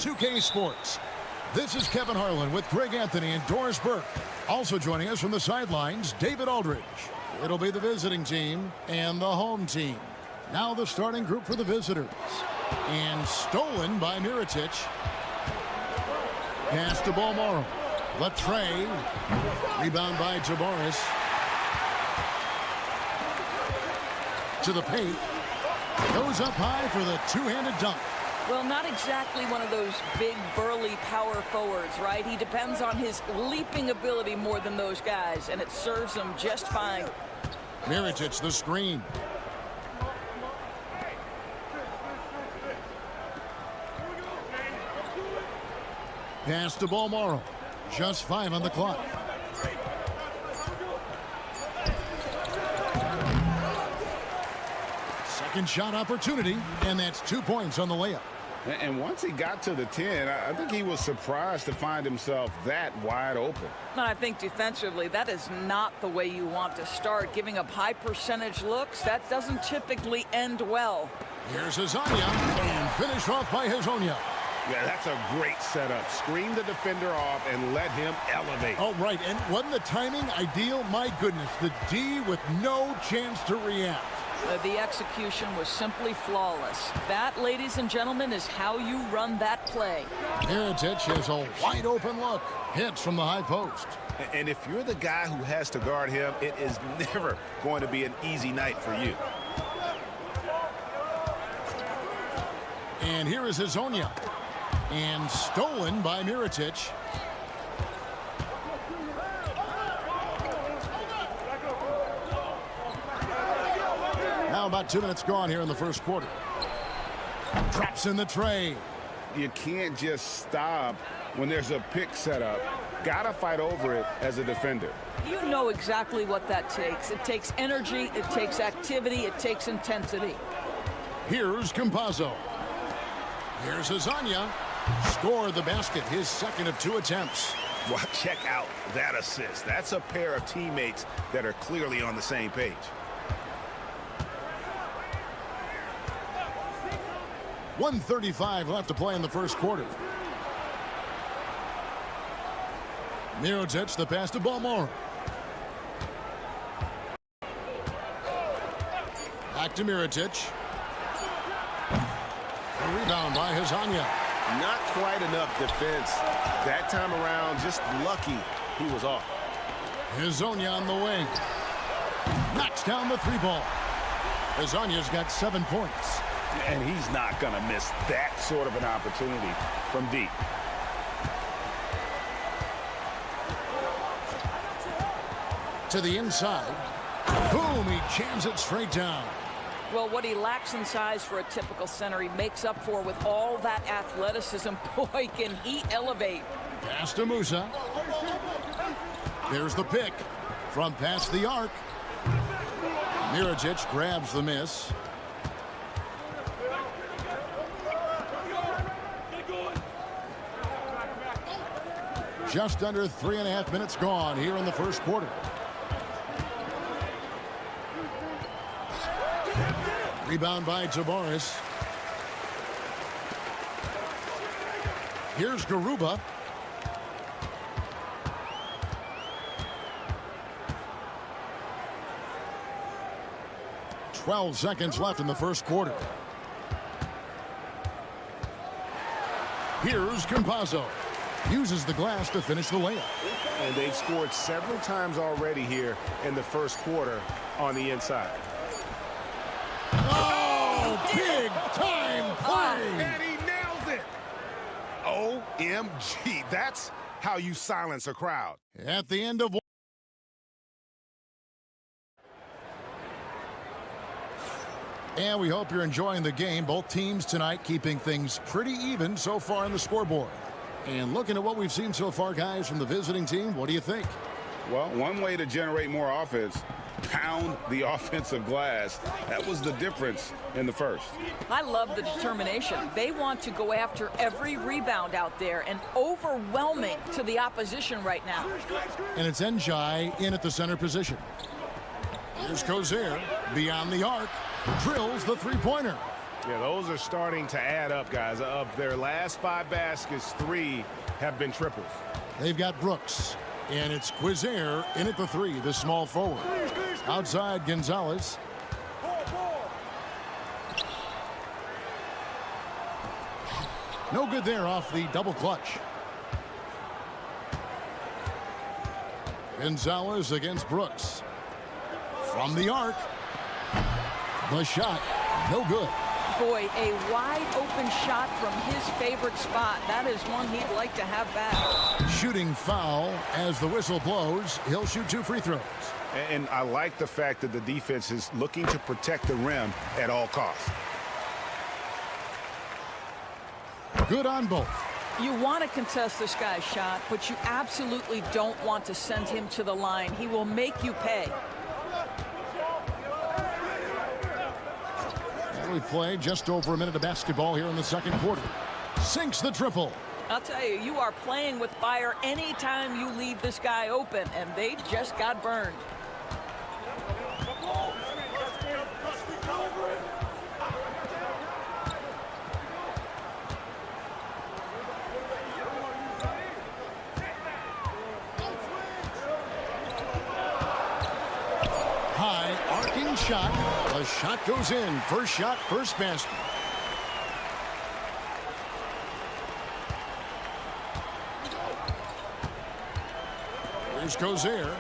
2K Sports. This is Kevin Harlan with Greg Anthony and Doris Burke. Also joining us from the sidelines, David Aldridge. It'll be the visiting team and the home team. Now the starting group for the visitors. And stolen by Mirotic. Pass to Balmoro. Latre. Rebound by Tavares. To the paint. Goes up high for the two-handed dunk. Well, not exactly one of those big, burly power forwards, right? He depends on his leaping ability more than those guys, and it serves him just fine. Mirotic, the screen. Pass to Balmoro. Just 5 on the clock. Second shot opportunity, and that's 2 points on the layup. And once he got to the 10, I think he was surprised to find himself that wide open. I think defensively, that is not the way you want to start. Giving up high percentage looks, that doesn't typically end well. Here's Hezonja, and finished off by Hezonja. Yeah, that's a great setup. Screen the defender off and let him elevate. Oh, right, and wasn't the timing ideal? My goodness, the D with no chance to react. The execution was simply flawless. That, ladies and gentlemen, is how you run that play. Mirotic has a wide open look. Hits from the high post. And if you're the guy who has to guard him, it is never going to be an easy night for you. And here is Hezonja. And stolen by Mirotic. Now about 2 minutes gone here in the first quarter. Drops in the tray. You can't just stop when there's a pick set up. Gotta fight over it as a defender. You know exactly what that takes. It takes energy, it takes activity, it takes intensity. Here's Campazzo. Here's Hezonja. Scored the basket, his second of 2 attempts. Well, check out that assist. That's a pair of teammates that are clearly on the same page. .135 left to play in the first quarter. Mirotic, the pass to Balmoro. Back to Mirotic. A rebound by Hezonja. Not quite enough defense. That time around, just lucky he was off. Hezonja on the wing. Knocks down the 3-ball. Hezonja's got 7 points. And he's not going to miss that sort of an opportunity from deep. To the inside. Boom, he jams it straight down. Well, what he lacks in size for a typical center, he makes up for with all that athleticism. Boy, can he elevate. Pass to Musa. There's the pick from past the arc. Mirotic grabs the miss. Just under 3.5 minutes gone here in the first quarter. Rebound by Tavares. Here's Garuba. .12 seconds left in the first quarter. Here's Campazzo. Uses the glass to finish the layup. And they've scored several times already here in the first quarter on the inside. Oh, big time play! And he nails it. OMG, that's how you silence a crowd. At the end of one. And we hope you're enjoying the game. Both teams tonight keeping things pretty even so far on the scoreboard. And looking at what we've seen so far, guys, from the visiting team, what do you think? Well, one way to generate more offense, pound the offensive glass. That was the difference in the first. I love the determination. They want to go after every rebound out there and overwhelming to the opposition right now. And it's Njai in at the center position. Here's Cozier beyond the arc. Drills the three-pointer. Yeah, those are starting to add up, guys. Of their last 5 baskets, 3 have been triples. They've got Brooks, and it's Quizier in at the 3, the small forward. Outside, Gonzalez. No good there off the double clutch. Gonzalez against Brooks. From the arc. The shot, no good. Boy, a wide open shot from his favorite spot. That is one he'd like to have back. Shooting foul as the whistle blows. He'll shoot 2 free throws. And I like the fact that the defense is looking to protect the rim at all costs. Good on both. You want to contest this guy's shot, but you absolutely don't want to send him to the line. He will make you pay. And we play just over a minute of basketball here in the second quarter. Sinks the triple. I'll tell you, you are playing with fire anytime you leave this guy open, and they just got burned. High arcing shot. The shot goes in. First shot, first basket. Here's Quizier.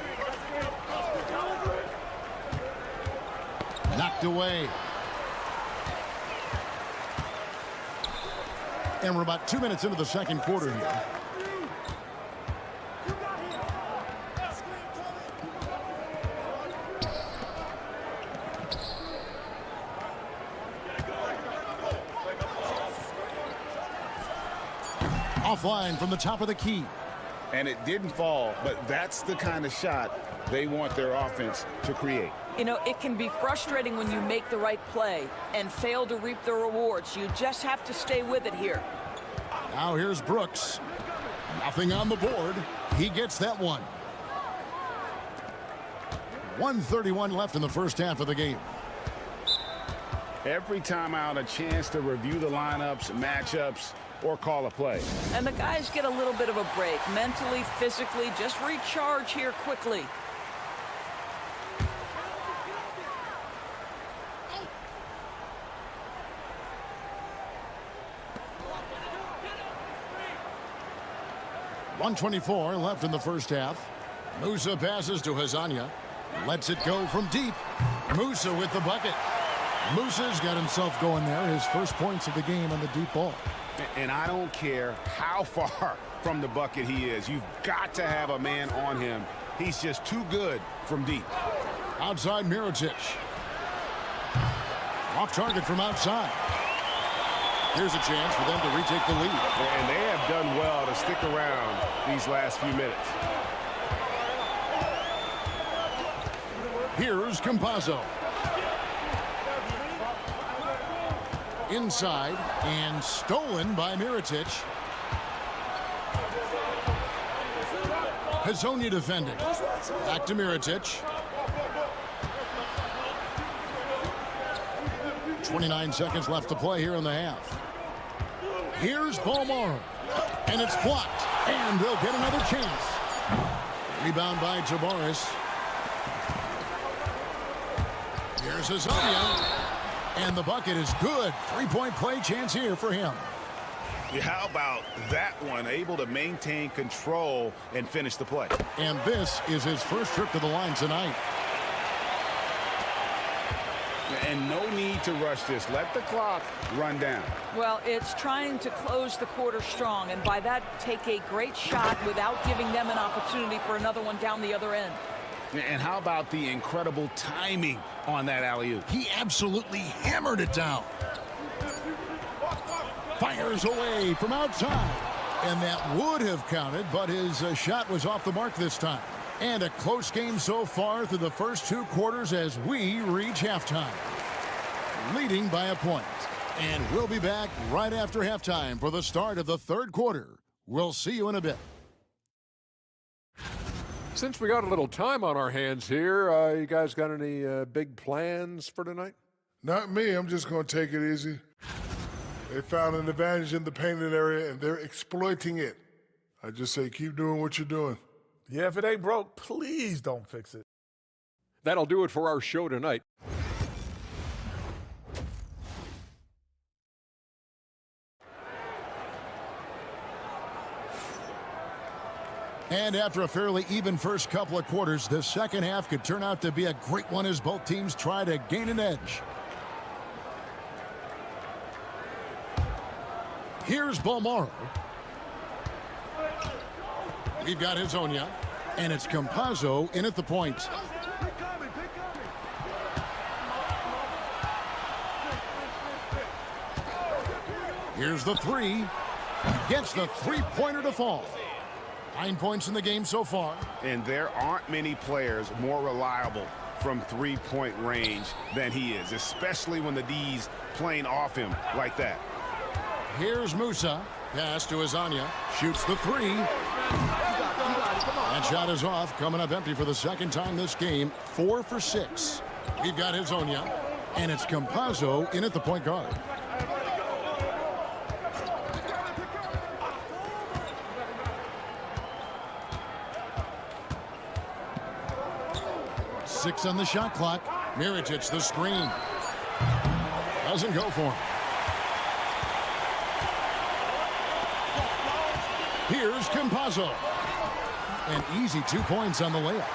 Knocked away. And we're about 2 minutes into the second quarter here. Offline from the top of the key. And it didn't fall, but that's the kind of shot they want their offense to create. You know, it can be frustrating when you make the right play and fail to reap the rewards. You just have to stay with it here. Now here's Brooks. Nothing on the board. He gets that one. 1:31 left in the first half of the game. Every time out, a chance to review the lineups, matchups, or call a play. And the guys get a little bit of a break. Mentally, physically, just recharge here quickly. .124 left in the first half. Musa passes to Hazania. Lets it go from deep. Musa with the bucket. Musa's got himself going there. His first points of the game on the deep ball. And I don't care how far from the bucket he is. You've got to have a man on him. He's just too good from deep. Outside Mirotic. Off target from outside. Here's a chance for them to retake the lead. And they have done well to stick around these last few minutes. Here's Campazzo. Inside and stolen by Mirotic. Hazonia defending. Back to Mirotic. 29 seconds left to play here in the half. Here's Palmar. And it's blocked. And they'll get another chance. Rebound by Tabares. Here's Hazonia. And the bucket is good. Three-point play chance here for him. Yeah, how about that one? Able to maintain control and finish the play. And this is his first trip to the line tonight. And no need to rush this. Let the clock run down. Well, it's trying to close the quarter strong, and by that, take a great shot without giving them an opportunity for another one down the other end. And how about the incredible timing on that alley-oop? He absolutely hammered it down. Fires away from outside. And that would have counted, but his shot was off the mark this time. And a close game so far through the first 2 quarters as we reach halftime. Leading by a point. And we'll be back right after halftime for the start of the third quarter. We'll see you in a bit. Since we got a little time on our hands here, you guys got any big plans for tonight? Not me. I'm just going to take it easy. They found an advantage in the painted area, and they're exploiting it. I just say keep doing what you're doing. Yeah, if it ain't broke, please don't fix it. That'll do it for our show tonight. And after a fairly even first couple of quarters, the second half could turn out to be a great one as both teams try to gain an edge. Here's Bomaro. We've got Hezonja, and it's Campazzo in at the point. Here's the three. Gets the three-pointer to fall. 9 points in the game so far. And there aren't many players more reliable from three-point range than he is, especially when the D's playing off him like that. Here's Musa. Pass to Hezonja. Shoots the three. That shot is off. Coming up empty for the second time this game. 4 for 6. We've got Hezonja. And it's Campazzo in at the point guard. Six on the shot clock. Mirotic the screen. Doesn't go for him. Here's Campazzo. An easy 2 points on the layup.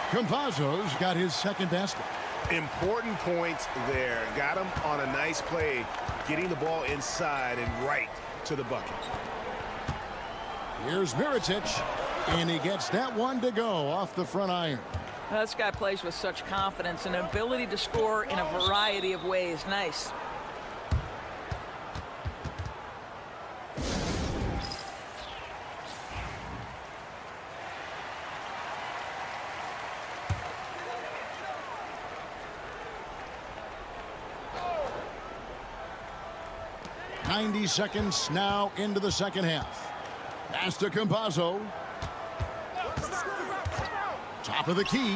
Campazzo's got his second basket. Important points there. Got him on a nice play, getting the ball inside and right to the bucket. Here's Mirotic, and he gets that one to go off the front iron. This guy plays with such confidence and ability to score in a variety of ways. Nice. .90 seconds now into the second half. Pass to Campazzo. Top of the key.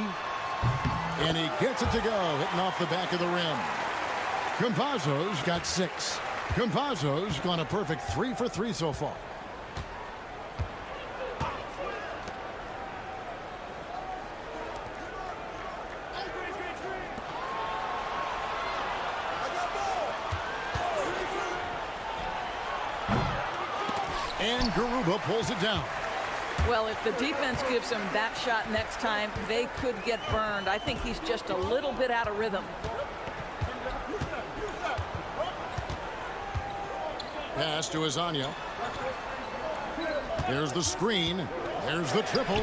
And he gets it to go, hitting off the back of the rim. Campazzo's got 6. Campazzo's gone a perfect 3 for 3 so far. And Garuba pulls it down. Well, if the defense gives him that shot next time, they could get burned. I think he's just a little bit out of rhythm. Pass to Hezonja. There's the screen. There's the triple.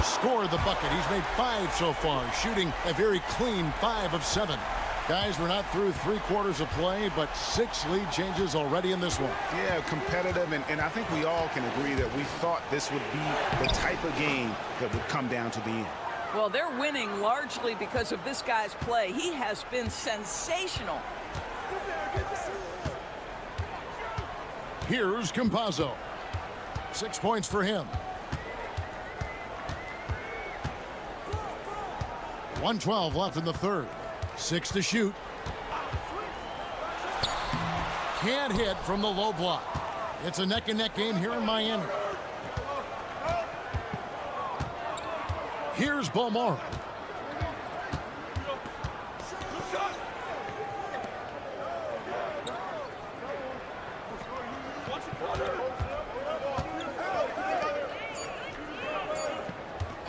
Scored the bucket. He's made 5 so far, shooting a very clean 5 of 7. Guys, we're not through 3 quarters of play, but 6 lead changes already in this one. Yeah, competitive, and I think we all can agree that we thought this would be the type of game that would come down to the end. Well, they're winning largely because of this guy's play. He has been sensational. Here's Campazzo. 6 points for him. 1:12 left in the third. 6 to shoot. Can't hit from the low block. It's a neck-and-neck game here in Miami. Here's Bomaro.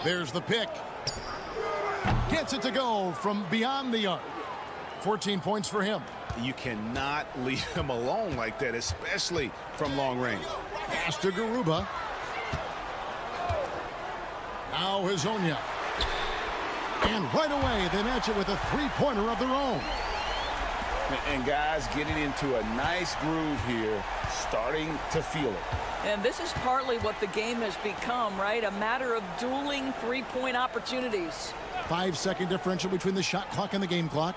There's the pick. Gets it to go from beyond the arc. 14 points for him. You cannot leave him alone like that, especially from long range. Pass to Garuba. Now Hezonja. And right away, they match it with a three-pointer of their own. And guys getting into a nice groove here, starting to feel it. And this is partly what the game has become, right? A matter of dueling three-point opportunities. 5-second differential between the shot clock and the game clock.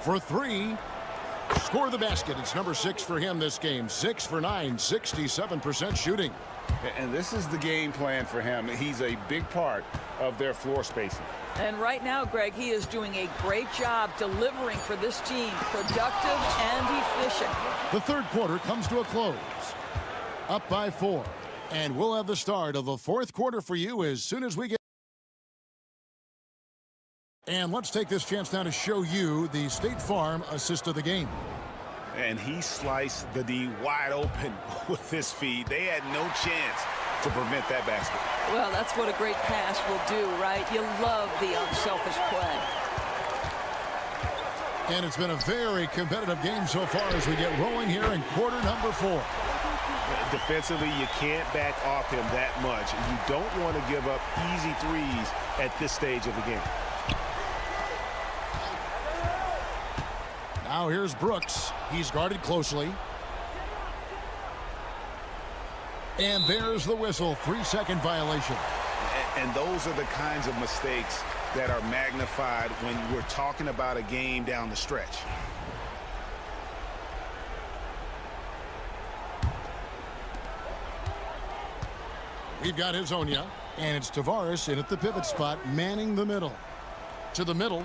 For 3. score the basket. It's number 6 for him this game. 6 for 9, 67% shooting. And this is the game plan for him. He's a big part of their floor spacing. And right now, Greg, he is doing a great job delivering for this team. Productive and efficient. The third quarter comes to a close. Up by 4. And we'll have the start of the fourth quarter for you as soon as we get. And let's take this chance now to show you the State Farm assist of the game. And he sliced the D wide open with his feed. They had no chance to prevent that basket. Well, that's what a great pass will do, right? You love the unselfish play. And it's been a very competitive game so far as we get rolling here in quarter number 4. Defensively, you can't back off him that much. You don't want to give up easy threes at this stage of the game. Now here's Brooks. He's guarded closely. And there's the whistle. 3-second violation. And those are the kinds of mistakes that are magnified when we're talking about a game down the stretch. We've got Hezonja, and it's Tavares in at the pivot spot, manning the middle. To the middle.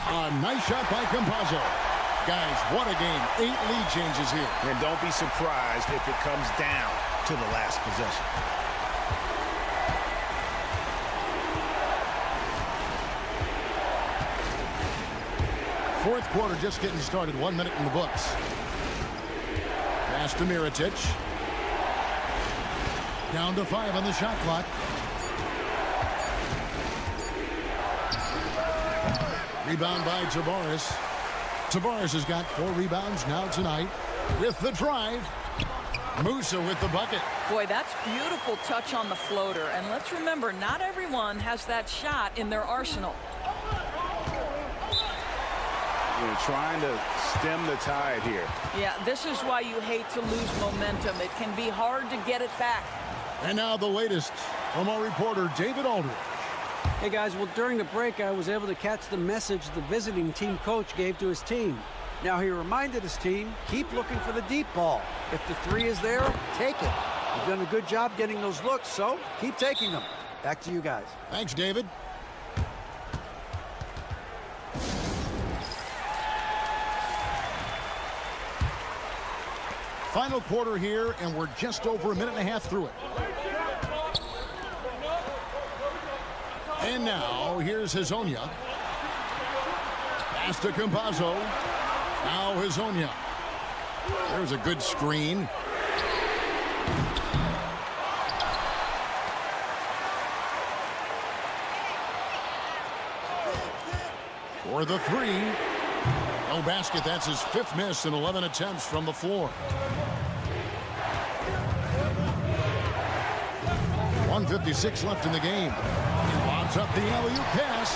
A nice shot by Campazzo. Guys, what a game. 8 lead changes here. And don't be surprised if it comes down to the last possession. Fourth quarter just getting started. 1 minute in the books. Pass to Mirotic. Down to 5 on the shot clock. Rebound by Tavares. Tavares has got 4 rebounds now tonight. With the drive. Musa with the bucket. Boy, that's beautiful touch on the floater. And let's remember, not everyone has that shot in their arsenal. You're trying to stem the tide here. Yeah, this is why you hate to lose momentum. It can be hard to get it back. And now the latest from our reporter, David Aldridge. Hey guys, well during the break I was able to catch the message the visiting team coach gave to his team. Now he reminded his team, keep looking for the deep ball. If the 3 is there, take it. You've done a good job getting those looks, so keep taking them. Back to you guys. Thanks, David. Final quarter here, and we're just over a minute and a half through it. And now, here's Hezonja. Pass to Campazzo. Now Hezonja. There's a good screen. For the 3. No basket. That's his 5th miss in 11 attempts from the floor. 1:56 left in the game. He lobs up the alley-oop pass.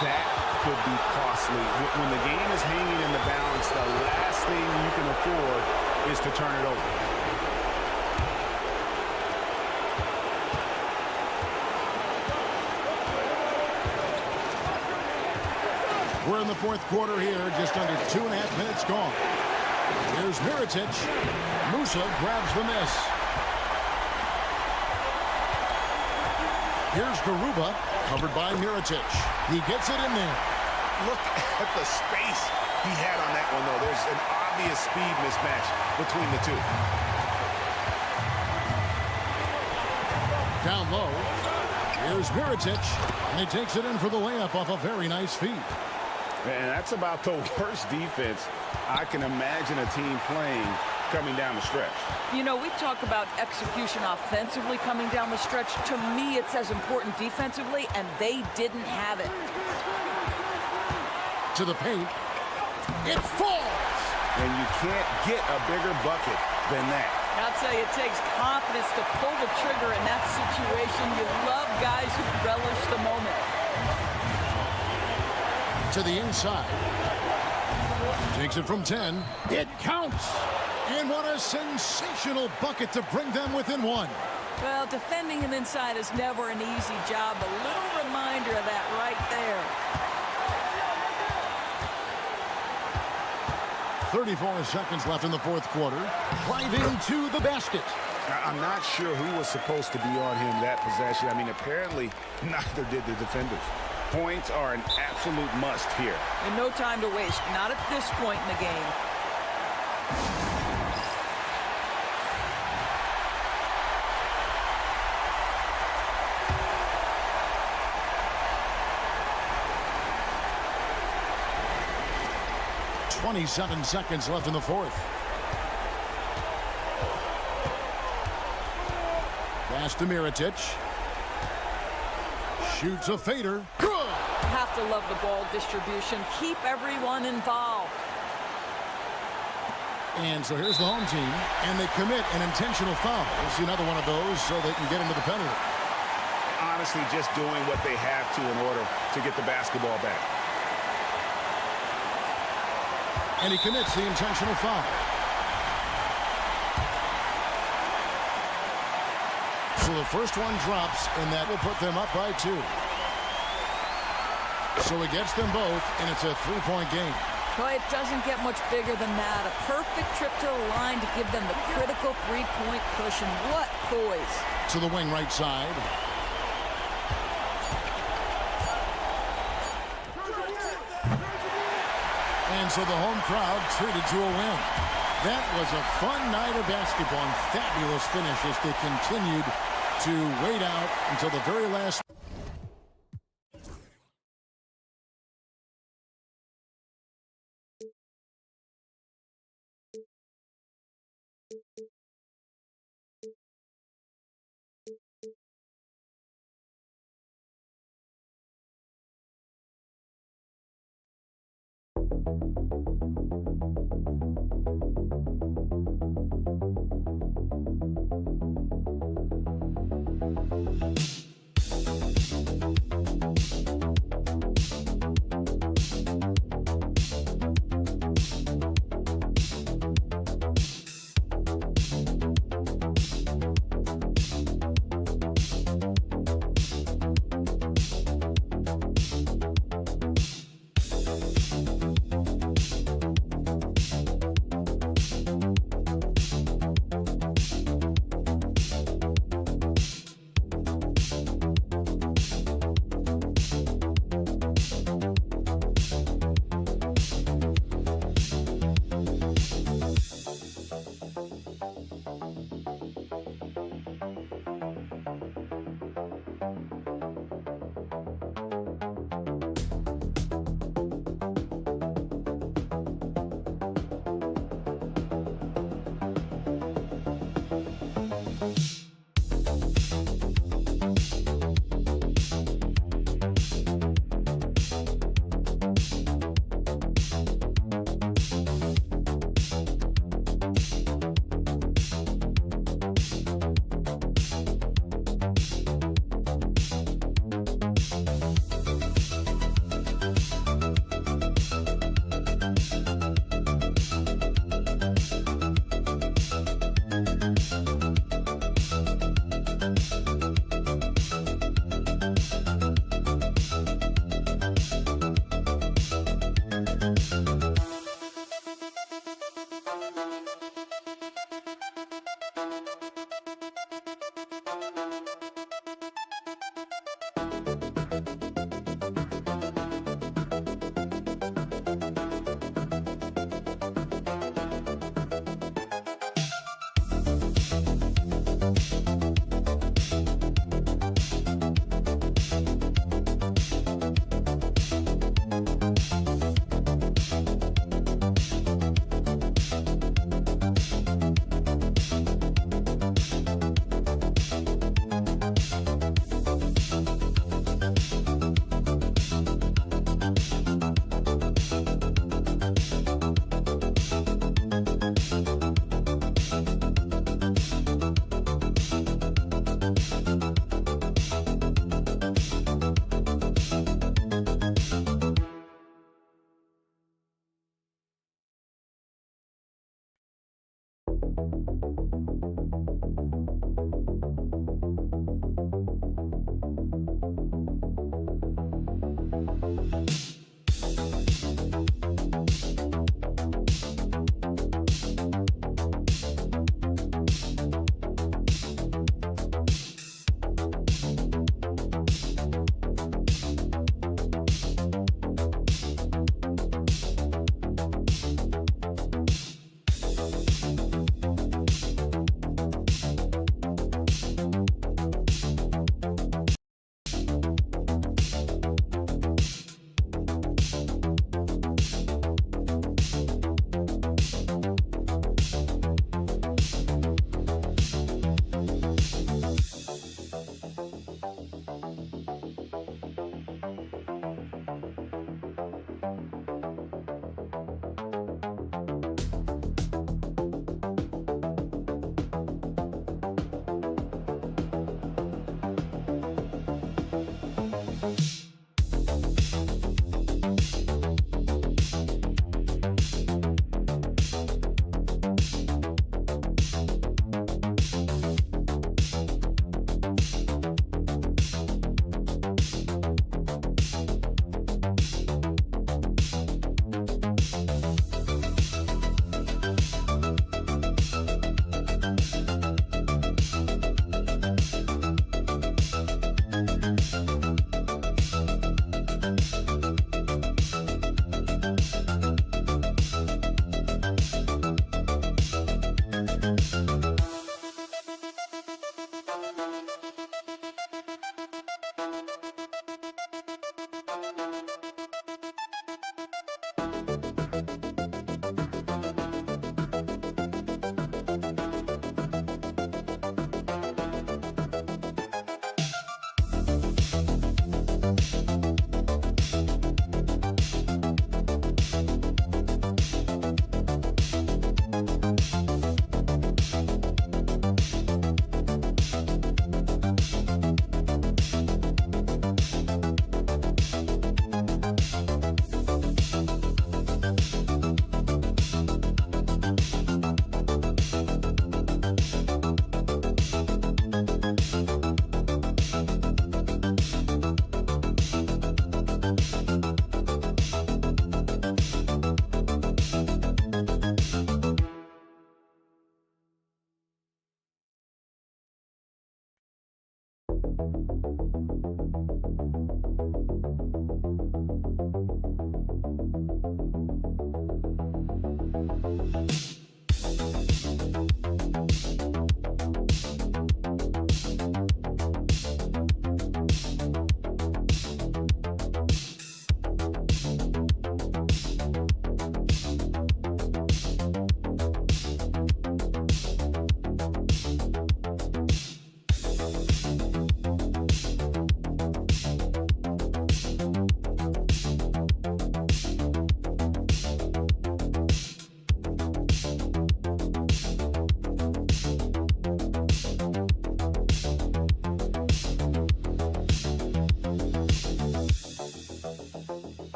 That could be costly. When the game is hanging in the balance, the last thing you can afford is to turn it over. We're in the fourth quarter here, just under 2.5 minutes gone. Here's Mirotic. Musa grabs the miss. Here's Garuba, covered by Mirotic. He gets it in there. Look at the space he had on that one, though. There's an obvious speed mismatch between the two. Down low. Here's Mirotic, and he takes it in for the layup off a very nice feed. And that's about the worst defense I can imagine a team playing coming down the stretch. You know, we talk about execution offensively coming down the stretch. To me, it's as important defensively, and they didn't have it. To the paint. It falls! And you can't get a bigger bucket than that. I'll tell you, it takes confidence to pull the trigger in that situation. You love guys who relish the moment. To the inside. Takes it from 10. It counts! And what a sensational bucket to bring them within 1. Well, defending him inside is never an easy job. A little reminder of that right there. 34 seconds left in the fourth quarter. Driving to the basket. I'm not sure who was supposed to be on him that possession. I mean, apparently neither did the defenders. Points are an absolute must here. And no time to waste. Not at this point in the game. .27 seconds left in the fourth. Pass to Mirotic. Shoots a fader. Good! Have to love the ball distribution. Keep everyone involved. And so here's the home team, and they commit an intentional foul. We'll see another one of those so they can get into the penalty. Honestly, just doing what they have to in order to get the basketball back. And he commits the intentional foul. So the first one drops, and that will put them up by 2. So he gets them both, and it's a three-point game. Boy, it doesn't get much bigger than that. A perfect trip to the line to give them the critical three-point cushion. What poise. To the wing right side. And so the home crowd treated to a win. That was a fun night of basketball and fabulous finish as they continued to wait out until the very last.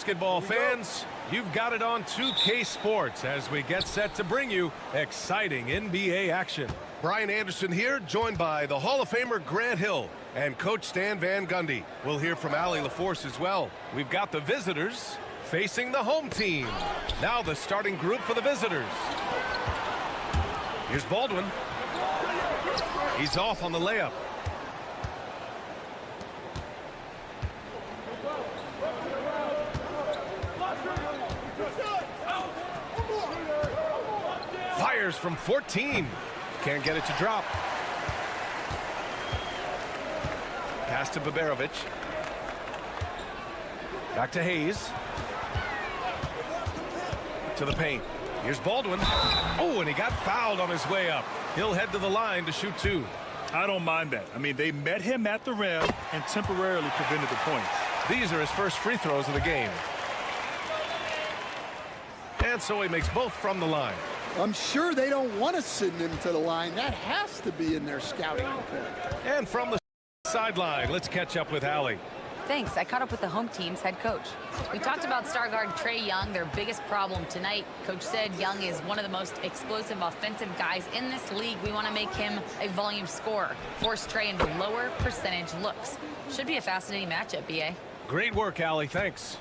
basketball fans. You've got it on 2K Sports as we get set to bring you exciting NBA action. Brian Anderson here, joined by the Hall of Famer Grant Hill and Coach Stan Van Gundy. We'll hear from Allie LaForce as well. We've got the visitors facing the home team. Now the starting group for the visitors. Here's Baldwin. He's off on the layup. Fires from 14. Can't get it to drop. Pass to Baberovic. Back to Hayes. To the paint. Here's Baldwin. Oh, and he got fouled on his way up. He'll head to the line to shoot two. I don't mind that. I mean, they met him at the rim and temporarily prevented the points. These are his first free throws of the game. And so he makes both from the line. I'm sure they don't want to send him to the line. That has to be in their scouting report. And from the Sideline. Let's catch up with Allie. Thanks. I caught up with the home team's head coach. We talked about star guard Trae Young, their biggest problem tonight. Coach said Young is one of the most explosive offensive guys in this league. We want to make him a volume scorer, force Trae into lower percentage looks. Should be a fascinating matchup, BA. Great work, Allie. Thanks.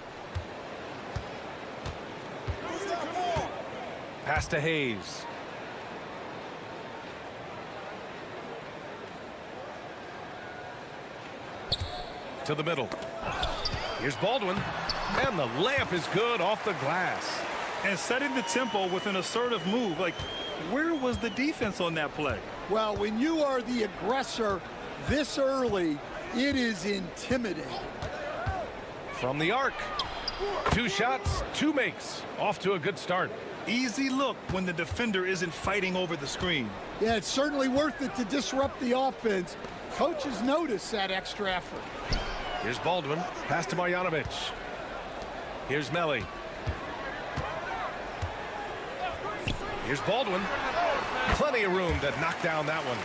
Pass to Hayes. To the middle. Here's Baldwin. And the layup is good off the glass. And setting the tempo with an assertive move. Like, where was the defense on that play? Well, when you are the aggressor this early, it is intimidating. From the arc. 2 shots, 2 makes. Off to a good start. Easy look when the defender isn't fighting over the screen. Yeah, it's certainly worth it to disrupt the offense. Coaches notice that extra effort. Here's Baldwin. Pass to Marjanovic. Here's Melly. Here's Baldwin. Plenty of room to knock down that one.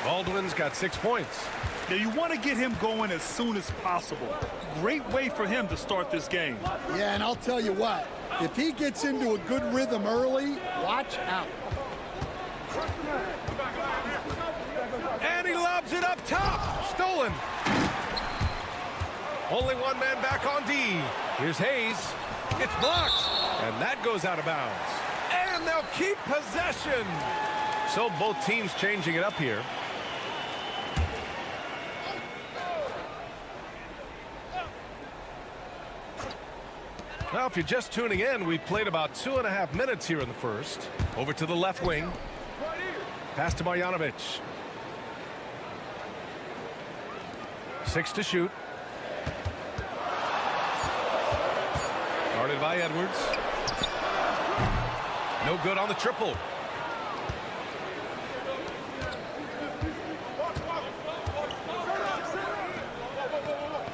Baldwin's got 6 points. Now you want to get him going as soon as possible. Great way for him to start this game. Yeah, and I'll tell you what, if he gets into a good rhythm early, watch out. And he lobs it up top. Stolen. Only one man back on D. Here's Hayes. It's blocked. And that goes out of bounds. And they'll keep possession. So both teams changing it up here. Well, if you're just tuning in, we've played about 2.5 minutes here in the first. Over to the left wing. Pass to Marjanovic. 6 to shoot. Guarded by Edwards. No good on the triple.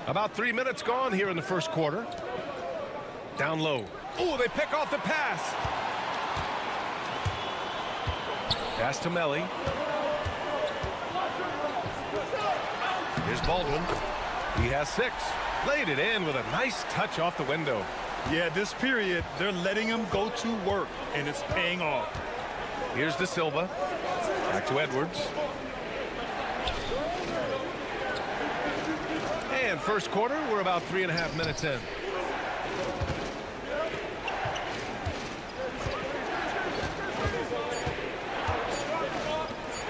About 3 minutes gone here in the first quarter. Down low. Oh, they pick off the pass. Pass to Melly. Here's Baldwin. He has 6. Laid it in with a nice touch off the window. Yeah, this period, they're letting him go to work, and it's paying off. Here's De Silva. Back to Edwards. And first quarter, we're about 3.5 minutes in.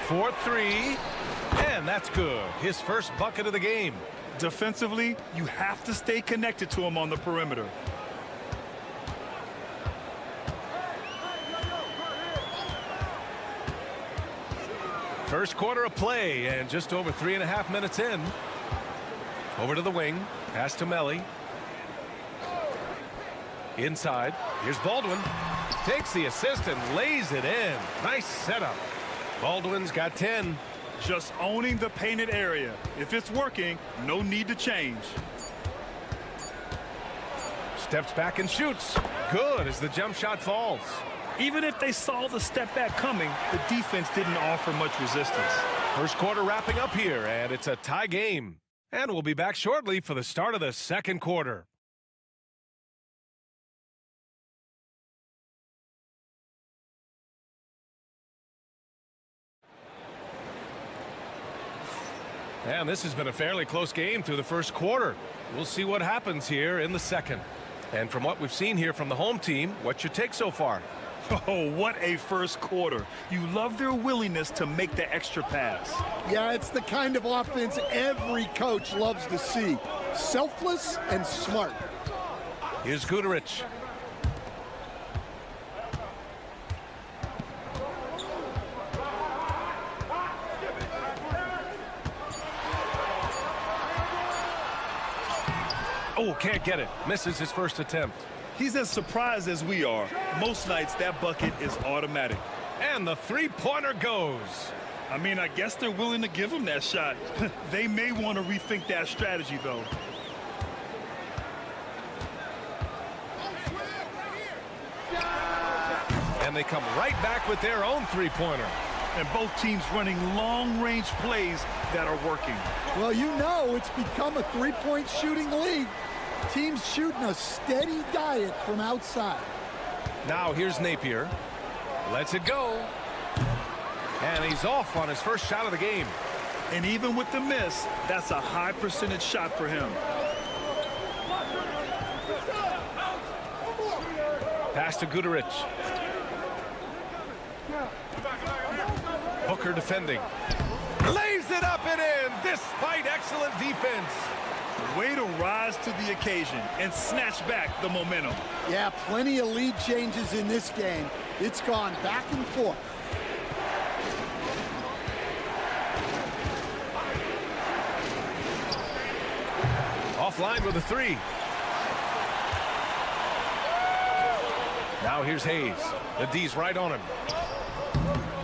For 3, and that's good. His first bucket of the game. Defensively, you have to stay connected to him on the perimeter. First quarter of play, and just over 3.5 minutes in. Over to the wing. Pass to Melly. Inside. Here's Baldwin. Takes the assist and lays it in. Nice setup. Baldwin's got 10. Just owning the painted area. If it's working, no need to change. Steps back and shoots. Good as the jump shot falls. Even if they saw the step back coming, the defense didn't offer much resistance. First quarter wrapping up here, and it's a tie game. And we'll be back shortly for the start of the second quarter. And this has been a fairly close game through the first quarter. We'll see what happens here in the second. And from what we've seen here from the home team, what's your take so far? Oh, what a first quarter. You love their willingness to make the extra pass. Yeah, it's the kind of offense every coach loves to see. Selfless and smart. Here's Guterich. Oh, can't get it. Misses his first attempt. He's as surprised as we are. Most nights, that bucket is automatic. And the three-pointer goes. I mean, I guess they're willing to give him that shot. They may want to rethink that strategy, though. And they come right back with their own three-pointer. and both teams running long-range plays that are working. Well, you know it's become a three-point shooting league. Teams shooting a steady diet from outside. Now here's Napier. Lets it go. And he's off on his first shot of the game. And even with the miss, that's a high percentage shot for him. Pass to Guduric. Booker defending. Lays it up and in despite excellent defense. Way to rise to the occasion and snatch back the momentum. Yeah, plenty of lead changes in this game. It's gone back and forth. Offline with a three. Now here's Hayes. The D's right on him.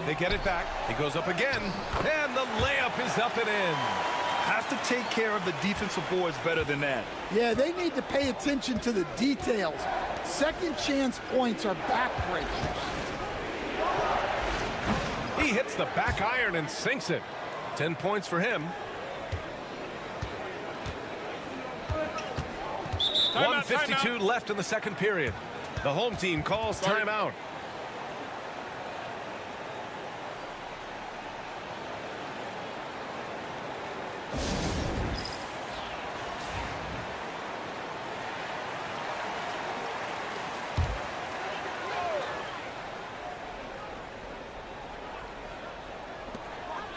They get it back. He goes up again. And the layup is up and in. Have to take care of the defensive boards better than that. Yeah, they need to pay attention to the details. Second chance points are backbreakers. He hits the back iron and sinks it. 10 points for him. Timeout, 1:52 left in the second period. The home team calls timeout.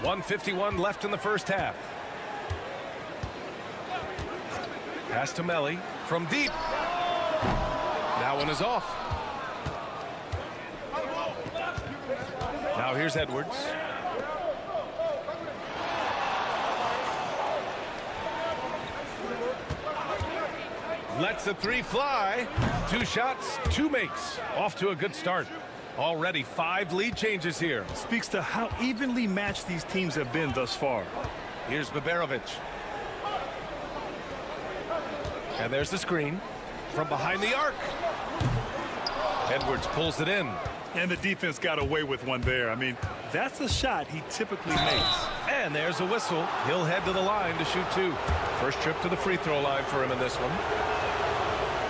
.151 left in the first half. Pass to Melly from deep. That one is off. Now here's Edwards. Lets the three fly. 2 shots, 2 makes. Off to a good start. Already 5 lead changes here. Speaks to how evenly matched these teams have been thus far. Here's Baberovic. And there's the screen from behind the arc. Edwards pulls it in. And the defense got away with one there. I mean, that's a shot he typically makes. And there's a whistle. He'll head to the line to shoot 2. First trip to the free throw line for him in this one.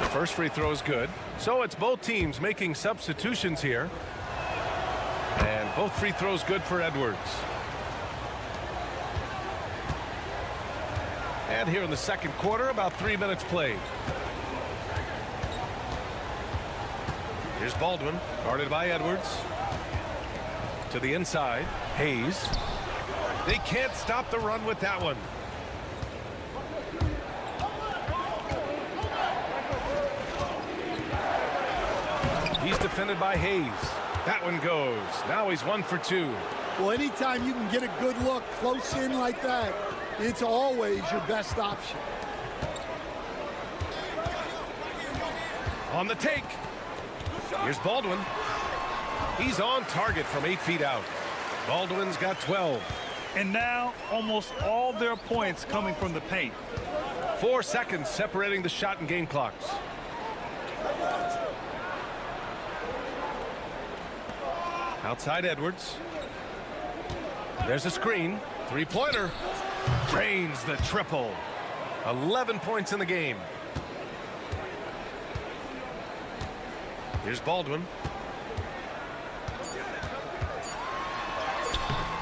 The first free throw is good. So it's both teams making substitutions here. And both free throws good for Edwards. And here in the second quarter, about 3 minutes played. Here's Baldwin, guarded by Edwards. To the inside, Hayes. They can't stop the run with that one. He's defended by Hayes. That one goes. Now he's 1 for 2. Well, anytime you can get a good look close in like that, it's always your best option. On the take. Here's Baldwin. He's on target from 8 feet out. Baldwin's got 12. And now almost all their points coming from the paint. 4 seconds separating the shot and game clocks. Outside Edwards. There's a screen. 3-pointer. Drains the triple. 11 points in the game. Here's Baldwin.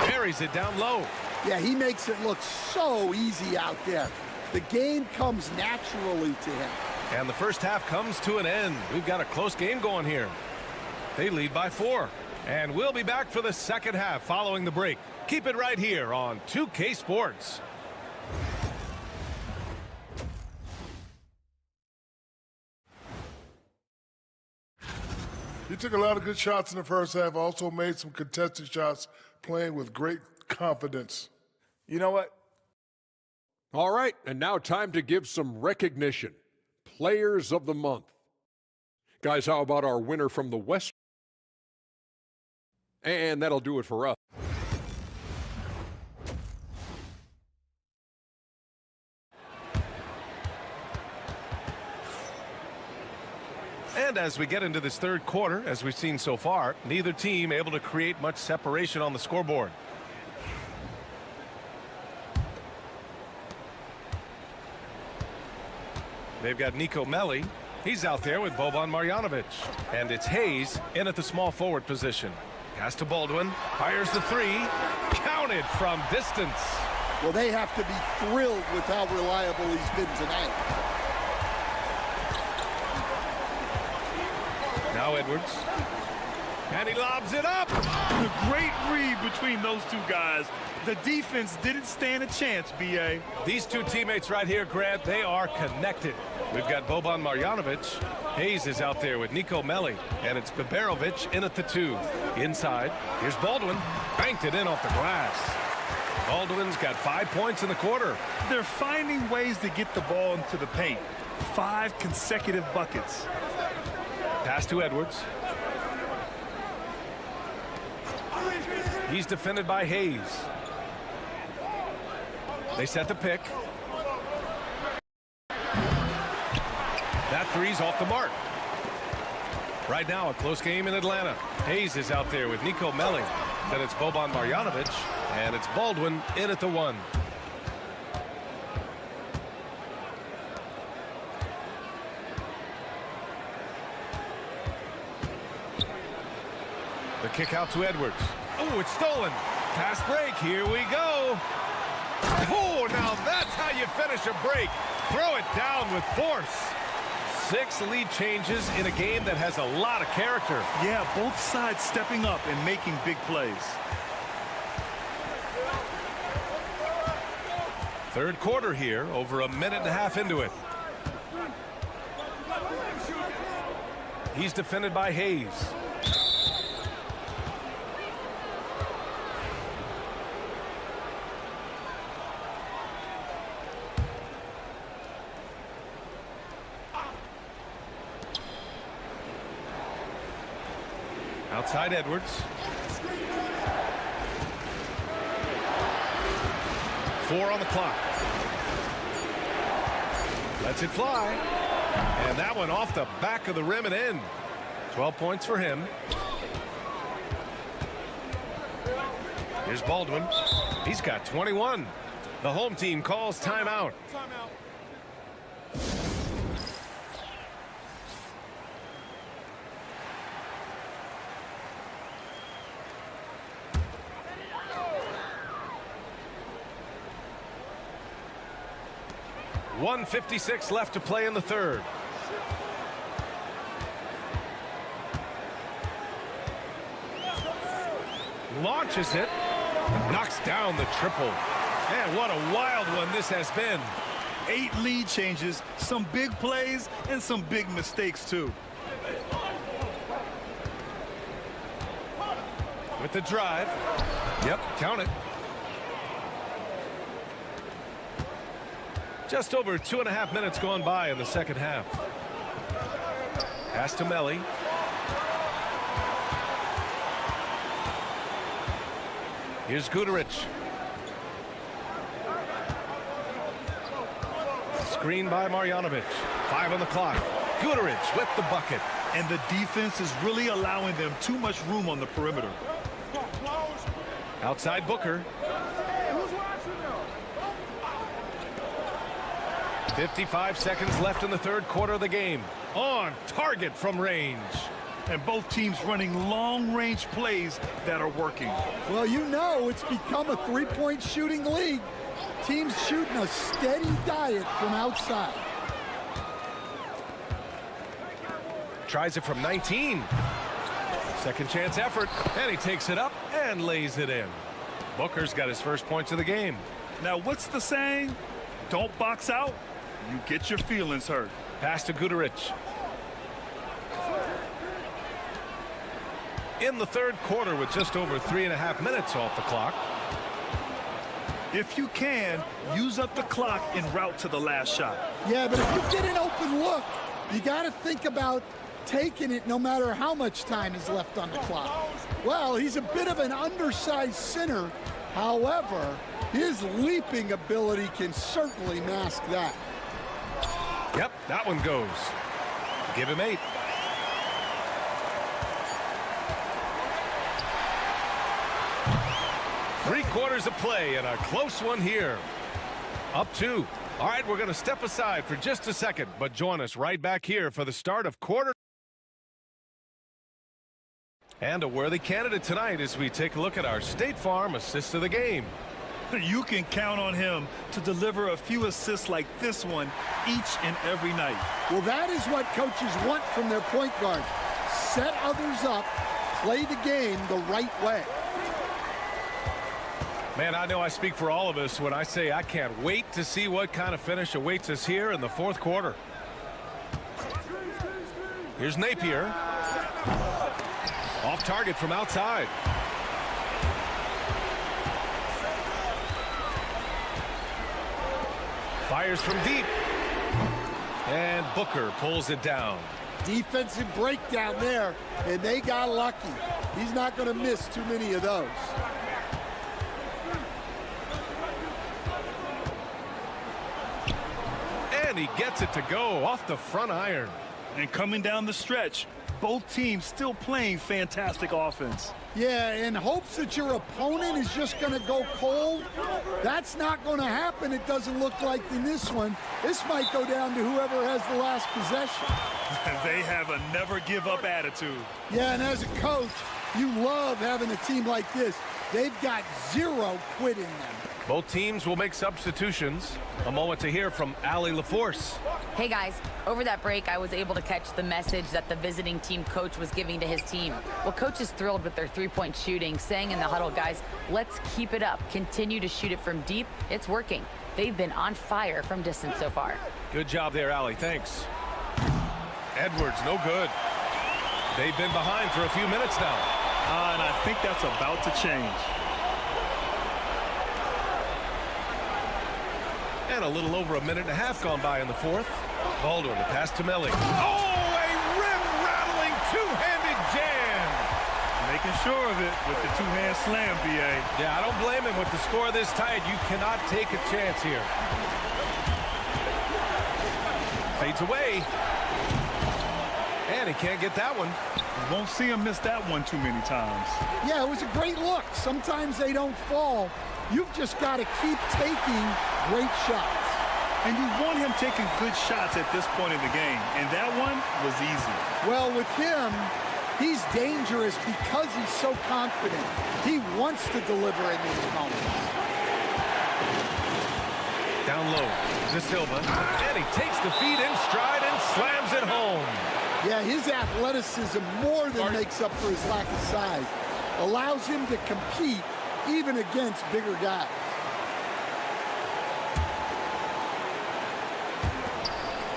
Buries it down low. Yeah, he makes it look so easy out there. The game comes naturally to him. And the first half comes to an end. We've got a close game going here. They lead by 4. And we'll be back for the second half following the break. Keep it right here on 2K Sports. He took a lot of good shots in the first half, also made some contested shots, playing with great confidence. You know what? All right, and now time to give some recognition. Players of the Month. Guys, how about our winner from the West? And that'll do it for us. And as we get into this third quarter, as we've seen so far, neither team able to create much separation on the scoreboard. They've got Nico Melli. He's out there with Boban Marjanovic. And it's Hayes in at the small forward position. Pass to Baldwin. Fires the three. Counted from distance. Well, they have to be thrilled with how reliable he's been tonight. Now Edwards. And he lobs it up. A great read between those two guys. The defense didn't stand a chance, B.A. These two teammates right here, Grant, they are connected. We've got Boban Marjanovic. Hayes is out there with Nico Melli. And it's Biberovic in at the 2. Inside, here's Baldwin. Banked it in off the glass. Baldwin's got 5 points in the quarter. They're finding ways to get the ball into the paint. 5 consecutive buckets. Pass to Edwards. He's defended by Hayes. They set the pick. That three's off the mark. Right now, a close game in Atlanta. Hayes is out there with Nico Melli. Then it's Boban Marjanovic, and it's Baldwin in at the 1. The kick out to Edwards. Oh, it's stolen. Fast break. Here we go. Oh, now that's how you finish a break. Throw it down with force. 6 lead changes in a game that has a lot of character. Yeah, both sides stepping up and making big plays. Third quarter here, over a minute and a half into it. He's defended by Hayes. Outside Edwards. 4 on the clock. Lets it fly. And that one off the back of the rim and in. 12 points for him. Here's Baldwin. He's got 21. The home team calls timeout. .156 left to play in the third. Launches it. Knocks down the triple. Man, what a wild one this has been. 8 lead changes, some big plays, and some big mistakes, too. With the drive. Yep, count it. Just over 2.5 minutes gone by in the second half. Pass to Melli. Here's Guduric. Screen by Marjanovic. 5 on the clock. Guduric with the bucket. And the defense is really allowing them too much room on the perimeter. Outside Booker. 55 seconds left in the third quarter of the game. On target from range. And both teams running long-range plays that are working. Well, you know it's become a three-point shooting league. Teams shooting a steady diet from outside. Tries it from 19. Second chance effort, and he takes it up and lays it in. Booker's got his first points of the game. Now, what's the saying? Don't box out, you get your feelings hurt. Pass to Guduric. In the third quarter with just over 3.5 minutes off the clock. If you can, use up the clock en route to the last shot. Yeah, but if you get an open look, you got to think about taking it no matter how much time is left on the clock. Well, he's a bit of an undersized center. However, his leaping ability can certainly mask that. Yep, that one goes. Give him 8. 3/4 of play and a close one here. Up 2. All right, we're going to step aside for just a second, but join us right back here for the start of quarter. And a worthy candidate tonight as we take a look at our State Farm assist of the game. You can count on him to deliver a few assists like this one each and every night. Well, that is what coaches want from their point guard. Set others up, play the game the right way. Man, I know I speak for all of us when I say I can't wait to see what kind of finish awaits us here in the 4th quarter. Here's Napier. Off target from outside. Fires from deep. And Booker pulls it down. Defensive breakdown there, and they got lucky. He's not going to miss too many of those. And he gets it to go off the front iron. And coming down the stretch, both teams still playing fantastic offense. Yeah, in hopes that your opponent is just going to go cold. That's not going to happen. It doesn't look like in this one. This might go down to whoever has the last possession. They have a never-give-up attitude. Yeah, and as a coach, you love having a team like this. They've got zero quit in them. Both teams will make substitutions. A moment to hear from Allie LaForce. Hey guys, over that break I was able to catch the message that the visiting team coach was giving to his team. Well, coach is thrilled with their 3-point shooting, saying in the huddle, guys, let's keep it up. Continue to shoot it from deep. It's working. They've been on fire from distance so far. Good job there, Allie. Thanks. Edwards, no good. They've been behind for a few minutes now. And I think that's about to change. And a little over a minute and a half gone by in the 4th. Baldwin, the pass to Melly. Oh, a rim-rattling two-handed jam. Making sure of it with the two-hand slam, B.A. Yeah, I don't blame him. With the score this tight, you cannot take a chance here. Fades away. And he can't get that one. You won't see him miss that one too many times. Yeah, it was a great look. Sometimes they don't fall. You've just got to keep taking great shots. And you want him taking good shots at this point in the game. And that one was easy. Well, with him, he's dangerous because he's so confident. He wants to deliver in these moments. Down low, De Silva. And he takes the feed in stride and slams it home. Yeah, his athleticism more than makes up for his lack of size. Allows him to compete even against bigger guys.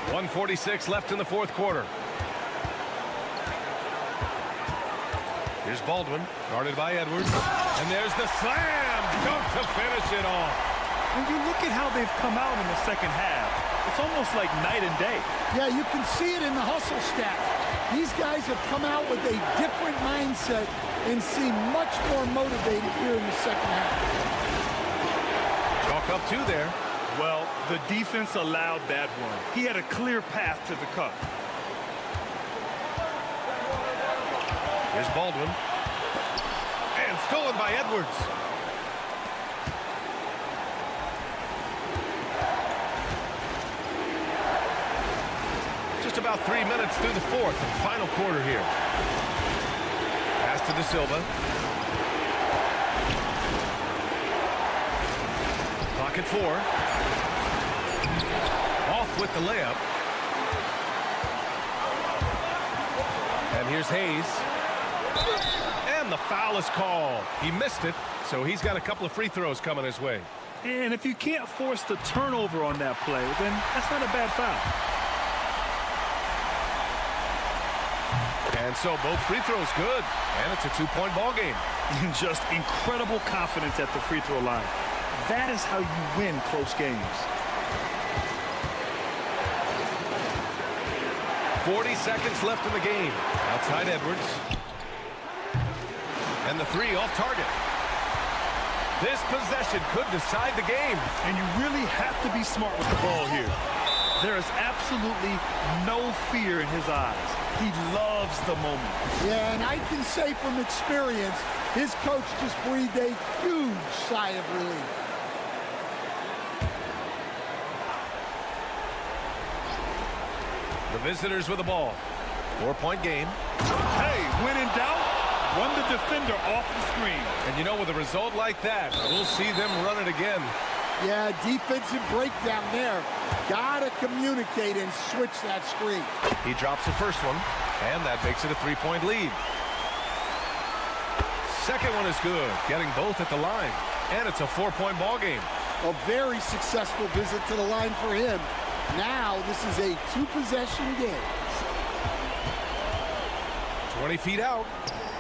.146 left in the 4th quarter. Here's Baldwin, guarded by Edwards. And there's the slam dunk to finish it off. When you look at how they've come out in the second half, it's almost like night and day. Yeah, you can see it in the hustle stat. These guys have come out with a different mindset and seem much more motivated here in the second half. Chalk up 2 there. Well, the defense allowed that one. He had a clear path to the cup. Here's Baldwin. And stolen by Edwards. Just about 3 minutes through the 4th and final quarter here. Pass to De Silva. Clock at 4. Off with the layup. And here's Hayes. And the foul is called. He missed it, so he's got a couple of free throws coming his way. And if you can't force the turnover on that play, then that's not a bad foul. And so both free throws good. And it's a 2-point ball game. Just incredible confidence at the free throw line. That is how you win close games. 40 seconds left in the game. Outside Edwards. And the 3 off target. This possession could decide the game. And you really have to be smart with the ball here. There is absolutely no fear in his eyes. He loves the moment. Yeah, and I can say from experience, his coach just breathed a huge sigh of relief. The visitors with the ball. 4-point game. Hey, when in doubt, run the defender off the screen. And you know, with a result like that, we'll see them run it again. Yeah, defensive breakdown there. Gotta communicate and switch that screen. He drops the first one, and that makes it a 3-point lead. Second one is good, getting both at the line. And it's a 4-point ball game. A very successful visit to the line for him. Now this is a 2-possession game. 20 feet out.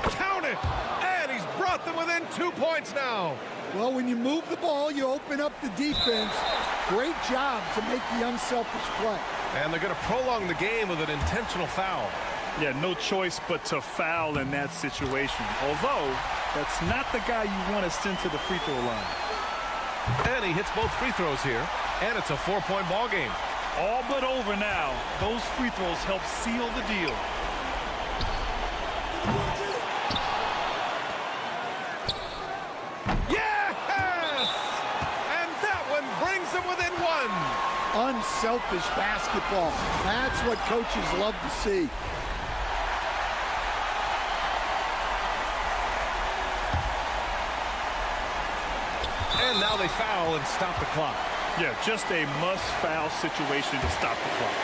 Count it! And he's brought them within 2 points now. Well, when you move the ball, you open up the defense. Great job to make the unselfish play. And they're going to prolong the game with an intentional foul. Yeah, no choice but to foul in that situation. Although, that's not the guy you want to send to the free throw line. And he hits both free throws here. And it's a 4-point ball game. All but over now. Those free throws help seal the deal. Yes! And that one brings them within 1. Unselfish basketball. That's what coaches love to see. And now they foul and stop the clock. Yeah, just a must-foul situation to stop the clock.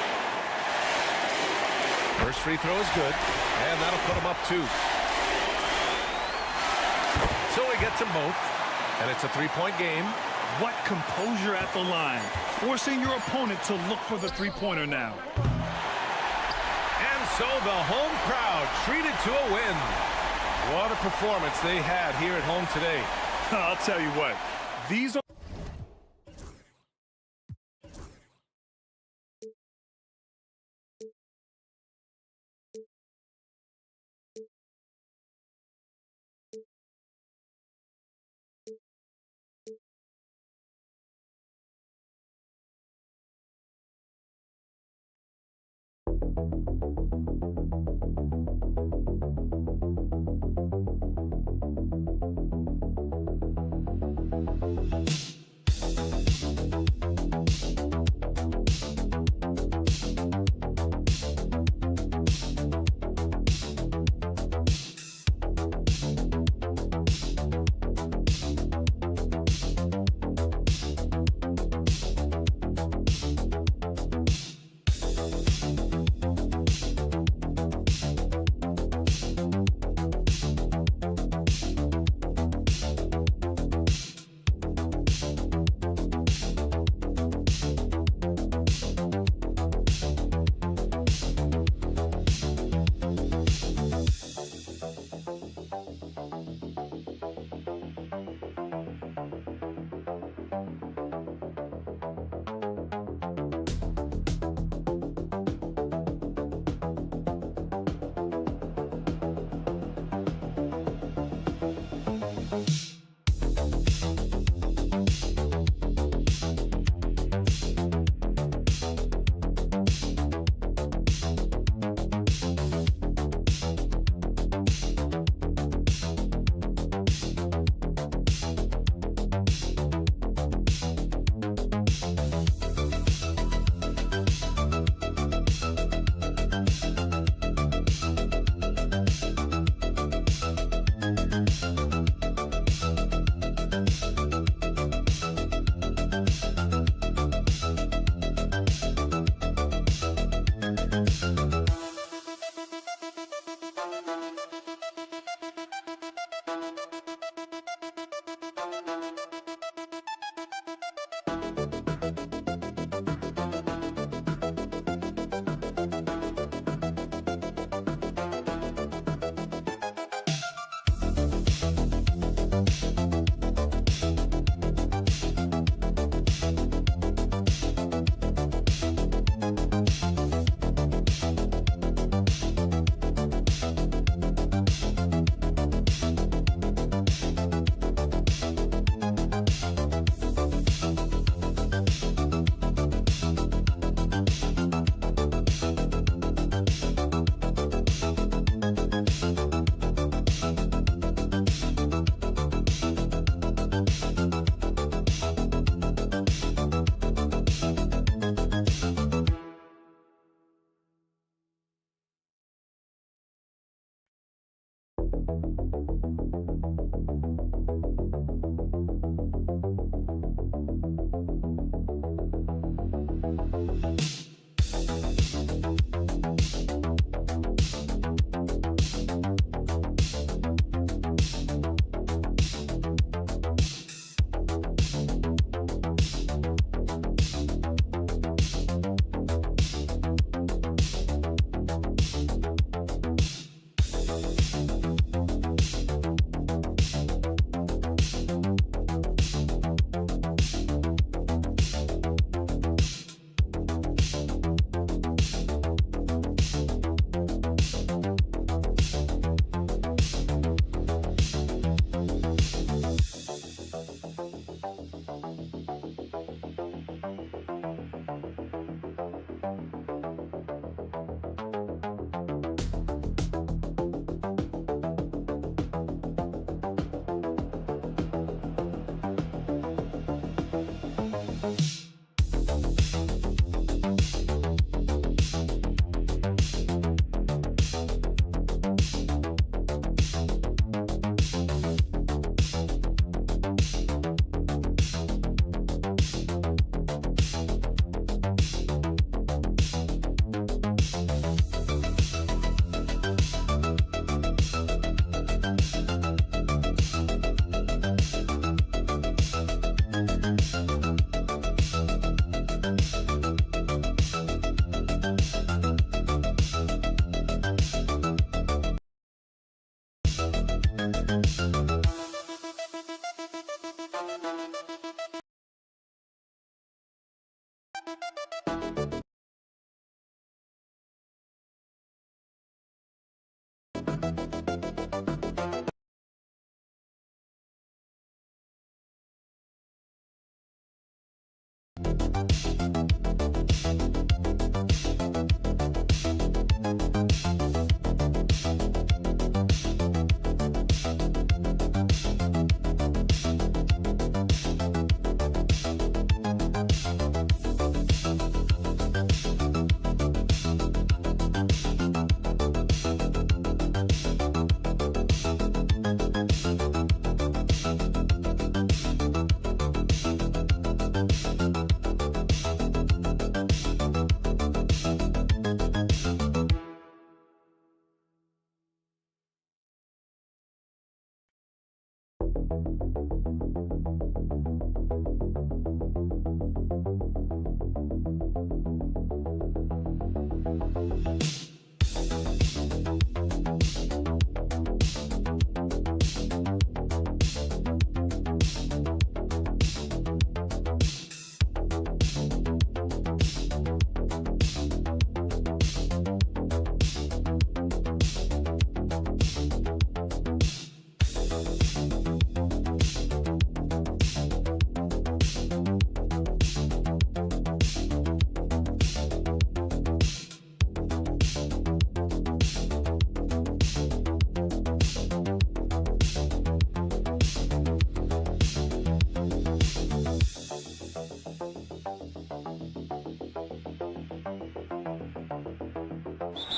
First free throw is good, and that'll put him up 2. So he gets them both, and it's a 3-point game. What composure at the line, forcing your opponent to look for the three-pointer now. And so the home crowd treated to a win. What a performance they had here at home today. I'll tell you what, these are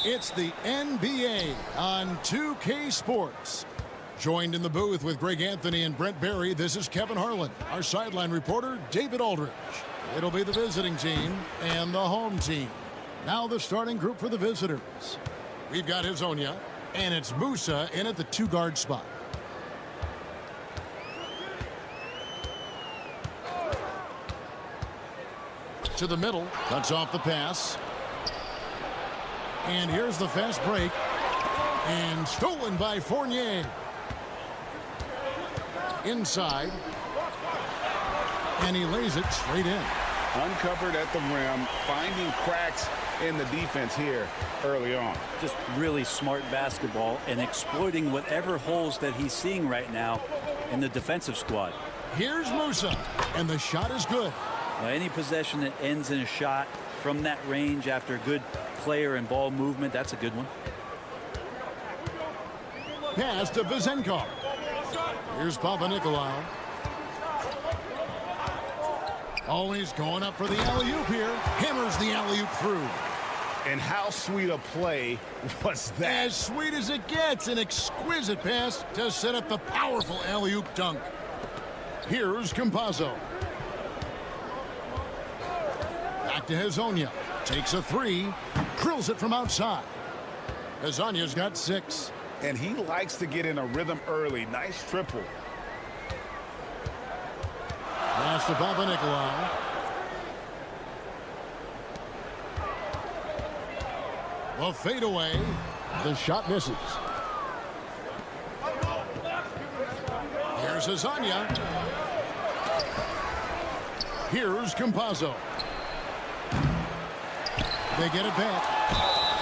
It's the NBA on 2K Sports. Joined in the booth with Greg Anthony and Brent Barry, this is Kevin Harlan. Our sideline reporter, David Aldridge. It'll be the visiting team and the home team. Now the starting group for the visitors. We've got Hezonja, and it's Musa in at the two-guard spot. To the middle, cuts off the pass. And here's the fast break. And stolen by Fournier. Inside. And he lays it straight in. Uncovered at the rim, finding cracks in the defense here early on. Just really smart basketball and exploiting whatever holes that he's seeing right now in the defensive squad. Here's Musa, and the shot is good. Any possession that ends in a shot from that range after good player and ball movement, that's a good one. Pass to Vizenko. Here's Papanikolaou. Always going up for the alley-oop here. Hammers the alley-oop through. And how sweet a play was that? As sweet as it gets. An exquisite pass to set up the powerful alley-oop dunk. Here's Campazzo. Back to Hezonja. Takes a three. Drills it from outside. Hezonja's got 6. And he likes to get in a rhythm early. Nice triple. Pass to Papanikolaou. The fadeaway. The shot misses. Here's Hezonja. Here's Campazzo. They get it back.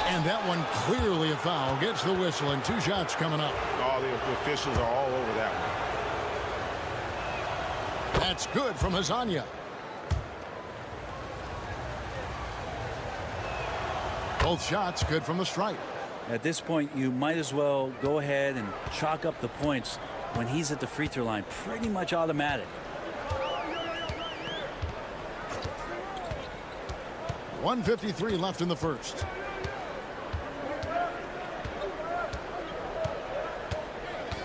And that one clearly a foul. Gets the whistle and 2 shots coming up. All the officials are all over that one. That's good from Hezonja. Both shots good from the stripe. At this point, you might as well go ahead and chalk up the points when he's at the free throw line. Pretty much automatic. .153 left in the first.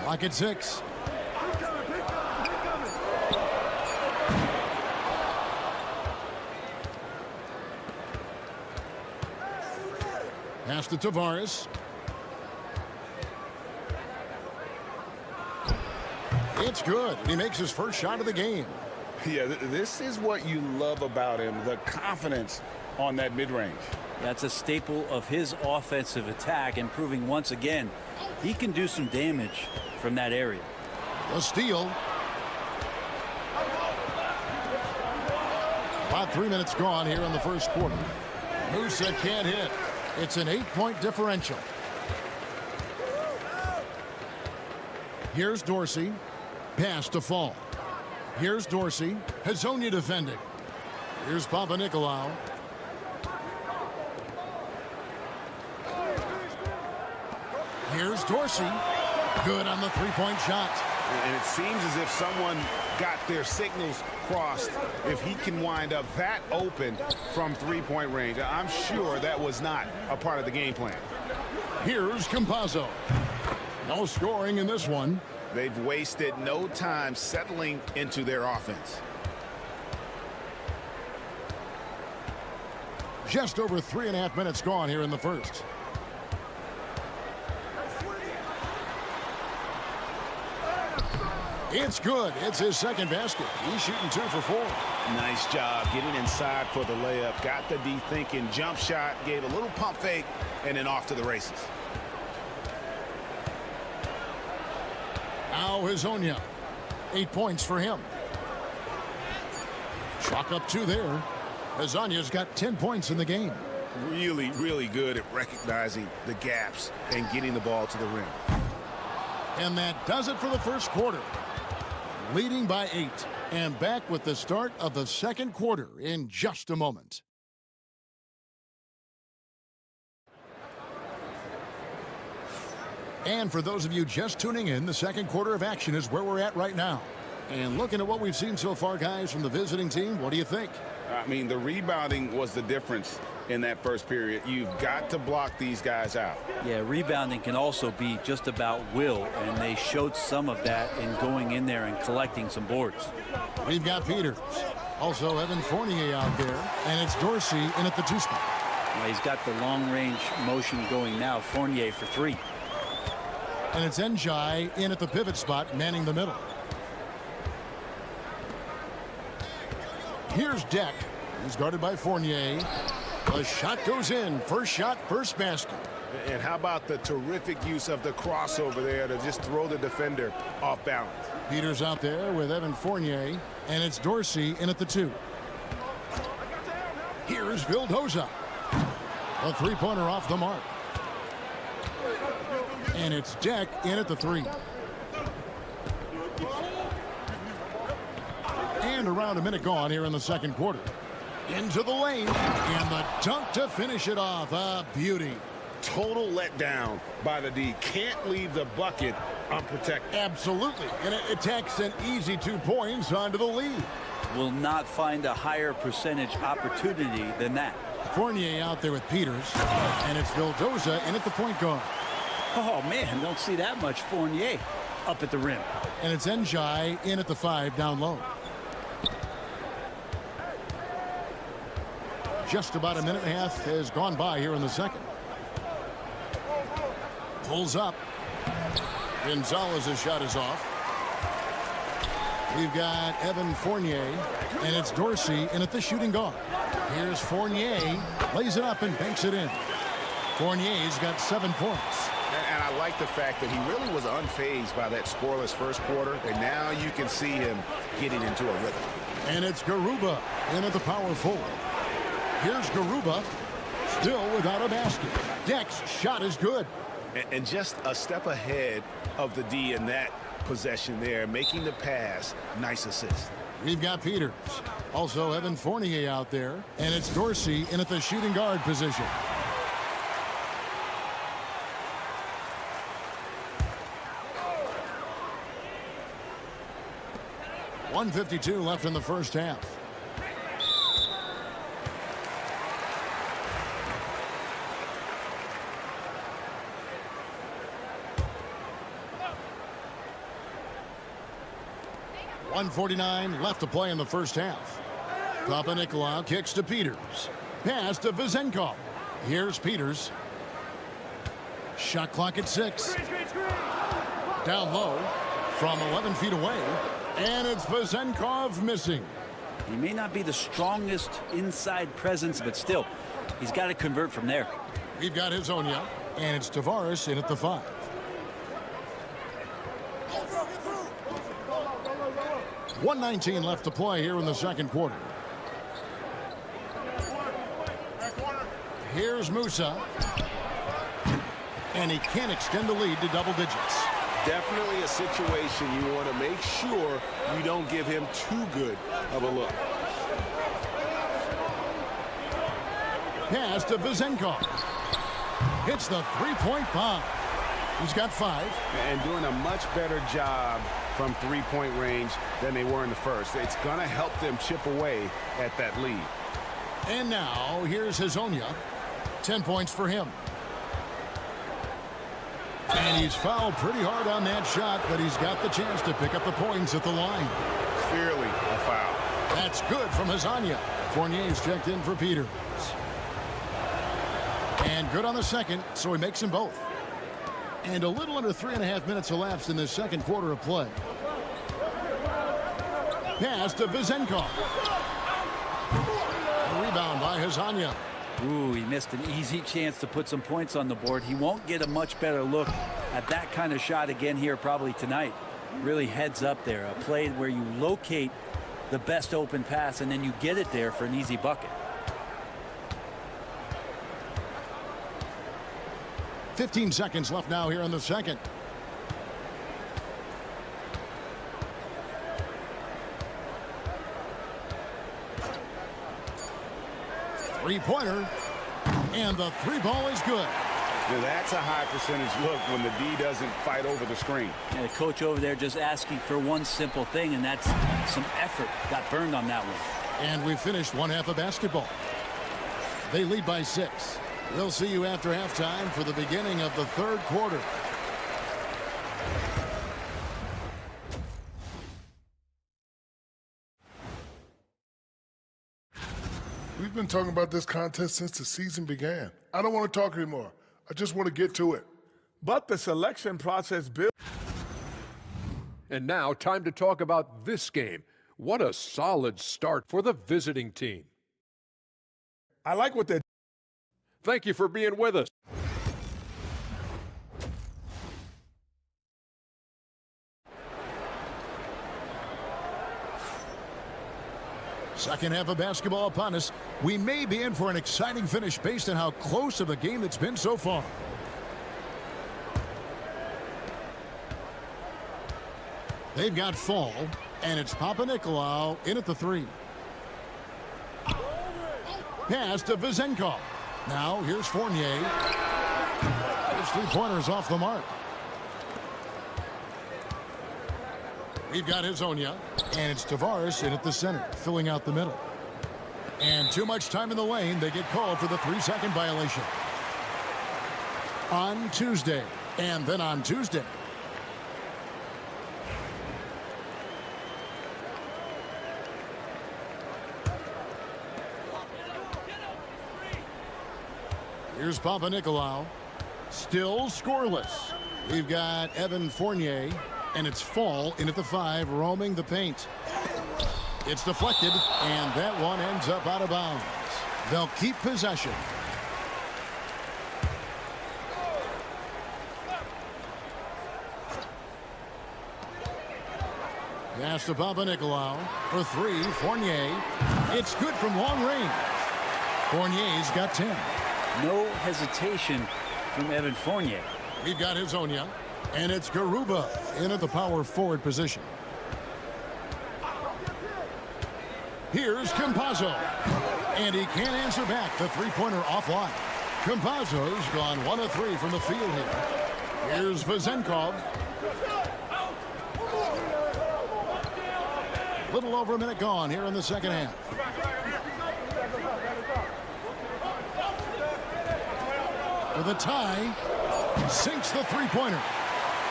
Clock at 6. Pass to Tavares. It's good. He makes his first shot of the game. Yeah, this is what you love about him, the confidence on that mid-range. That's a staple of his offensive attack, and proving once again he can do some damage from that area. A steal. About 3 minutes gone here in the first quarter. Musa can't hit. It's an 8-point differential. Here's Dorsey. Pass to Fall. Here's Dorsey. Hezonja defending. Here's Papanikolaou. Here's Dorsey. Good on the 3-point shot. And it seems as if someone got their signals crossed. If he can wind up that open from 3-point range, I'm sure that was not a part of the game plan. Here's Campazzo. No scoring in this one. They've wasted no time settling into their offense. Just over 3.5 minutes gone here in the first. It's good. It's his second basket. He's shooting 2 for 4. Nice job getting inside for the layup. Got the D thinking. Jump shot. Gave a little pump fake. And then off to the races. Now Hezonja. 8 points for him. Chalk up 2 there. Hezonja's got 10 points in the game. Really, really good at recognizing the gaps and getting the ball to the rim. And that does it for the first quarter. Leading by 8. And back with the start of the second quarter in just a moment. And for those of you just tuning in, the second quarter of action is where we're at right now. And looking at what we've seen so far, guys, from the visiting team, what do you think? I mean, the rebounding was the difference in that first period. You've got to block these guys out. Yeah, rebounding can also be just about will, and they showed some of that in going in there and collecting some boards. We've got Peters. Also Evan Fournier out there, and it's Dorsey in at the 2 spot. Well, he's got the long-range motion going now. Fournier for 3. And it's Njai in at the pivot spot, manning the middle. Here's Deck. He's guarded by Fournier. The shot goes in. First shot, first basket. And how about the terrific use of the crossover there to just throw the defender off balance. Peters out there with Evan Fournier. And it's Dorsey in at the 2. Here's Vildoza. A 3-pointer off the mark. And it's Deck in at the 3. And around a minute gone here in the second quarter. Into the lane. And the dunk to finish it off. A beauty. Total letdown by the D. Can't leave the bucket unprotected. Absolutely. And it takes an easy 2 points onto the lead. Will not find a higher percentage opportunity than that. Fournier out there with Peters. And it's Vildoza in at the point guard. Oh, man, don't see that much Fournier up at the rim. And it's Njai in at the 5 down low. Just about a minute and a half has gone by here in the second. Pulls up. Gonzalez's shot is off. We've got Evan Fournier, and it's Dorsey in at the shooting guard. Here's Fournier, lays it up and banks it in. Fournier's got 7 points. And I like the fact that he really was unfazed by that scoreless first quarter, and now you can see him getting into a rhythm. And it's Garuba in at the power forward. Here's Garuba, still without a basket. Deck's shot is good. And just a step ahead of the D in that possession there, making the pass. Nice assist. We've got Peters. Also Evan Fournier out there. And it's Dorsey in at the shooting guard position. .152 left in the first half. .149 left to play in the first half. Papanikolaou kicks to Peters. Pass to Vezenkov. Here's Peters. Shot clock at 6. Down low from 11 feet away. And it's Vezenkov missing. He may not be the strongest inside presence, but still, he's got to convert from there. We've got Hezonja, and it's Tavares in at the 5. .119 left to play here in the second quarter. Here's Musa. And he can't extend the lead to double digits. Definitely a situation you want to make sure you don't give him too good of a look. Pass to Vezenkov. Hits the three-point bomb. He's got 5. And doing a much better job from three-point range than they were in the first. It's going to help them chip away at that lead. And now here's Hezonja. 10 points for him. And he's fouled pretty hard on that shot, but he's got the chance to pick up the points at the line. Clearly a foul. That's good from Hezonja. Fournier's checked in for Peters. And good on the second, so he makes them both. And a little under 3.5 minutes elapsed in this second quarter of play. Pass to Vezenkov. A rebound by Hezonja. Ooh, he missed an easy chance to put some points on the board. He won't get a much better look at that kind of shot again here probably tonight. Really heads up there. A play where you locate the best open pass and then you get it there for an easy bucket. 15 seconds left now here in the second. Three-pointer. And the three ball is good. Now that's a high percentage look when the D doesn't fight over the screen. And the coach over there just asking for one simple thing, and that's some effort. Got burned on that one. And we've finished one half of basketball. They lead by 6. We'll see you after halftime for the beginning of the third quarter. We've been talking about this contest since the season began. I don't want to talk anymore. I just want to get to it. But the selection process built. And now, time to talk about this game. What a solid start for the visiting team. I like what they're. Thank you for being with us. Second half of basketball upon us. We may be in for an exciting finish based on how close of a game it's been so far. They've got Fall, and it's Papanikolaou in at the 3. Pass to Vezenkov. Now here's Fournier. His three-pointers off the mark. We've got Hezonja, and it's Tavares in at the center, filling out the middle. And too much time in the lane. They get called for the 3-second violation. On Tuesday, and then on Tuesday. Here's Papanikolaou. Still scoreless. We've got Evan Fournier, and it's Fall in at the 5, roaming the paint. It's deflected, and that one ends up out of bounds. They'll keep possession. Pass to Papanikolaou for 3. Fournier. It's good from long range. Fournier's got 10. No hesitation from Evan Fournier. We've got Hezonja, and it's Garuba in at the power forward position. Here's Campazzo, and he can't answer back the three-pointer offline. Campazzo's gone 1 of 3 from the field here. Here's Vezenkov. Little over a minute gone here in the second half. For the tie, sinks the three-pointer.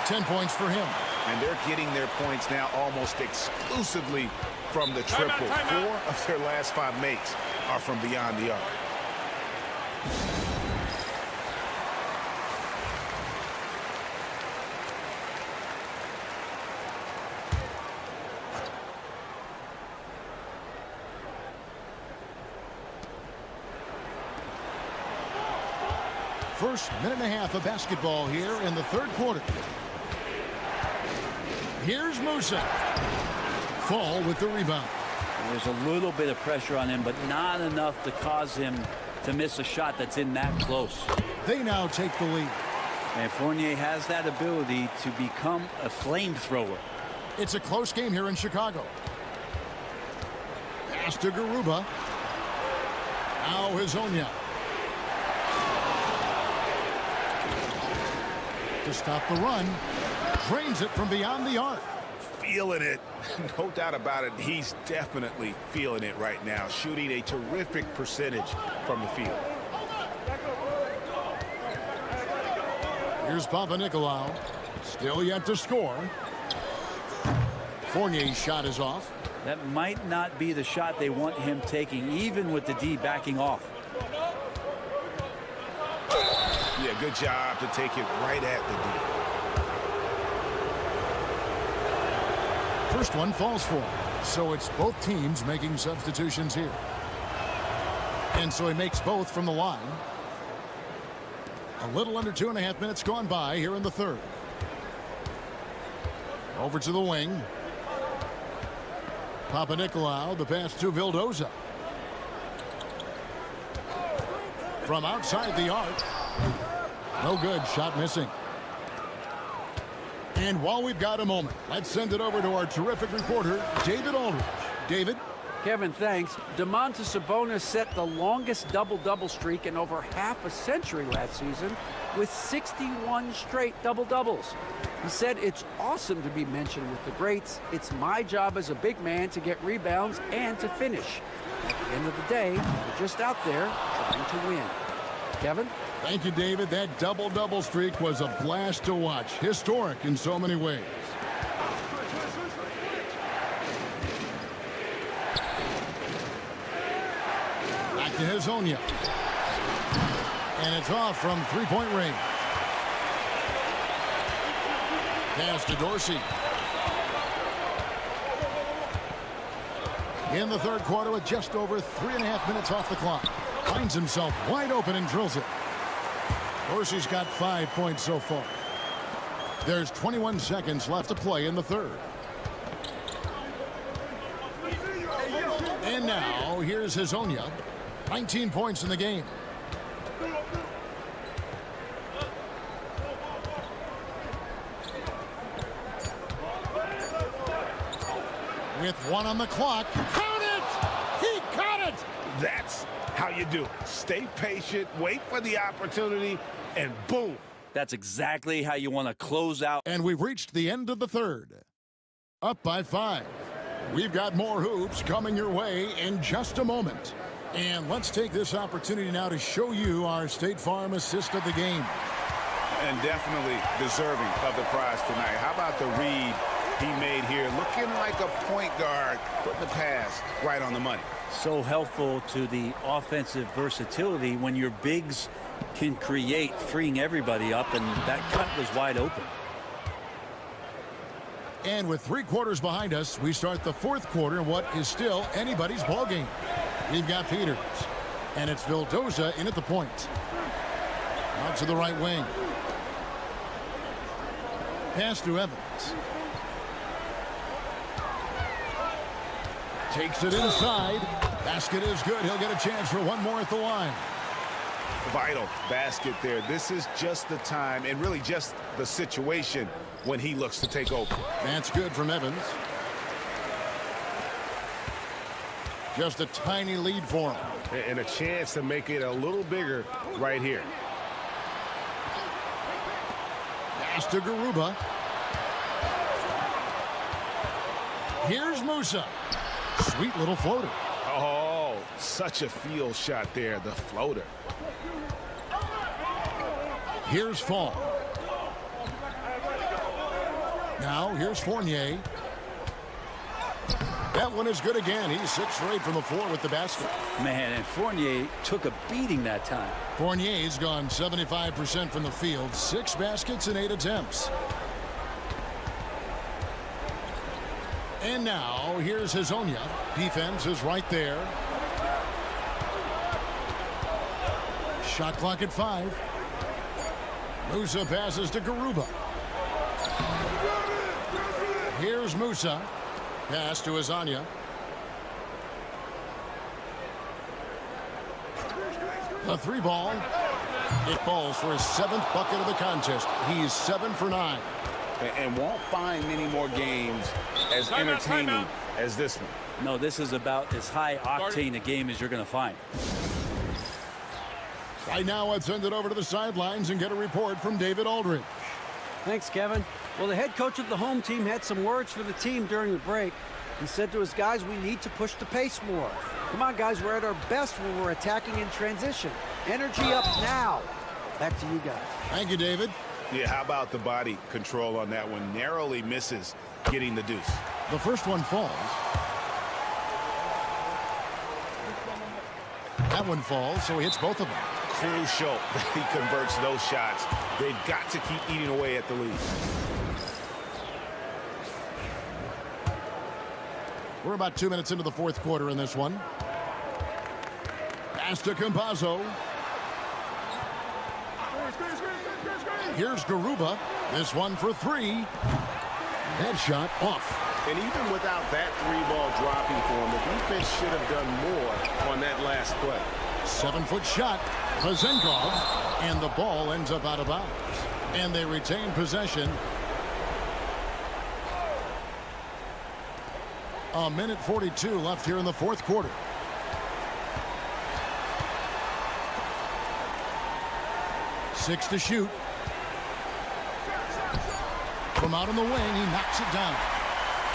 10 points for him. And they're getting their points now almost exclusively from the triple. 4 of their last 5 makes are from beyond the arc. First minute and a half of basketball here in the third quarter. Here's Musa. Fall with the rebound. There's a little bit of pressure on him, but not enough to cause him to miss a shot that's in that close. They now take the lead. And Fournier has that ability to become a flamethrower. It's a close game here in Chicago. Pass to Garuba. Now Hezonja. To stop the run. Drains it from beyond the arc. Feeling it. No doubt about it. He's definitely feeling it right now. Shooting a terrific percentage from the field. Here's Papanikolaou. Still yet to score. Fournier's shot is off. That might not be the shot they want him taking, even with the D backing off. Yeah, good job to take it right at the D. First one falls for him. So it's both teams making substitutions here. And so he makes both from the line. A little under 2.5 minutes gone by here in the third. Over to the wing. Papanikolaou, the pass to Vildoza. From outside the arc. No good. Shot missing. And while we've got a moment, let's send it over to our terrific reporter, David Aldridge. David? Kevin, thanks. Domantas Sabonis set the longest double-double streak in over half a century last season with 61 straight double-doubles. He said, "It's awesome to be mentioned with the greats. It's my job as a big man to get rebounds and to finish. At the end of the day, we're just out there trying to win." Kevin? Thank you, David. That double-double streak was a blast to watch. Historic in so many ways. Back to Hezonja. And it's off from three-point range. Pass to Dorsey. In the third quarter with just over 3.5 minutes off the clock. Finds himself wide open and drills it. Dorsey's got 5 points so far. There's 21 seconds left to play in the third. And now, here's Hezonja. 19 points in the game. With 1 on the clock. Count it! He caught it! That's how you do it. Stay patient, wait for the opportunity, and boom. That's exactly how you want to close out. And we've reached the end of the third. Up by 5. We've got more hoops coming your way in just a moment. And let's take this opportunity now to show you our State Farm assist of the game. And definitely deserving of the prize tonight. How about the read he made here? Looking like a point guard, putting the pass right on the money. So helpful to the offensive versatility when your bigs can create, freeing everybody up, and that cut was wide open. And with 3 quarters behind us, we start the 4th quarter in what is still anybody's ball game. We've got Peters, and it's Vildoza in at the point. Out to the right wing. Pass to Evans. Takes it inside. Basket is good. He'll get a chance for one more at the line. Vital basket there. This is just the time and really just the situation when he looks to take over. That's good from Evans. Just a tiny lead for him. And a chance to make it a little bigger right here. Pass to Garuba. Here's Musa. Sweet little floater. Oh, such a field shot there, the floater. Here's Fall. Now here's Fournier. That one is good again. He's 6 for 8 from the floor with the basket. Man, and Fournier took a beating that time. Fournier's gone 75% from the field. 6 baskets and 8 attempts. And now here's Hazonia. Defense is right there. Shot clock at 5. Musa passes to Garuba. Here's Musa. Pass to Hazonia. The 3 ball. It falls for his 7th bucket of the contest. He's 7 for 9. And won't find many more games as entertaining as this one. No, this is about as high octane a game as you're going to find. Right now, let's send it over to the sidelines and get a report from David Aldridge. Thanks, Kevin. Well, the head coach of the home team had some words for the team during the break. He said to his guys, we need to push the pace more. Come on, guys, we're at our best when we're attacking in transition. Energy up now. Back to you guys. Thank you, David. Yeah, how about the body control on that one? Narrowly misses getting the deuce. The first one falls. That one falls, so he hits both of them. Crucial that he converts those shots. They've got to keep eating away at the lead. We're about 2 minutes into the 4th quarter in this one. Pass to Campazzo. Here's Garuba. This one for 3. That shot off. And even without that 3-ball dropping for him, the defense should have done more on that last play. 7-foot shot. Pazenkov. And the ball ends up out of bounds. And they retain possession. A minute 42 left here in the 4th quarter. Six to shoot. From out on the wing, he knocks it down.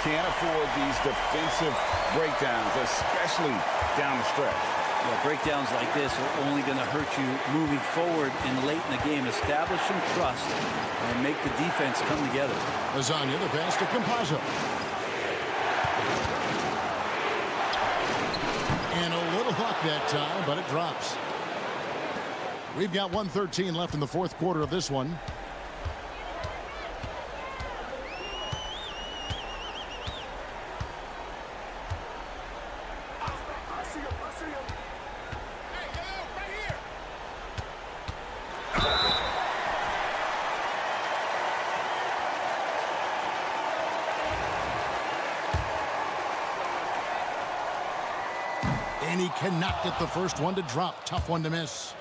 Can't afford these defensive breakdowns, especially down the stretch. Yeah, breakdowns like this are only going to hurt you moving forward and late in the game. Establish some trust and make the defense come together. Hazonia, the pass to Campazzo. And a little luck that time, but it drops. We've got 1:13 left in the 4th quarter of this one. And he cannot get the first one to drop. Tough one to miss.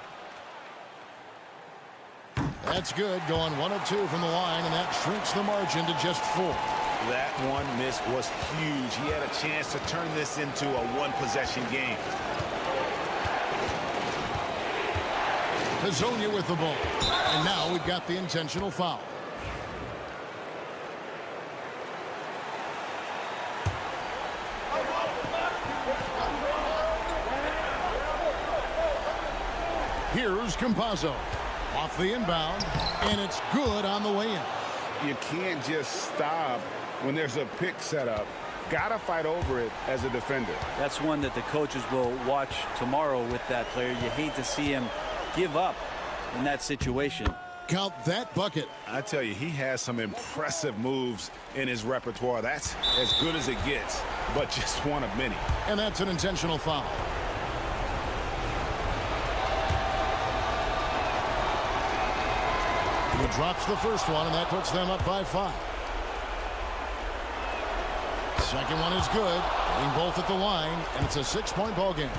That's good. Going 1 of 2 from the line, and that shrinks the margin to just 4. That one miss was huge. He had a chance to turn this into a one-possession game. Hazonia with the ball. And now we've got the intentional foul. Here's Campazzo. Off the inbound, and it's good on the way in. You can't just stop when there's a pick set up. Gotta fight over it as a defender. That's one that the coaches will watch tomorrow with that player. You hate to see him give up in that situation. Count that bucket. I tell you, he has some impressive moves in his repertoire. That's as good as it gets, but just one of many. And that's an intentional foul. He drops the first one, and that puts them up by 5. Second one is good. Hitting both at the line, and it's a 6-point ball game.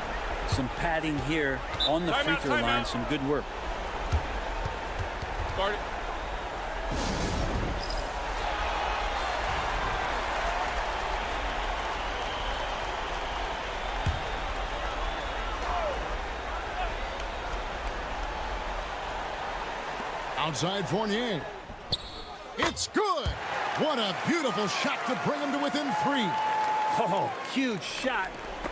Some padding here on the free throw line. Some good work. Start it. Outside Fournier. It's good. What a beautiful shot to bring him to within 3. Oh, huge shot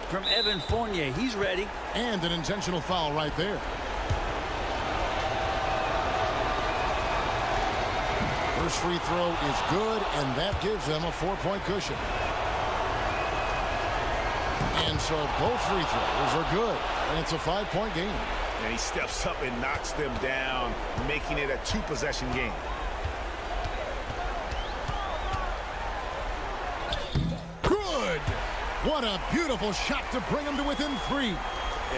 from Evan Fournier. He's ready. And an intentional foul right there. First free throw is good, and that gives them a 4-point cushion. And so both free throws are good, and it's a 5-point game. And he steps up and knocks them down, making it a 2-possession game. Good! What a beautiful shot to bring him to within 3.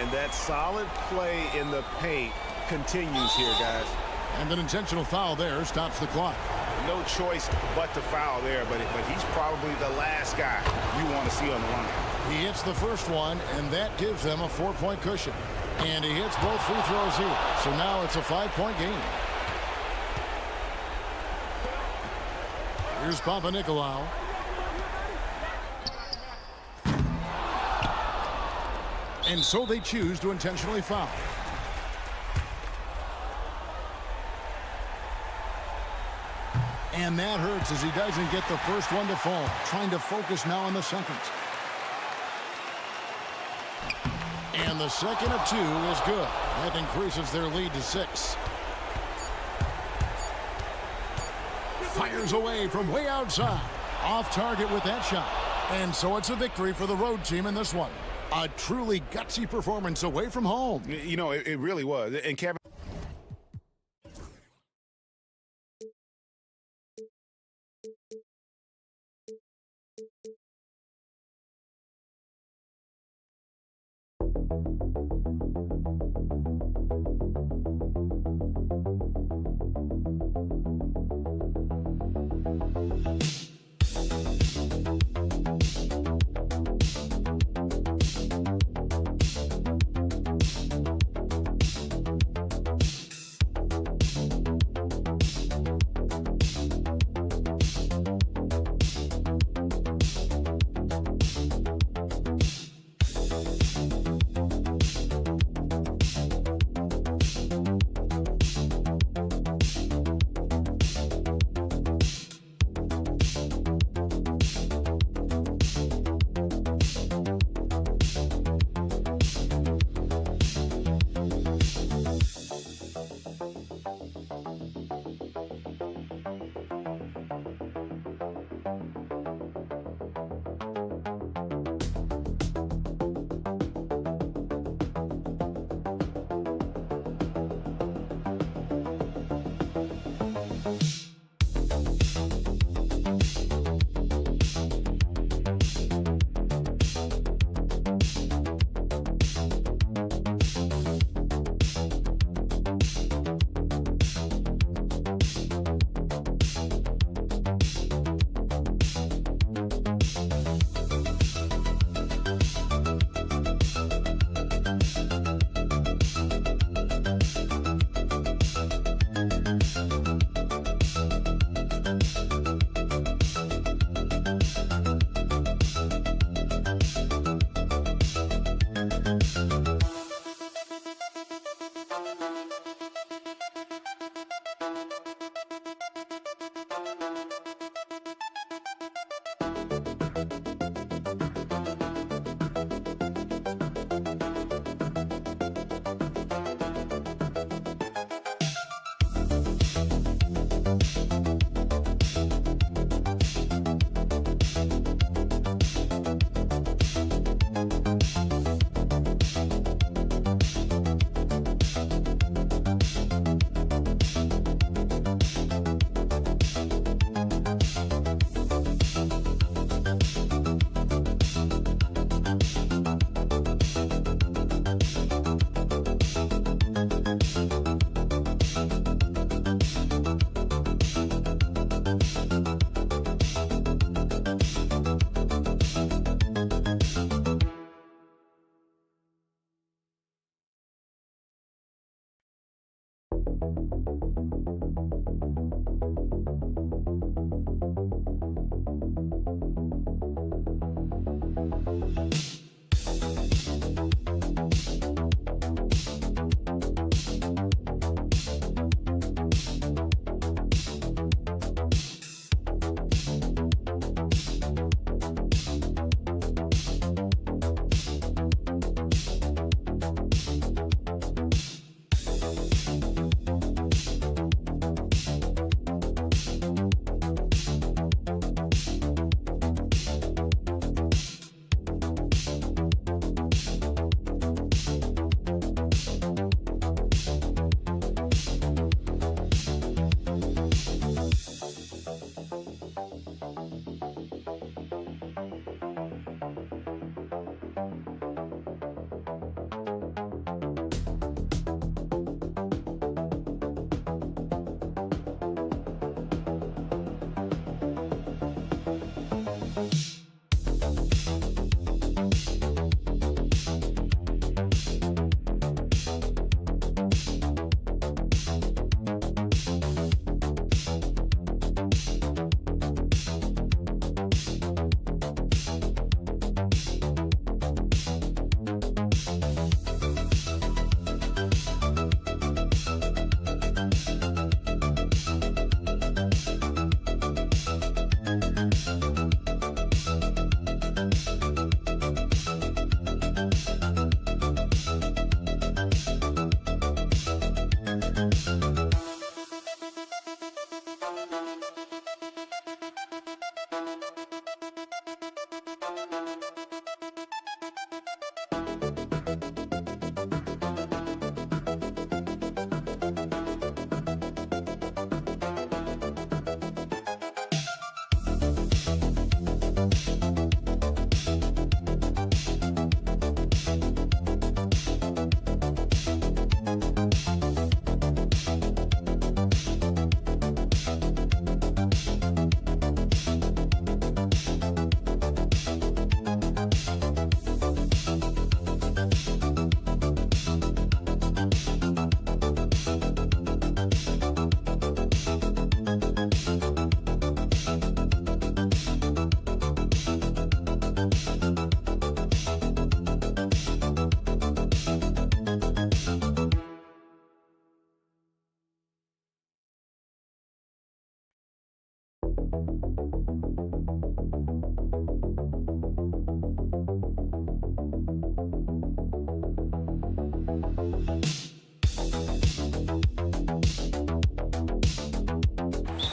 And that solid play in the paint continues here, guys. And an intentional foul there stops the clock. No choice but to foul there, but he's probably the last guy you want to see on the line. He hits the first one, and that gives them a 4-point cushion. And he hits both free throws here. So now it's a 5-point game. Here's Papanikolaou. And so they choose to intentionally foul. And that hurts as he doesn't get the first one to fall. Trying to focus now on the second. And the second of 2 is good. That increases their lead to 6. Fires away from way outside. Off target with that shot. And so it's a victory for the road team in this one. A truly gutsy performance away from home. You know, it really was. And Kevin,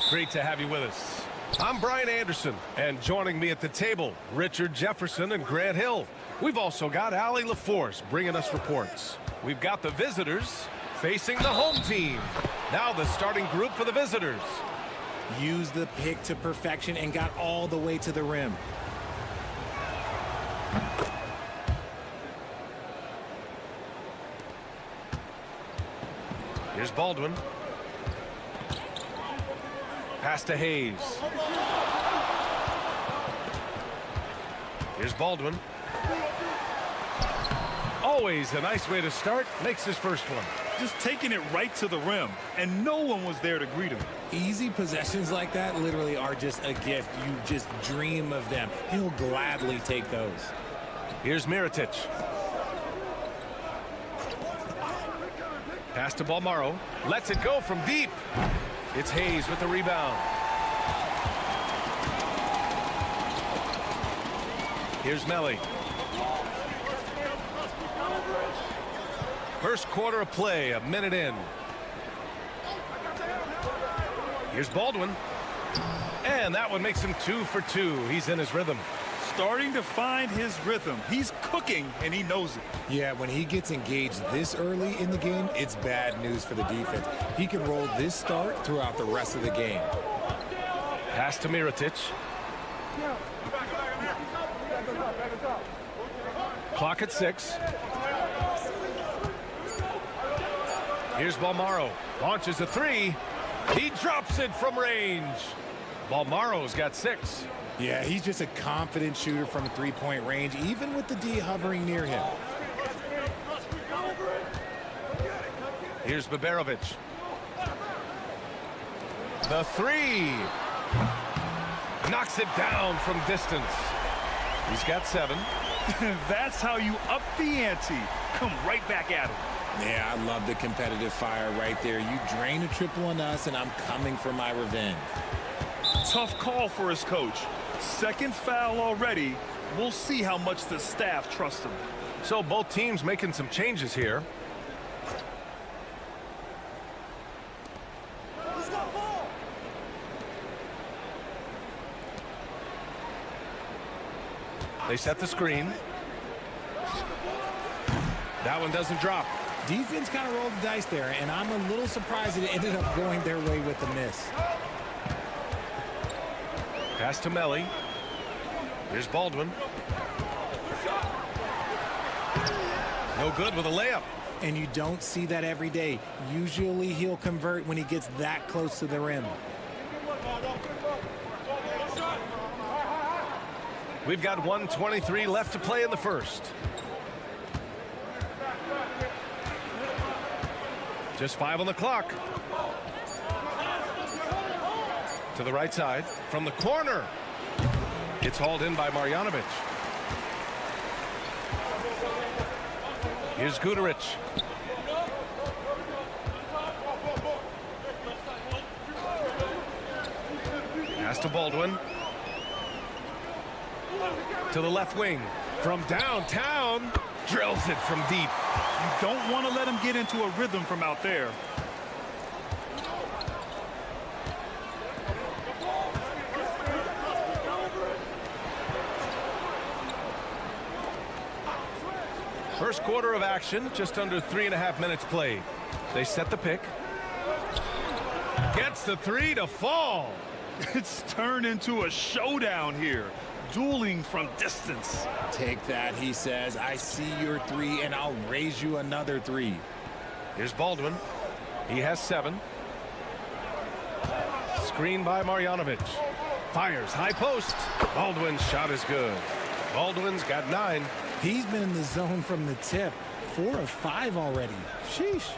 Great to have you with us. I'm Brian Anderson, and joining me at the table, Richard Jefferson and Grant Hill. We've also got Allie LaForce bringing us reports. We've got the visitors facing the home team. Now the starting group for the visitors. Used the pick to perfection and got all the way to the rim. Here's Baldwin. Pass to Hayes. Here's Baldwin. Always a nice way to start. Makes his first one. Just taking it right to the rim, and no one was there to greet him. Easy possessions like that literally are just a gift. You just dream of them. He'll gladly take those. Here's Mirotic. Pass to Balmaro. Lets it go from deep. It's Hayes with the rebound. Here's Melly. First quarter of play, a minute in. Here's Baldwin. And that one makes him 2 for 2. He's in his rhythm. Starting to find his rhythm. He's cooking, and he knows it. Yeah, when he gets engaged this early in the game, it's bad news for the defense. He can roll this start throughout the rest of the game. Pass to Mirotic. Clock at 6. Here's Balmaro. Launches a 3. He drops it from range. Balmaro's got 6. Yeah, he's just a confident shooter from three-point range, even with the D hovering near him. Here's Baberovic. The three. Knocks it down from distance. He's got 7. That's how you up the ante. Come right back at him. Yeah, I love the competitive fire right there. You drain a triple on us, and I'm coming for my revenge. Tough call for his coach. Second foul already. We'll see how much the staff trusts him. So both teams making some changes here. They set the screen. That one doesn't drop. Defense kind of rolled the dice there, and I'm a little surprised that it ended up going their way with the miss. Pass to Melly. Here's Baldwin. No good with a layup. And you don't see that every day. Usually he'll convert when he gets that close to the rim. We've got 1:23 left to play in the first. Just 5 on the clock. To the right side from the corner. It's hauled in by Marjanovic. Here's Guduric. Pass to Baldwin. To the left wing. From downtown. Drills it from deep. You don't want to let him get into a rhythm from out there. First quarter of action, just under 3.5 minutes played. They set the pick. Gets the 3 to fall. It's turned into a showdown here. Dueling from distance. Take that, he says. I see your 3, and I'll raise you another 3. Here's Baldwin. He has 7. Screen by Marjanovic. Fires high post. Baldwin's shot is good. Baldwin's got 9. He's been in the zone from the tip. 4 of 5 already. Sheesh.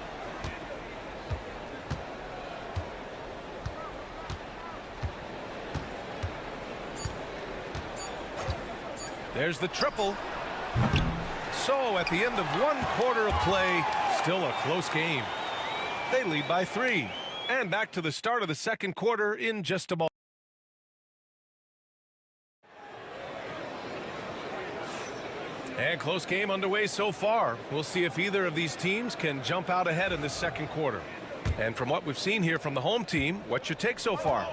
There's the triple. So at the end of 1 quarter of play, still a close game. They lead by 3. And back to the start of the second quarter in just a moment. And close game underway so far. We'll see if either of these teams can jump out ahead in the second quarter. And from what we've seen here from the home team, what's your take so far?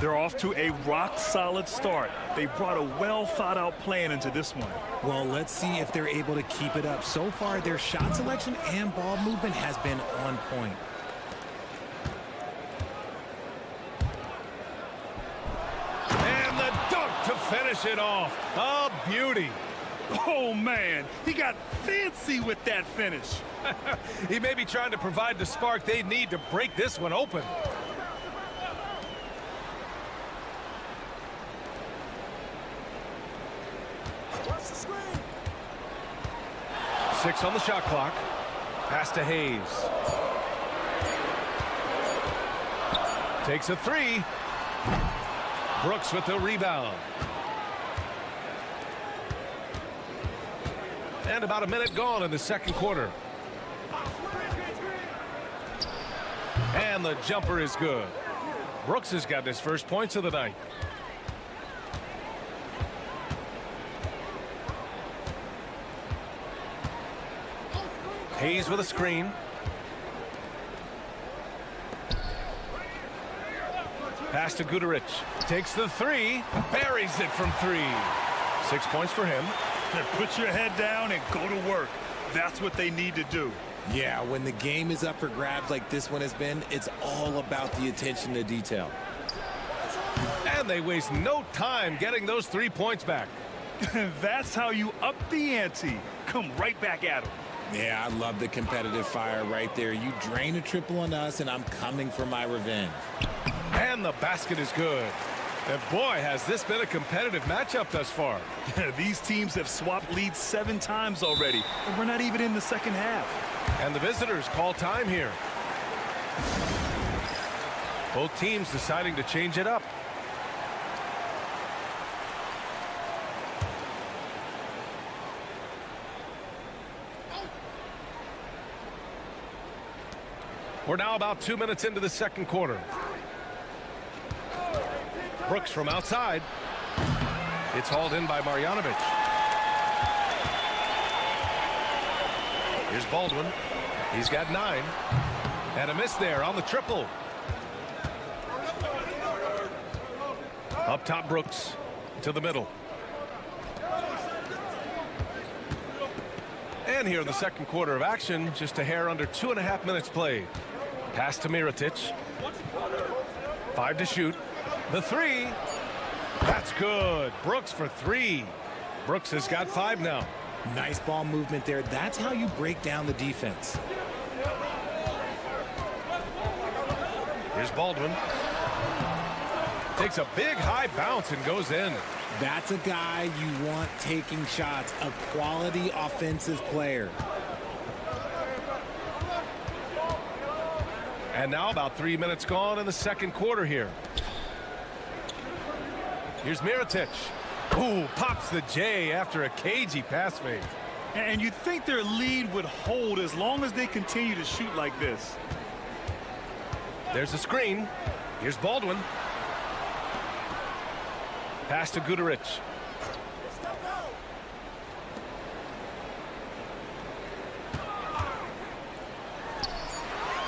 They're off to a rock-solid start. They brought a well-thought-out plan into this one. Well, let's see if they're able to keep it up. So far, their shot selection and ball movement has been on point. And the dunk to finish it off. A beauty. Oh, man, he got fancy with that finish. He may be trying to provide the spark they need to break this one open. Six on the shot clock. Pass to Hayes. Takes a 3. Brooks with the rebound. And about a minute gone in the second quarter. And the jumper is good. Brooks has gotten his first points of the night. Hayes with a screen. Pass to Guduric. Takes the 3. Buries it from 3. 6 points for him. Put your head down and go to work. That's what they need to do. Yeah, when the game is up for grabs like this one has been, it's all about the attention to detail. And they waste no time getting those 3 points back. That's how you up the ante. Come right back at them. Yeah, I love the competitive fire right there. You drain a triple on us, and I'm coming for my revenge. And the basket is good. And boy, has this been a competitive matchup thus far. These teams have swapped leads 7 times already, and we're not even in the second half. And the visitors call time here. Both teams deciding to change it up. We're now about 2 minutes into the second quarter. Brooks from outside. It's hauled in by Marjanovic. Here's Baldwin. He's got 9. And a miss there on the triple. Up top, Brooks to the middle. And here in the second quarter of action, just a hair under 2.5 minutes played. Pass to Mirotic. 5 to shoot. The 3. That's good. Brooks for 3. Brooks has got 5 now. Nice ball movement there. That's how you break down the defense. Here's Baldwin. Takes a big high bounce and goes in. That's a guy you want taking shots, a quality offensive player. And now about 3 minutes gone in the second quarter here. Here's Mirotic. Ooh, pops the J after a cagey pass fake. And you'd think their lead would hold as long as they continue to shoot like this. There's a screen. Here's Baldwin. Pass to Guduric.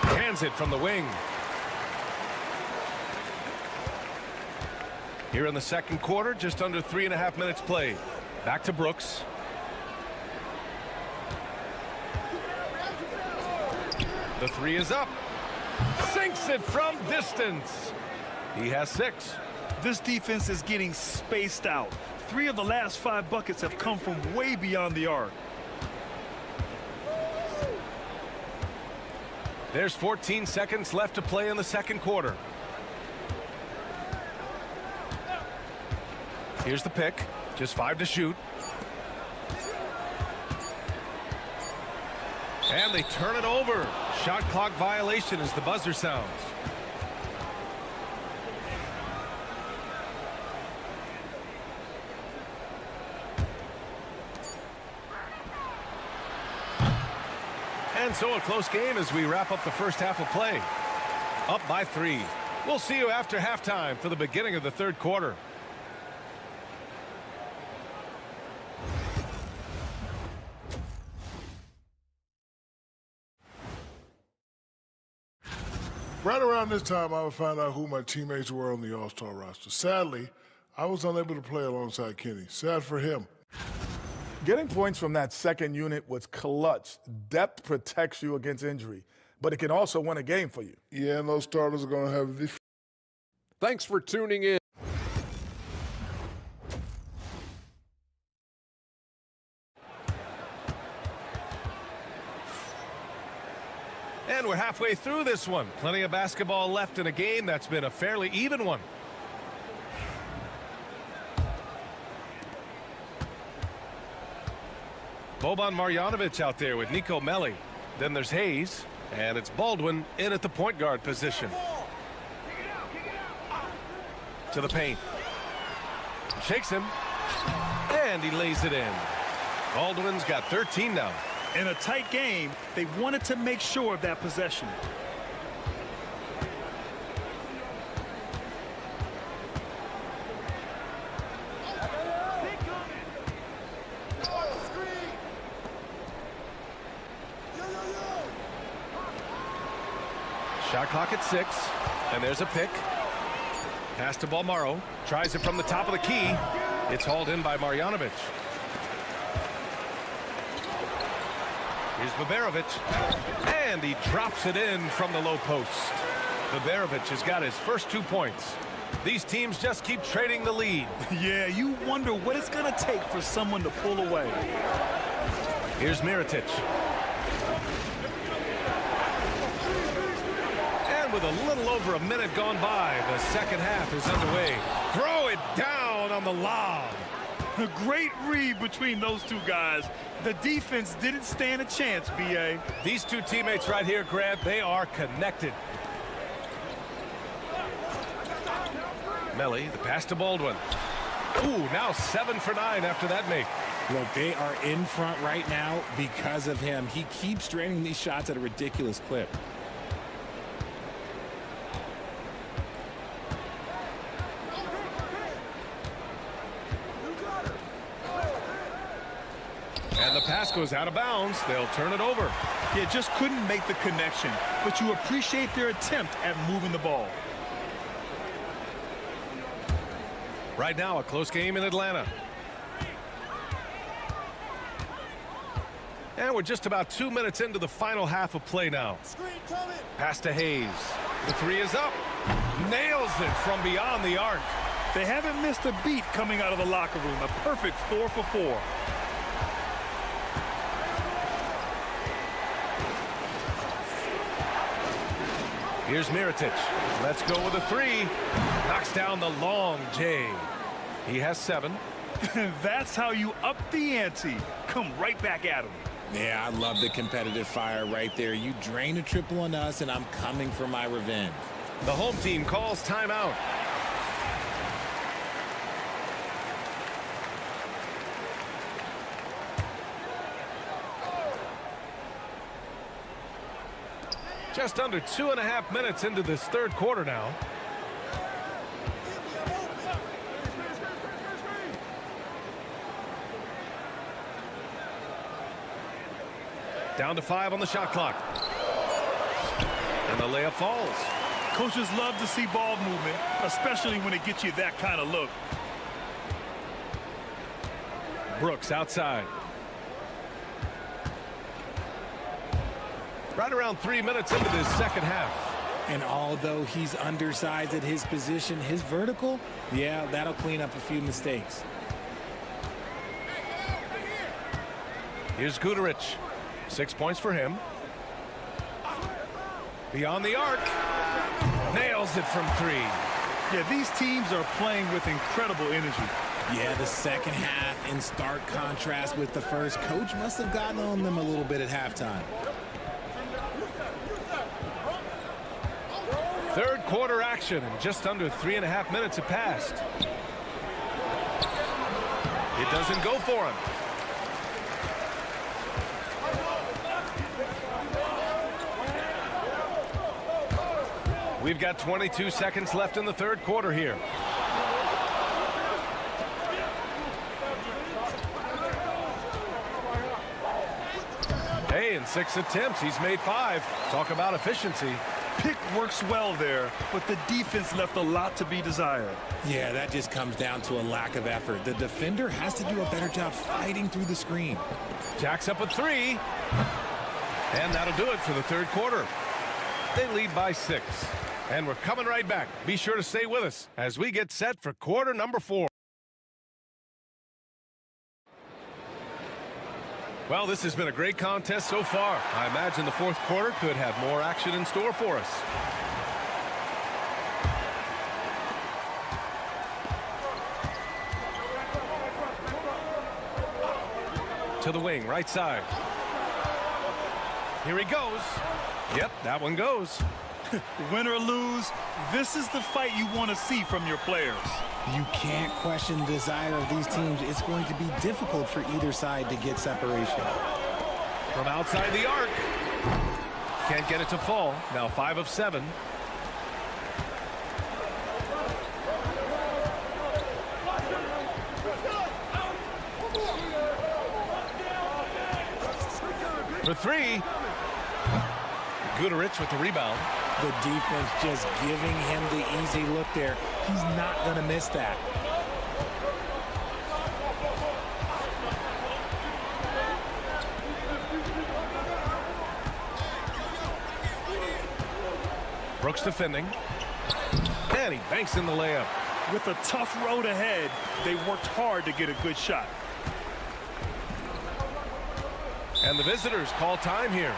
Hands it from the wing. Here in the second quarter, just under 3.5 minutes played. Back to Brooks. The 3 is up. Sinks it from distance. He has 6. This defense is getting spaced out. 3 of the last 5 buckets have come from way beyond the arc. There's 14 seconds left to play in the second quarter. Here's the pick. Just 5 to shoot. And they turn it over. Shot clock violation as the buzzer sounds. And so a close game as we wrap up the first half of play. Up by 3. We'll see you after halftime for the beginning of the third quarter. Right around this time, I would find out who my teammates were on the All-Star roster. Sadly, I was unable to play alongside Kenny. Sad for him. Getting points from that second unit was clutch. Depth protects you against injury, but it can also win a game for you. Yeah, and those starters are going to have the... Thanks for tuning in. And we're halfway through this one. Plenty of basketball left in a game that's been a fairly even one. Boban Marjanovic out there with Nico Melli. Then there's Hayes, and it's Baldwin in at the point guard position. To the paint. Shakes him, and he lays it in. Baldwin's got 13 now. In a tight game, they wanted to make sure of that possession. Shot clock at 6, and there's a pick. Pass to Balmaro. Tries it from the top of the key. It's hauled in by Marjanovic. Here's Baberovic, and he drops it in from the low post. Baberovic has got his first 2 points. These teams just keep trading the lead. Yeah, you wonder what it's going to take for someone to pull away. Here's Mirotic. And with a little over a minute gone by, the second half is underway. Throw it down on the lob. A great read between those two guys. The defense didn't stand a chance, B.A. These two teammates right here, Grant, they are connected. Melly, the pass to Baldwin. Ooh, now 7 for 9 after that make. Look, they are in front right now because of him. He keeps draining these shots at a ridiculous clip. And the pass goes out of bounds. They'll turn it over. Yeah, just couldn't make the connection, but you appreciate their attempt at moving the ball. Right now, a close game in Atlanta. And we're just about 2 minutes into the final half of play now. Pass to Hayes. The three is up. Nails it from beyond the arc. They haven't missed a beat coming out of the locker room. A perfect 4 for 4. Here's Mirotic. Let's go with a three. Knocks down the long J. He has 7. That's how you up the ante. Come right back at him. Yeah, I love the competitive fire right there. You drain a triple on us, and I'm coming for my revenge. The home team calls timeout. Just under 2.5 minutes into this third quarter now. Down to 5 on the shot clock. And the layup falls. Coaches love to see ball movement, especially when it gets you that kind of look. Brooks outside. Right around 3 minutes into this second half. And although he's undersized at his position, his vertical, yeah, that'll clean up a few mistakes. Here's Guterich. 6 points for him. Beyond the arc. Nails it from 3. Yeah, these teams are playing with incredible energy. Yeah, the second half in stark contrast with the first. Coach must have gotten on them a little bit at halftime. Third quarter action, and just under 3.5 minutes have passed. It doesn't go for him. We've got 22 seconds left in the third quarter here. Hey, in 6 attempts, he's made 5. Talk about efficiency. Pick works well there, but the defense left a lot to be desired. Yeah, that just comes down to a lack of effort. The defender has to do a better job fighting through the screen. Jacks up a 3. And that'll do it for the third quarter. They lead by 6. And we're coming right back. Be sure to stay with us as we get set for quarter number 4. Well, this has been a great contest so far. I imagine the fourth quarter could have more action in store for us. To the wing, right side. Here he goes. Yep, that one goes. Win or lose, this is the fight you want to see from your players. You can't question the desire of these teams. It's going to be difficult for either side to get separation. From outside the arc. Can't get it to fall. Now 5 of 7. For 3. Guterich with the rebound. The defense just giving him the easy look there. He's not going to miss that. Brooks defending. And he banks in the layup. With a tough road ahead, they worked hard to get a good shot. And the visitors call time here.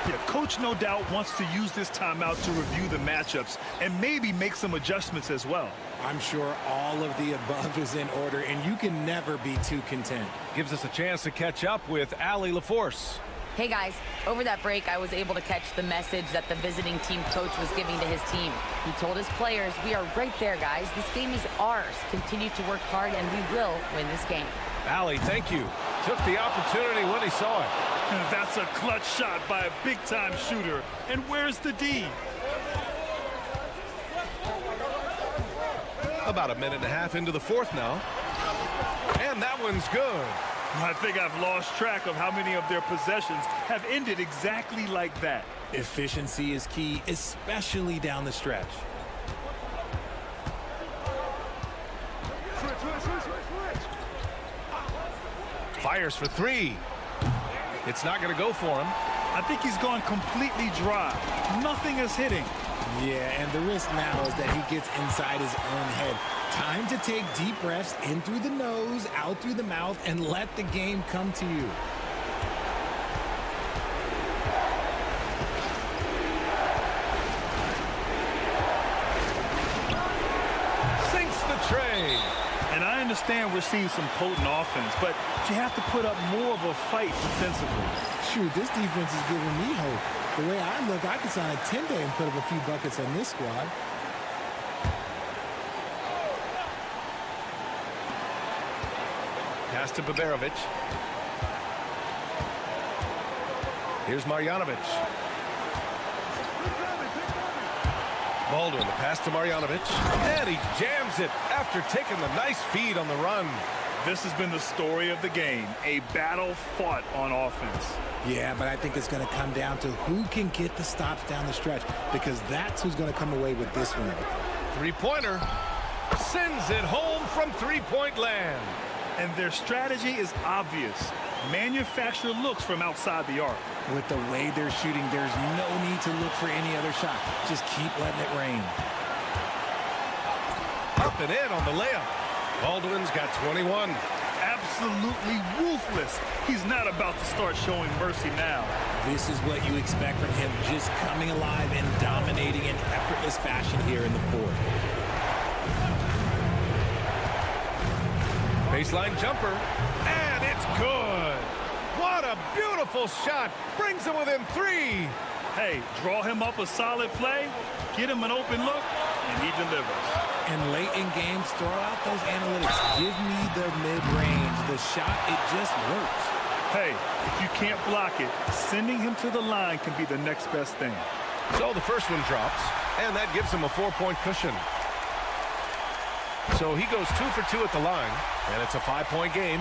Yeah, coach no doubt wants to use this timeout to review the matchups and maybe make some adjustments as well. I'm sure all of the above is in order, and you can never be too content. Gives us a chance to catch up with Allie LaForce. Hey guys, over that break, I was able to catch the message that the visiting team coach was giving to his team. He told his players, we are right there, guys. This game is ours. Continue to work hard, and we will win this game. Allie, thank you. Took the opportunity when he saw it. That's a clutch shot by a big-time shooter. And where's the D? About a minute and a half into the fourth now. And that one's good. I think I've lost track of how many of their possessions have ended exactly like that. Efficiency is key, especially down the stretch. Fires for three. It's not going to go for him. I think he's gone completely dry. Nothing is hitting. Yeah, and the risk now is that he gets inside his own head. Time to take deep breaths in through the nose, out through the mouth, and let the game come to you. Sinks the tray. And I understand we're seeing some potent offense, but you have to put up more of a fight defensively. Shoot, this defense is giving me hope. The way I look, I could sign a 10-day and put up a few buckets on this squad. Pass to Baberovic. Here's Marjanovic. Baldwin, the pass to Marjanovic. And he jams it after taking the nice feed on the run. This has been the story of the game, a battle fought on offense. Yeah, but I think it's going to come down to who can get the stops down the stretch, because that's who's going to come away with this one. Three-pointer. Sends it home from three-point land. And their strategy is obvious. Manufacture looks from outside the arc. With the way they're shooting, there's no need to look for any other shot. Just keep letting it rain. Up and in on the layup. Baldwin's got 21. Absolutely ruthless. He's not about to start showing mercy now. This is what you expect from him, just coming alive and dominating in effortless fashion here in the fourth. Baseline jumper, and it's good. What a beautiful shot. Brings him within three. Hey, draw him up a solid play, get him an open look, and he delivers. And late in games, throw out those analytics. Give me the mid-range. The shot, it just works. Hey, if you can't block it, sending him to the line can be the next best thing. So the first one drops, and that gives him a 4-point cushion. So he goes 2 for 2 at the line, and it's a 5-point game.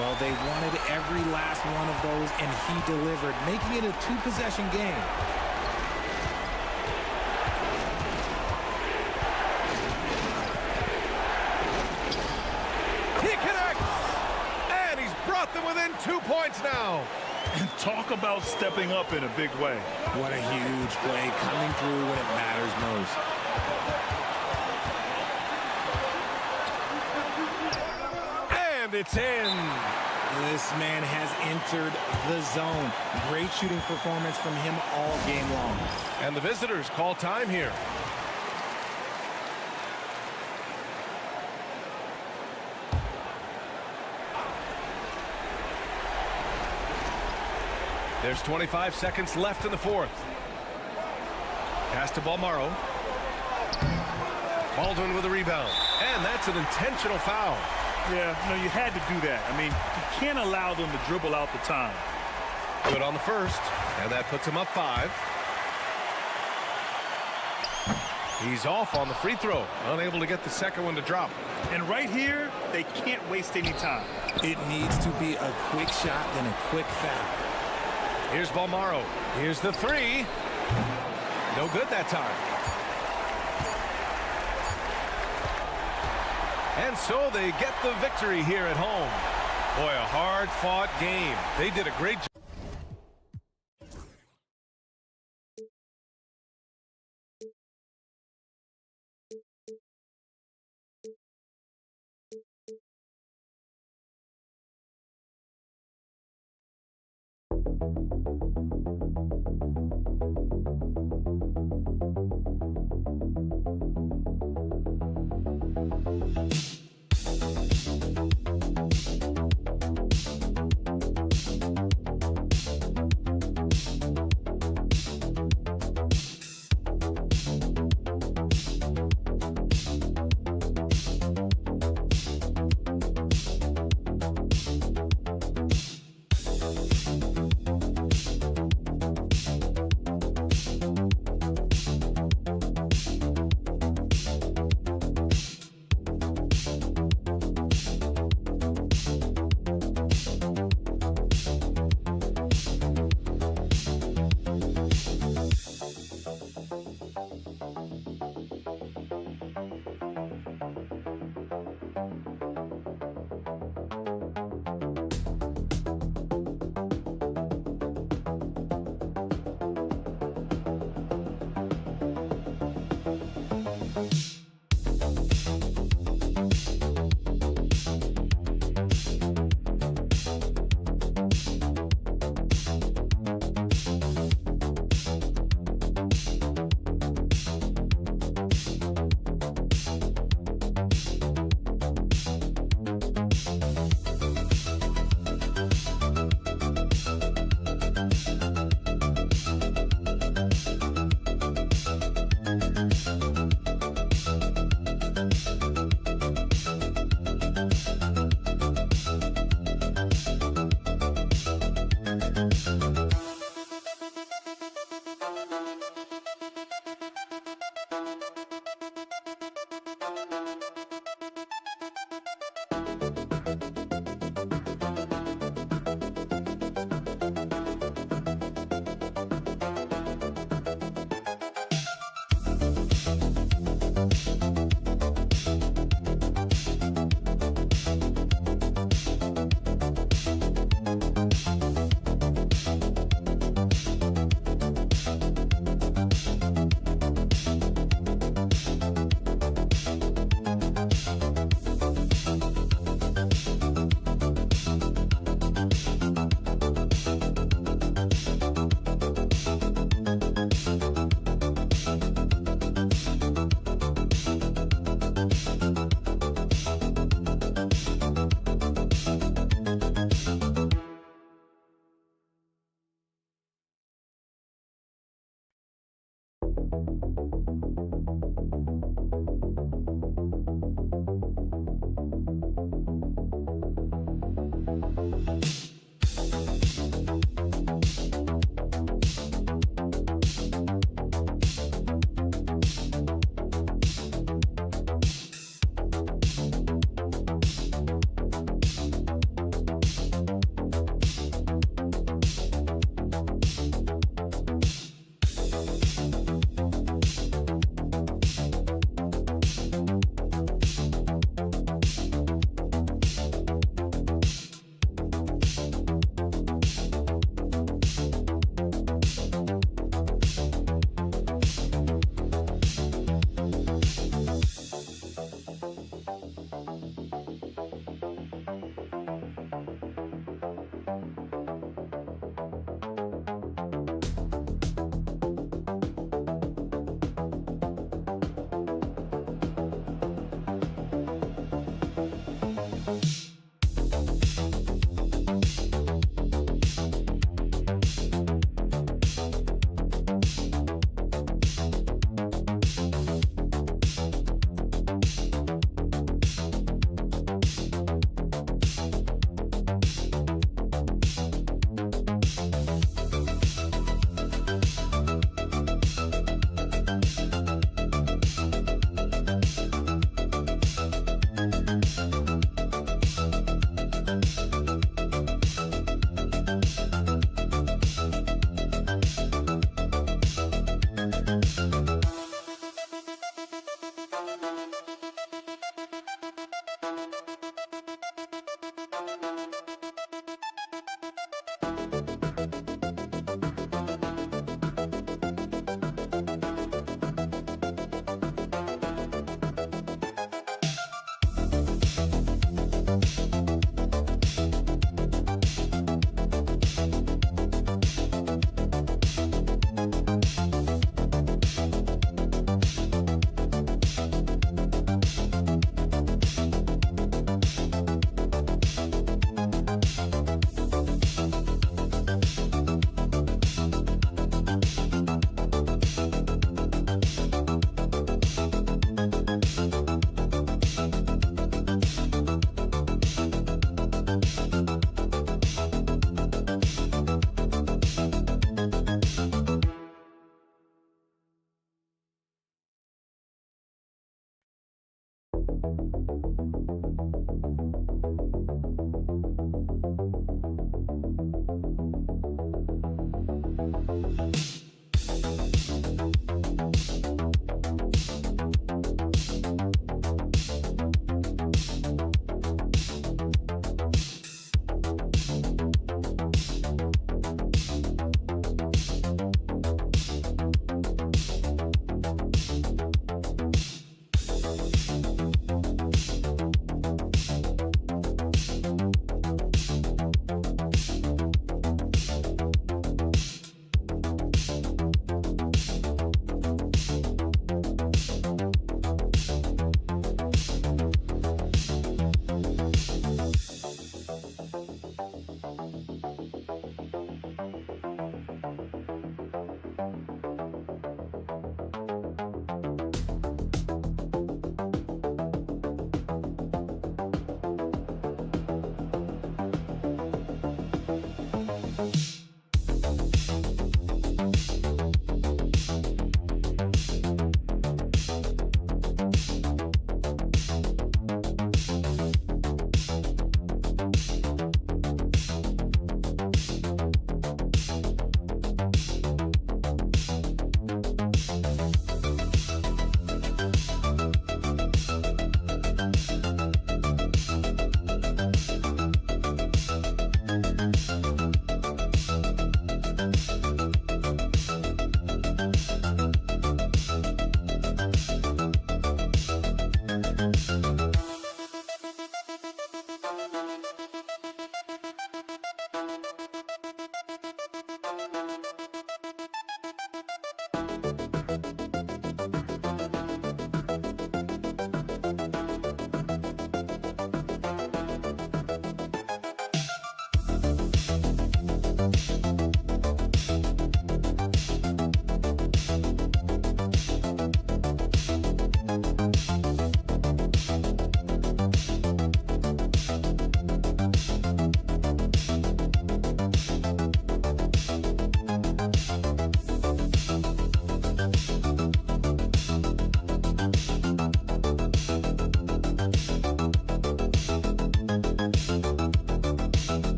Well, they wanted every last one of those, and he delivered, making it a 2-possession game. He connects, and he's brought them within 2 points now. And talk about stepping up in a big way. What a huge play, coming through when it matters most. It's in. This man has entered the zone. Great shooting performance from him all game long. And the visitors call time here. There's 25 seconds left in the fourth. Pass to Balmaro. Baldwin with a rebound. And that's an intentional foul. Yeah, no, you had to do that. I mean, you can't allow them to dribble out the time. Good on the first, and that puts him up 5. He's off on the free throw, unable to get the second one to drop. And right here, they can't waste any time. It needs to be a quick shot and a quick foul. Here's Balmaro. Here's the 3. No good that time. And so they get the victory here at home. Boy, a hard-fought game. They did a great job.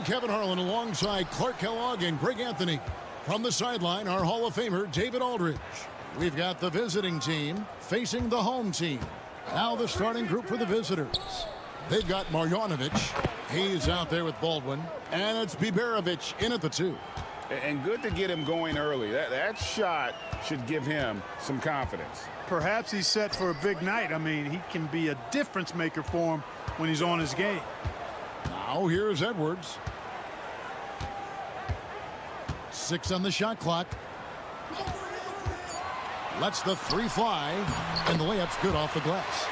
Kevin Harlan alongside Clark Kellogg and Greg Anthony. From the sideline, our Hall of Famer, David Aldridge. We've got the visiting team facing the home team. Now the starting group for the visitors. They've got Marjanovic. He's out there with Baldwin. And it's Biberovic in at the 2. And good to get him going early. That shot should give him some confidence. Perhaps he's set for a big night. I mean, he can be a difference maker for him when he's on his game. Now here's Edwards. 6 on the shot clock. Lets the 3 fly, and the layup's good off the glass.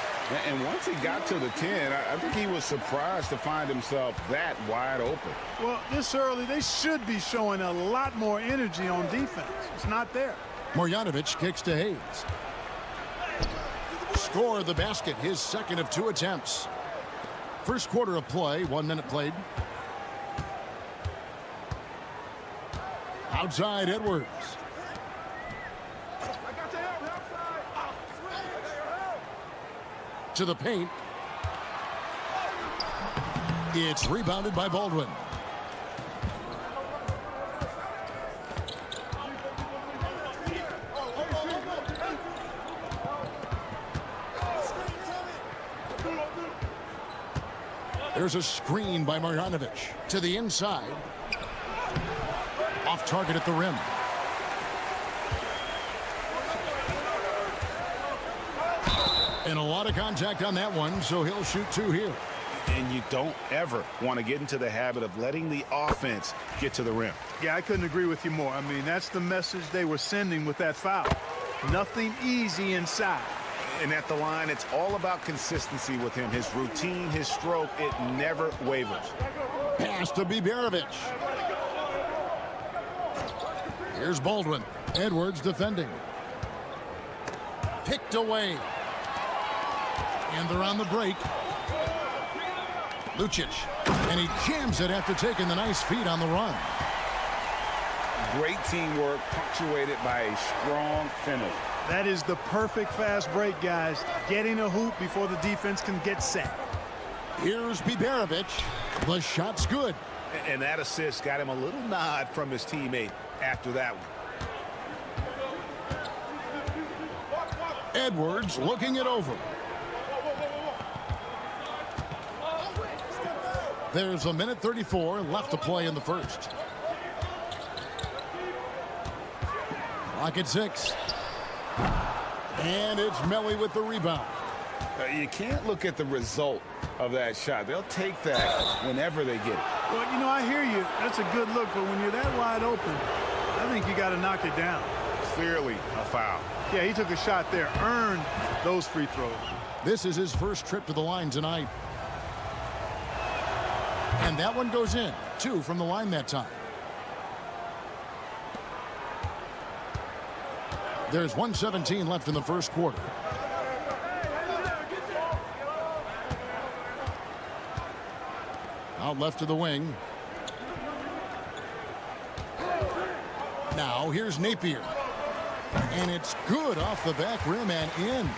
And once he got to the 10, I think he was surprised to find himself that wide open. Well, this early, they should be showing a lot more energy on defense. It's not there. Marjanovic kicks to Hayes. Score the basket, his second of 2 attempts. First quarter of play, 1 minute played. Outside Edwards. To the paint. It's rebounded by Baldwin. There's a screen by Marjanovic to the inside. Off target at the rim. And a lot of contact on that one, so he'll shoot 2 here. And you don't ever want to get into the habit of letting the offense get to the rim. Yeah, I couldn't agree with you more. I mean, that's the message they were sending with that foul. Nothing easy inside. And at the line, it's all about consistency with him. His routine, his stroke, it never wavers. Pass to Biberovic. Here's Baldwin. Edwards defending. Picked away. And they're on the break. Lucic. And he jams it after taking the nice feed on the run. Great teamwork, punctuated by a strong finish. That is the perfect fast break, guys. Getting a hoop before the defense can get set. Here's Biberovic. The shot's good. And that assist got him a little nod from his teammate after that one. Edwards looking it over. There's 1:34 left to play in the first. Clock at 6. And it's Melly with the rebound. You can't look at the result of that shot. They'll take that whenever they get it. Well, you know, I hear you. That's a good look, but when you're that wide open, I think you got to knock it down. Clearly a foul. Yeah, he took a shot there, earned those free throws. This is his first trip to the line tonight. And that one goes in. 2 from the line that time. There's 1:17 left in the first quarter. Out left to the wing. Now here's Napier. And it's good off the back rim and in.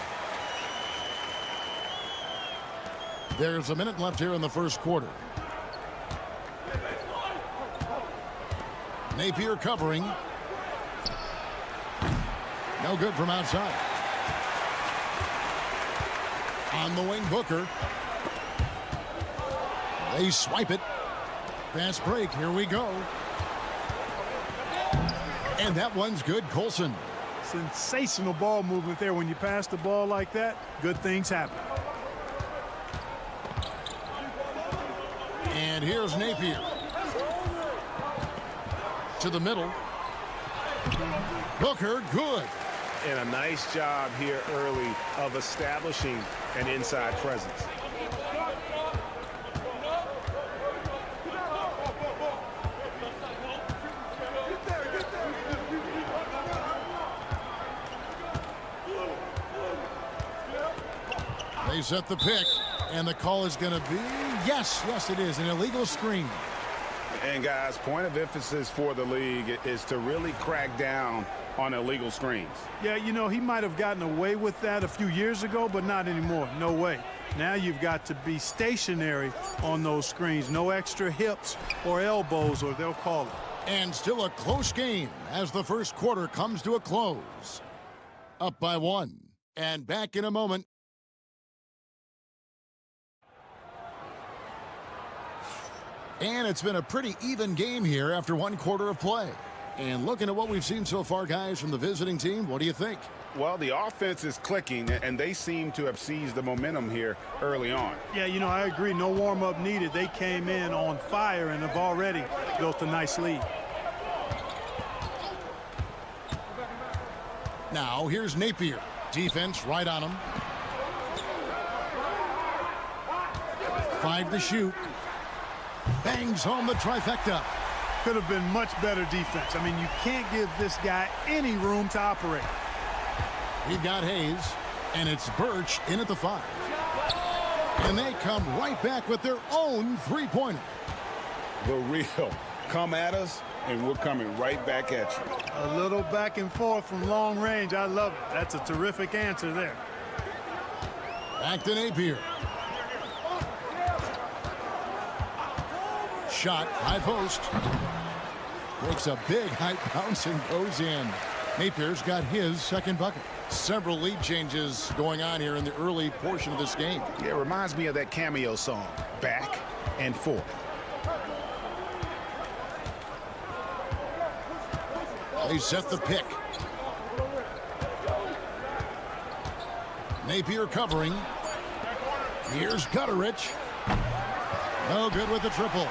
There's a minute left here in the first quarter. Napier covering. No good from outside. On the wing, Booker. They swipe it. Fast break. Here we go. And that one's good. Colson. Sensational ball movement there. When you pass the ball like that, good things happen. And here's Napier. To the middle. Booker, good. And a nice job here early of establishing an inside presence. They set the pick, and the call is going to be, yes, it is, an illegal screen. And guys, point of emphasis for the league is to really crack down on illegal screens. Yeah, you know, he might have gotten away with that a few years ago, but not anymore. No way. Now you've got to be stationary on those screens. No extra hips or elbows, or they'll call it. And still a close game as the first quarter comes to a close. Up by 1. And back in a moment. And it's been a pretty even game here after one quarter of play. And looking at what we've seen so far, guys, from the visiting team, what do you think? Well, the offense is clicking, and they seem to have seized the momentum here early on. Yeah, you know, I agree. No warm-up needed. They came in on fire and have already built a nice lead. Now, here's Napier. Defense right on him. 5 to shoot. Bangs home the trifecta. Could have been much better defense. I mean, you can't give this guy any room to operate. We've got Hayes, and it's Birch in at the 5. And they come right back with their own three-pointer. The real come at us, and we're coming right back at you. A little back and forth from long range. I love it. That's a terrific answer there. Back to Napier. Shot, high post. Makes a big high bounce and goes in. Napier's got his second bucket. Several lead changes going on here in the early portion of this game. Yeah, it reminds me of that Cameo song, Back and Forth. They set the pick. Napier covering. Here's Gutterich. No good with the triple.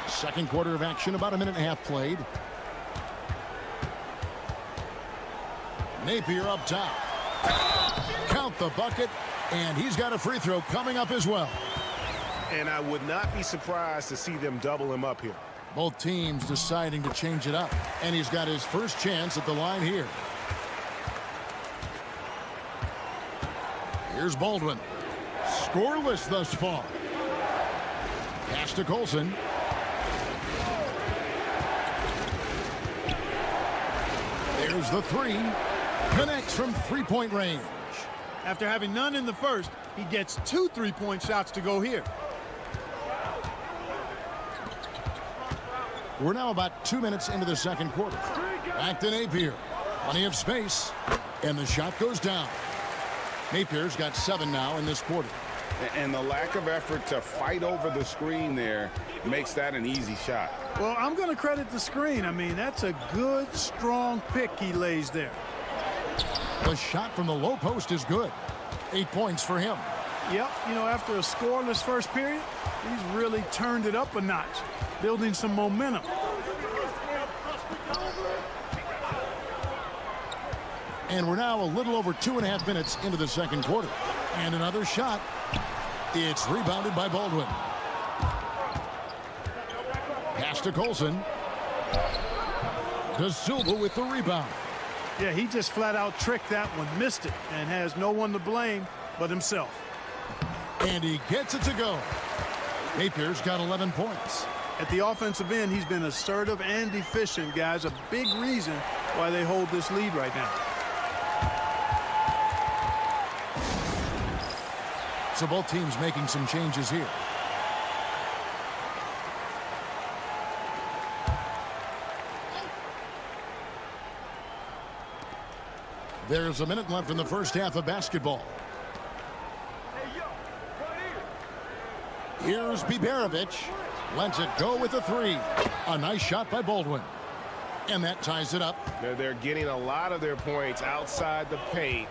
Second quarter of action, about a minute and a half played. Napier up top. Count the bucket, and he's got a free throw coming up as well. And I would not be surprised to see them double him up here. Both teams deciding to change it up, and he's got his first chance at the line here. Here's Baldwin. Scoreless thus far. Pass to Colson. There's the 3. Connects from three-point range. After having none in the first, he gets 2 3-point shots to go here. We're now about 2 minutes into the second quarter. Back to Napier. Plenty of space. And the shot goes down. Napier's got 7 now in this quarter. And the lack of effort to fight over the screen there makes that an easy shot. Well, I'm going to credit the screen. I mean, that's a good, strong pick he lays there. The shot from the low post is good. 8 points for him. Yep, you know, after a scoreless first period, he's really turned it up a notch, building some momentum. And we're now a little over 2.5 minutes into the second quarter. And another shot. It's rebounded by Baldwin. Pass to Colson. De Silva with the rebound. Yeah, he just flat out tricked that one, missed it, and has no one to blame but himself. And he gets it to go. Napier's got 11 points. At the offensive end, he's been assertive and efficient, guys. A big reason why they hold this lead right now. So both teams making some changes here. There's a minute left in the first half of basketball. Here's Biberovic. Lets it go with a 3. A nice shot by Baldwin. And that ties it up. They're getting a lot of their points outside the paint.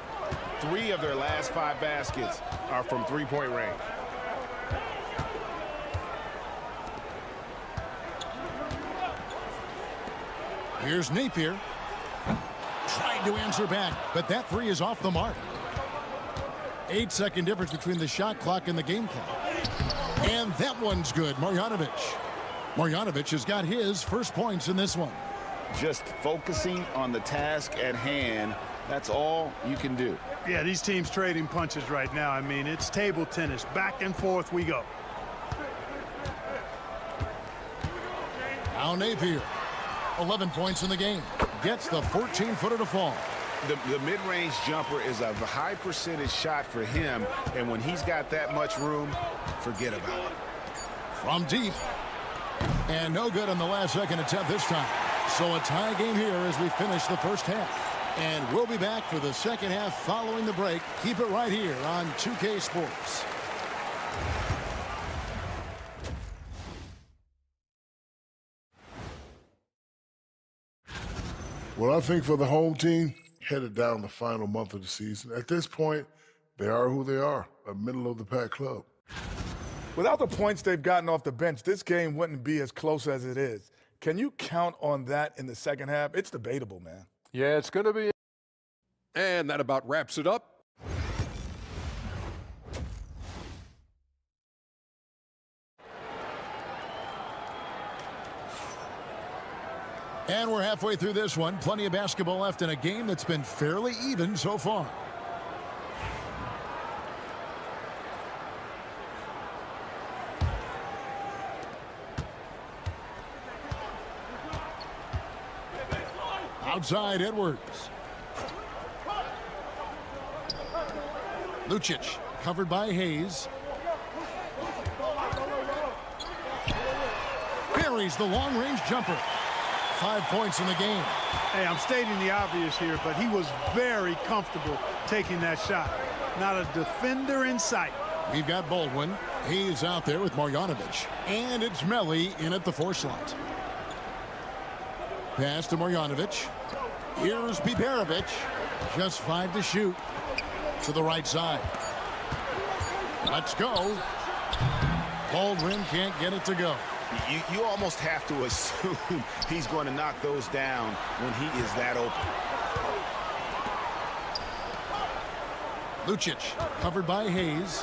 3 of their last 5 baskets are from three-point range. Here's Napier. Tried to answer back, but that 3 is off the mark. 8-second difference between the shot clock and the game clock. And that one's good. Marjanovic. Marjanovic has got his first points in this one. Just focusing on the task at hand, that's all you can do. Yeah, these teams trading punches right now. I mean, it's table tennis. Back and forth we go. Now Napier. 11 points in the game. Gets the 14-footer to fall. The mid-range jumper is a high percentage shot for him, and when he's got that much room, forget about it. From deep. And no good on the last second attempt this time. So a tie game here as we finish the first half. And we'll be back for the second half following the break. Keep it right here on 2K Sports. Well, I think for the home team, headed down the final month of the season, at this point, they are who they are, a middle-of-the-pack club. Without the points they've gotten off the bench, this game wouldn't be as close as it is. Can you count on that in the second half? It's debatable, man. Yeah, it's going to be. And that about wraps it up. And we're halfway through this one. Plenty of basketball left in a game that's been fairly even so far. Outside, Edwards. Lucic, covered by Hayes. Buries the long-range jumper. 5 points in the game. Hey, I'm stating the obvious here, but he was very comfortable taking that shot. Not a defender in sight. We've got Baldwin. He's out there with Marjanovic. And it's Melli in at the 4 slot. Pass to Marjanovic. Here's Biberovic. Just 5 to shoot. To the right side. Let's go. Baldwin can't get it to go. You almost have to assume he's going to knock those down when he is that open. Lucic, covered by Hayes.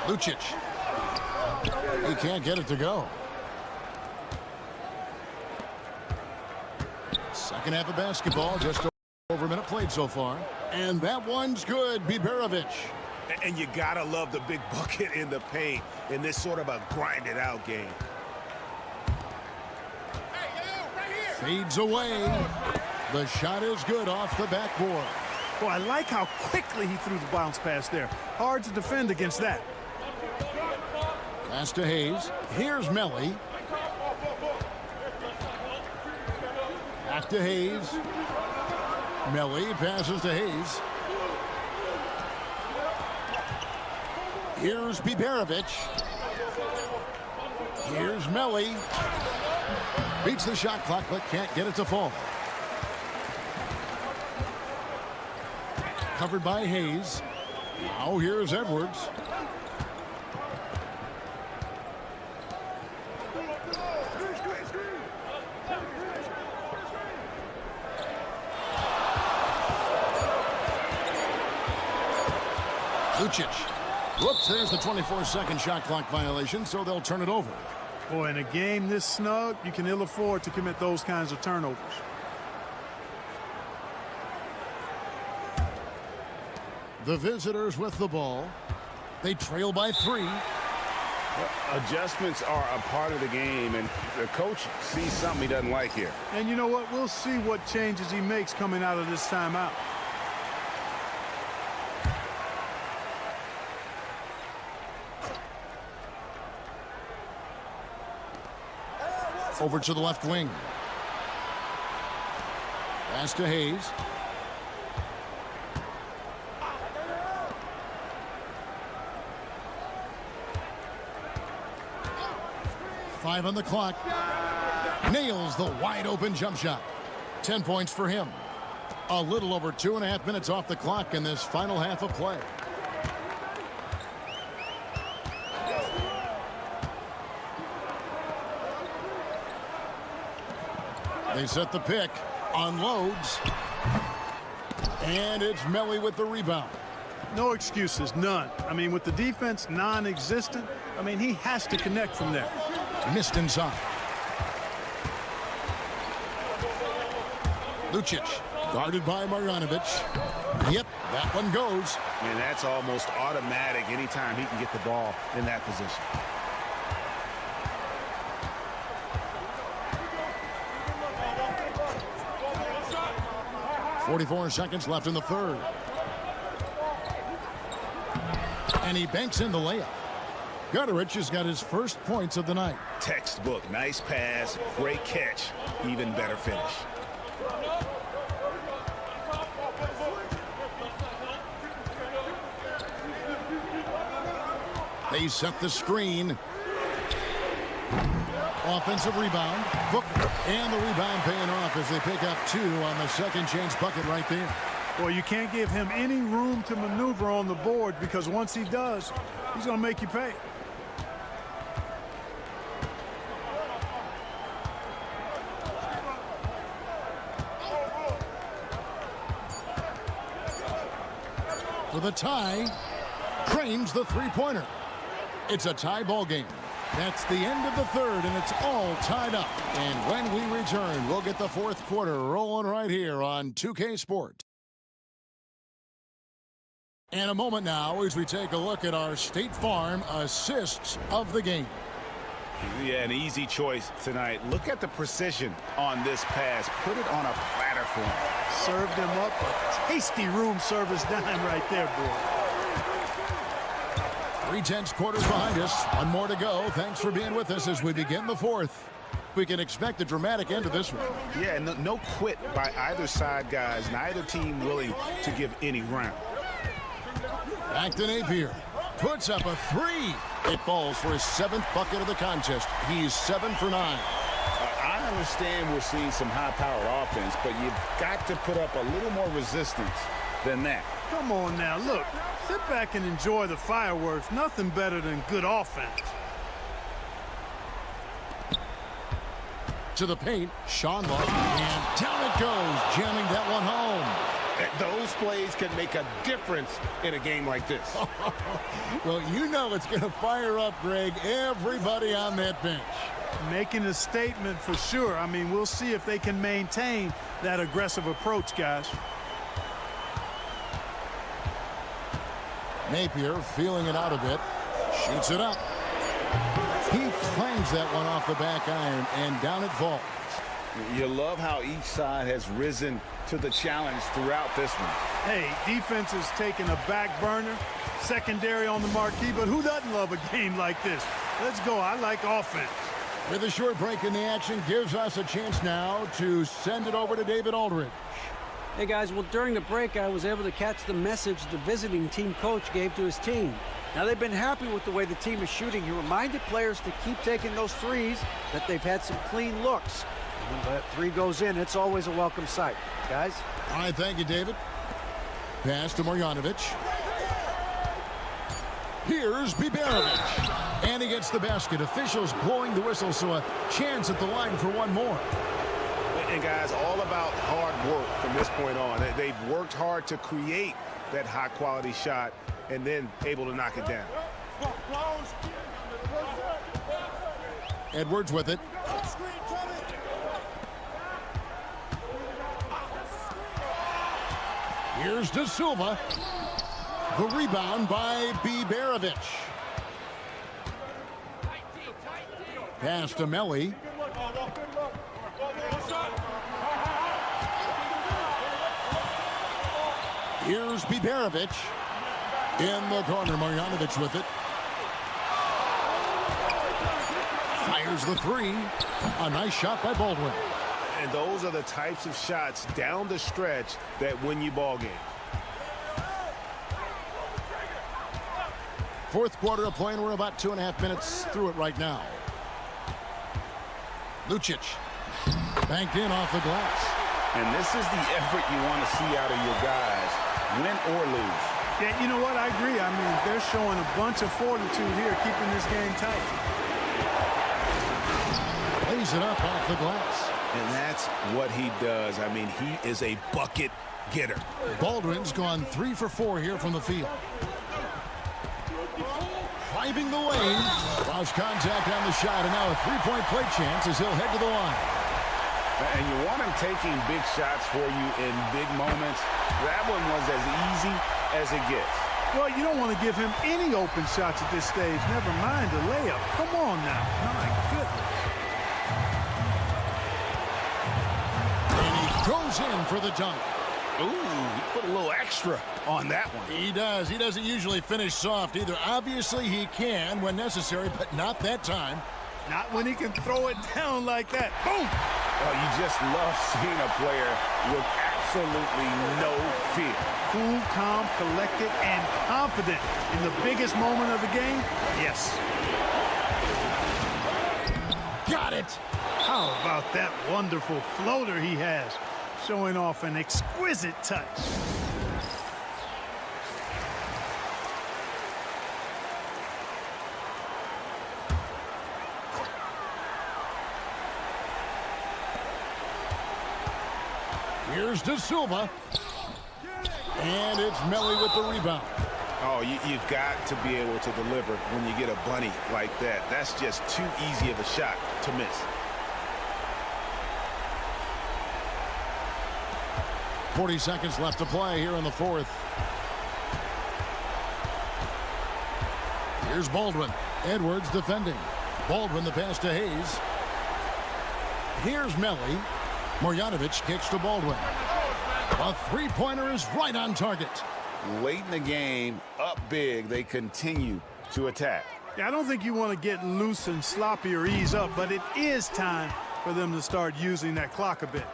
Lucic. He can't get it to go. Second half of basketball, just over a minute played so far. And that one's good, Biberovic. And you gotta love the big bucket in the paint in this sort of a grinded-out game. Fades away. The shot is good off the backboard. Boy, I like how quickly he threw the bounce pass there. Hard to defend against that. Pass to Hayes. Here's Melli. Back to Hayes. Melli passes to Hayes. Here's Biberovic. Here's Melli. Beats the shot clock, but can't get it to fall. Covered by Hayes. Now here's Edwards. Lucic. Whoops, there's the 24-second shot clock violation, so they'll turn it over. Boy, in a game this snug, you can ill afford to commit those kinds of turnovers. The visitors with the ball. They trail by 3. Adjustments are a part of the game, and the coach sees something he doesn't like here. And you know what? We'll see what changes he makes coming out of this timeout. Over to the left wing. Pass to Hayes. Five on the clock. Nails the wide open jump shot. 10 points for him. A little over 2.5 minutes off the clock in this final half of play. They set the pick, unloads, and it's Melli with the rebound. No excuses, none. I mean, with the defense non-existent, I mean, he has to connect from there. Missed inside. Lucic, guarded by Marjanovic. Yep, that one goes. And that's almost automatic anytime he can get the ball in that position. 44 seconds left in the third. And he banks in the layup. Gutterich has got his first points of the night. Textbook. Nice pass. Great catch. Even better finish. They set the screen. Offensive rebound. Book. And the rebound paying off as they pick up 2 on the second chance bucket right there. Well, you can't give him any room to maneuver on the board because once he does, he's going to make you pay. For the tie, Cranes the three-pointer. It's a tie ball game. That's the end of the third, and it's all tied up. And when we return, we'll get the fourth quarter rolling right here on 2K Sport. And a moment now as we take a look at our State Farm assists of the game. Yeah, an easy choice tonight. Look at the precision on this pass. Put it on a platter for him. Served him up a tasty room service dime right there, boy. 3/10 quarters behind us. One more to go. Thanks for being with us as we begin the fourth. We can expect a dramatic end to this one. Yeah, no quit by either side, guys. Neither team willing to give any ground. Back to Napier. Puts up a 3. It falls for his 7th bucket of the contest. He's 7 for 9. I understand we're seeing some high-powered offense, but you've got to put up a little more resistance than that. Come on now, look. Sit back and enjoy the fireworks. Nothing better than good offense. To the paint, Sean Love, and down it goes, jamming that one home. Those plays can make a difference in a game like this. Well, you know it's going to fire up, Greg, everybody on that bench. Making a statement for sure. I mean, we'll see if they can maintain that aggressive approach, guys. Napier feeling it out a bit. Shoots it up. He clangs that one off the back iron, and down it falls. You love how each side has risen to the challenge throughout this one. Hey, defense is taking a back burner, secondary on the marquee, but who doesn't love a game like this? Let's go. I like offense. With a short break in the action, gives us a chance now to send it over to David Aldridge. Hey, guys, well, during the break, I was able to catch the message the visiting team coach gave to his team. Now, they've been happy with the way the team is shooting. He reminded players to keep taking those threes, that they've had some clean looks. And when that 3 goes in, it's always a welcome sight. Guys? All right, thank you, David. Pass to Marjanovic. Here's Biberovic. And he gets the basket. Officials blowing the whistle, so a chance at the line for one more. And, guys, all about hard work from this point on. They've worked hard to create that high-quality shot and then able to knock it down. Edwards with it. Here's De Silva. The rebound by Biberovic. Pass to Melli. Here's Biberovic. In the corner, Marjanovic with it. Fires the 3. A nice shot by Baldwin. And those are the types of shots down the stretch that win you ball games. Fourth quarter of play, and we're about 2.5 minutes through it right now. Lucic. Banked in off the glass. And this is the effort you want to see out of your guys, win or lose. Yeah, you know what? I agree. I mean, they're showing a bunch of fortitude here, keeping this game tight. Lays it up off the glass. And that's what he does. I mean, he is a bucket getter. Baldwin's gone 3 for 4 here from the field. Driving the lane. Lost contact on the shot, and now a three-point play chance as he'll head to the line. And you want him taking big shots for you in big moments. That one was as easy as it gets. Well, you don't want to give him any open shots at this stage. Never mind the layup. Come on now. My goodness. And he goes in for the dunk. Ooh, he put a little extra on that one. He does. He doesn't usually finish soft either. Obviously, he can when necessary, but not that time. Not when he can throw it down like that. Boom! Oh, you just love seeing a player with absolutely no fear. Cool, calm, collected, and confident in the biggest moment of the game. Yes. Got it. How about that wonderful floater he has, showing off an exquisite touch. Here's De Silva. And it's Melly with the rebound. Oh, you've got to be able to deliver when you get a bunny like that. That's just too easy of a shot to miss. .40 seconds left to play here in the fourth. Here's Baldwin. Edwards defending. Baldwin the pass to Hayes. Here's Melly. Marjanovic kicks to Baldwin. A three-pointer is right on target. Late in the game, up big, they continue to attack. Yeah, I don't think you want to get loose and sloppy or ease up, but it is time for them to start using that clock a bit.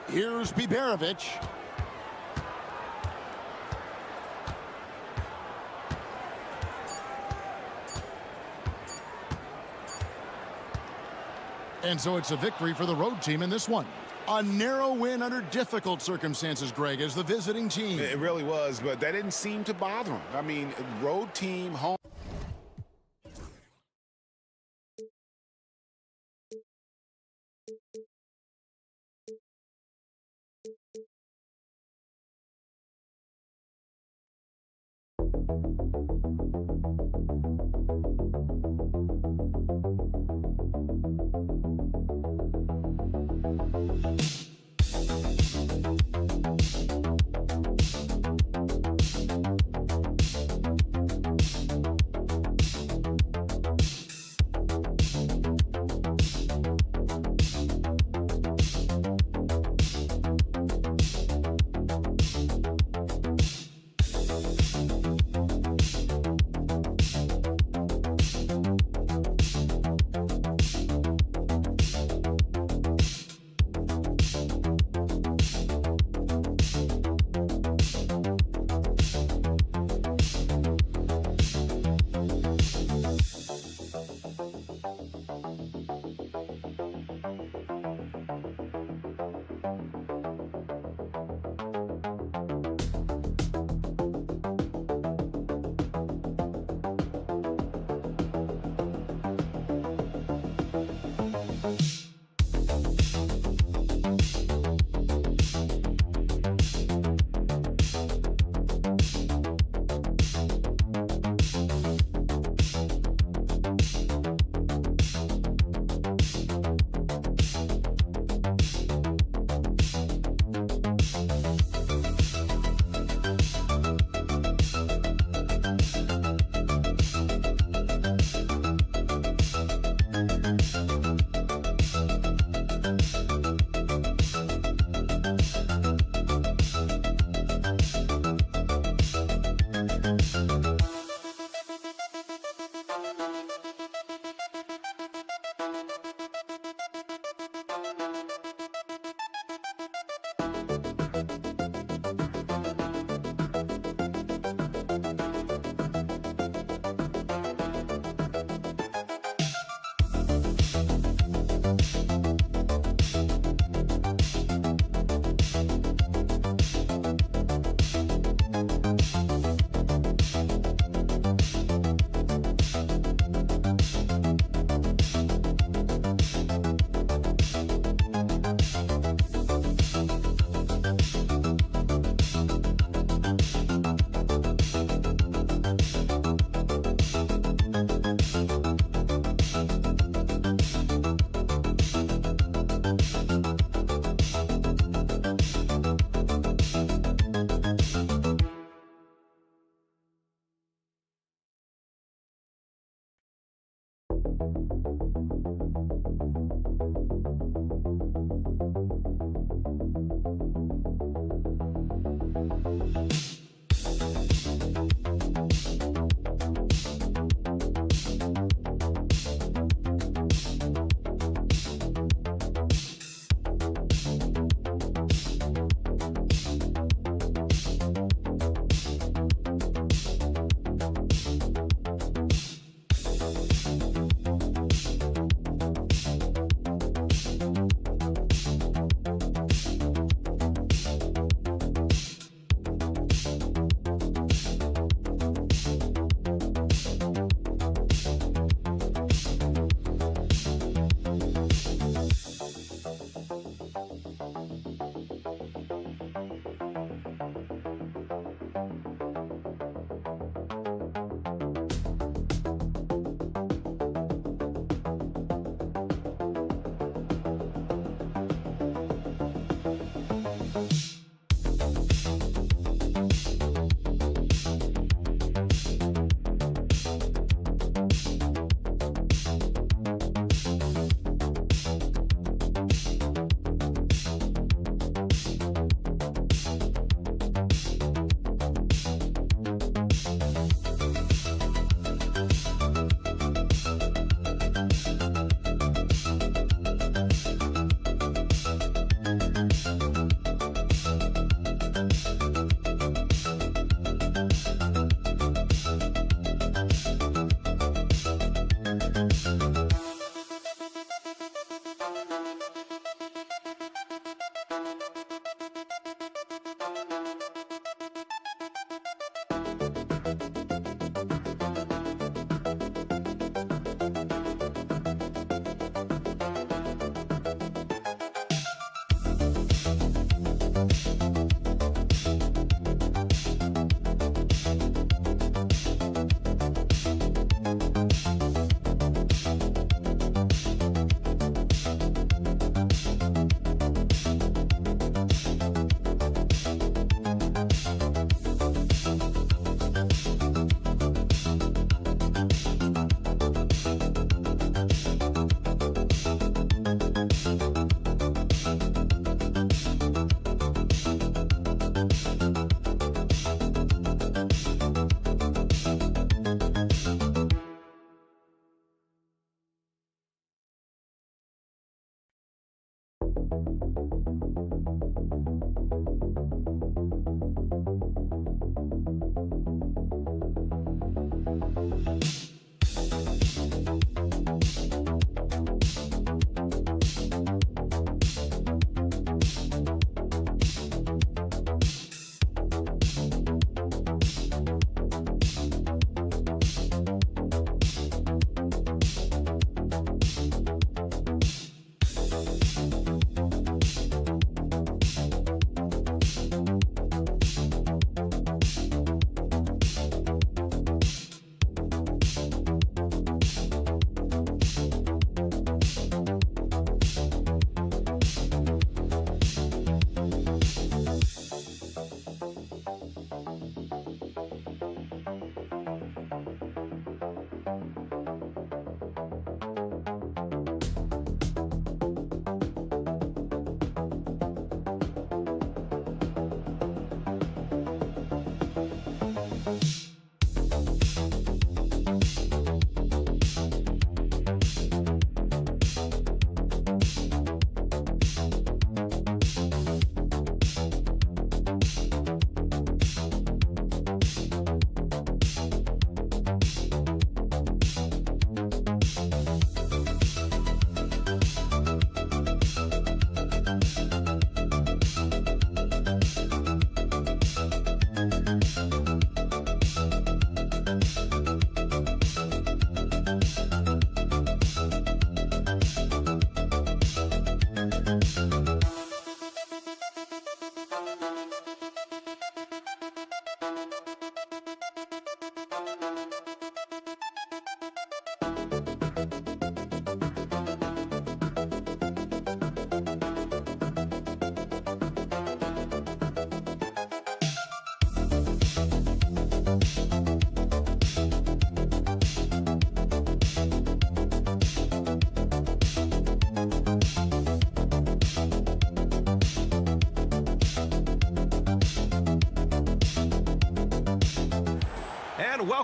Here's Biberovic. And so it's a victory for the road team in this one. A narrow win under difficult circumstances, Greg, as the visiting team. It really was, but that didn't seem to bother them. I mean, road team, home.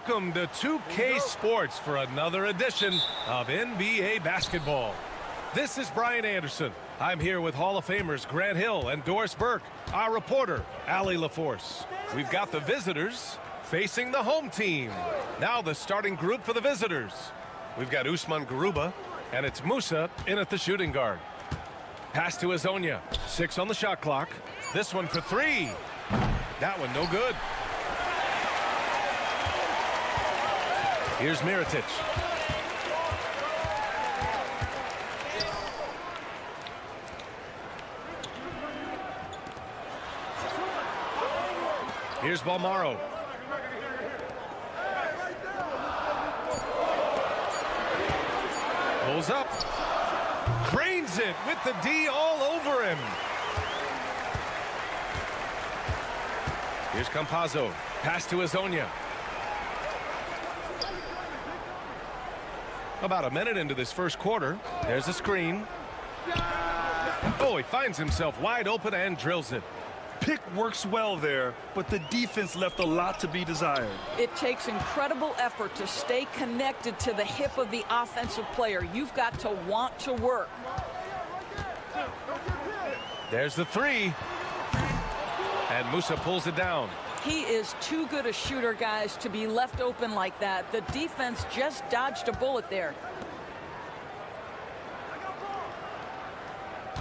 Welcome to 2K Sports for another edition of NBA basketball. This is Brian Anderson. I'm here with Hall of Famers Grant Hill and Doris Burke, our reporter, Allie LaForce. We've got the visitors facing the home team. Now the starting group for the visitors. We've got Usman Garuba, and it's Musa in at the shooting guard. Pass to Azonia. 6 on the shot clock. This one for 3. That one no good. Here's Mirotic. Here's Balmaro. Pulls up. Cranes it with the D all over him. Here's Campazzo. Pass to Azonia. About a minute into this first quarter. There's a screen. Oh, he finds himself wide open and drills it. Pick works well there, but the defense left a lot to be desired. It takes incredible effort to stay connected to the hip of the offensive player. You've got to want to work. There's the 3. And Musa pulls it down. He is too good a shooter, guys, to be left open like that. The defense just dodged a bullet there.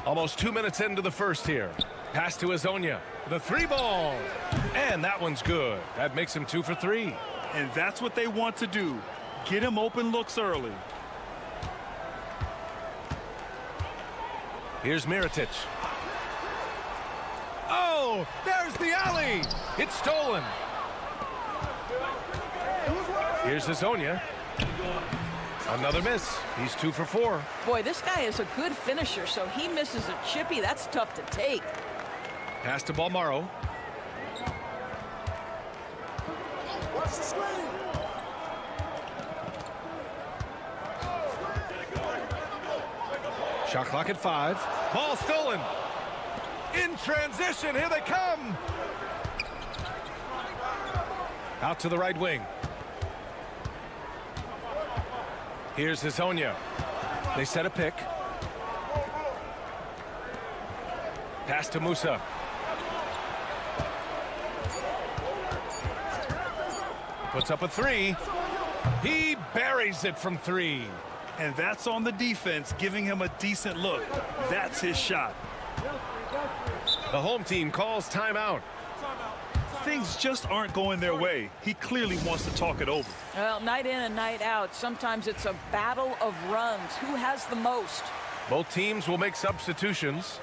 Almost 2 minutes into the first here. Pass to Azonia. The 3-ball. And that one's good. That makes him 2 for 3. And that's what they want to do. Get him open looks early. Here's Mirotic. Oh, there's the alley. It's stolen. Here's Azonia. Another miss. He's 2 for 4. Boy, this guy is a good finisher, so he misses a chippy. That's tough to take. Pass to Balmaro. Watch the screen. Shot clock at 5. Ball stolen. In transition, here they come. Out to the right wing. Here's Azonia. They set a pick. Pass to Musa. Puts up a three. He buries it from three. And that's on the defense, giving him a decent look. That's his shot. The home team calls timeout. Things just aren't going their way. He clearly wants to talk it over. Well, night in and night out, sometimes it's a battle of runs. Who has the most? Both teams will make substitutions.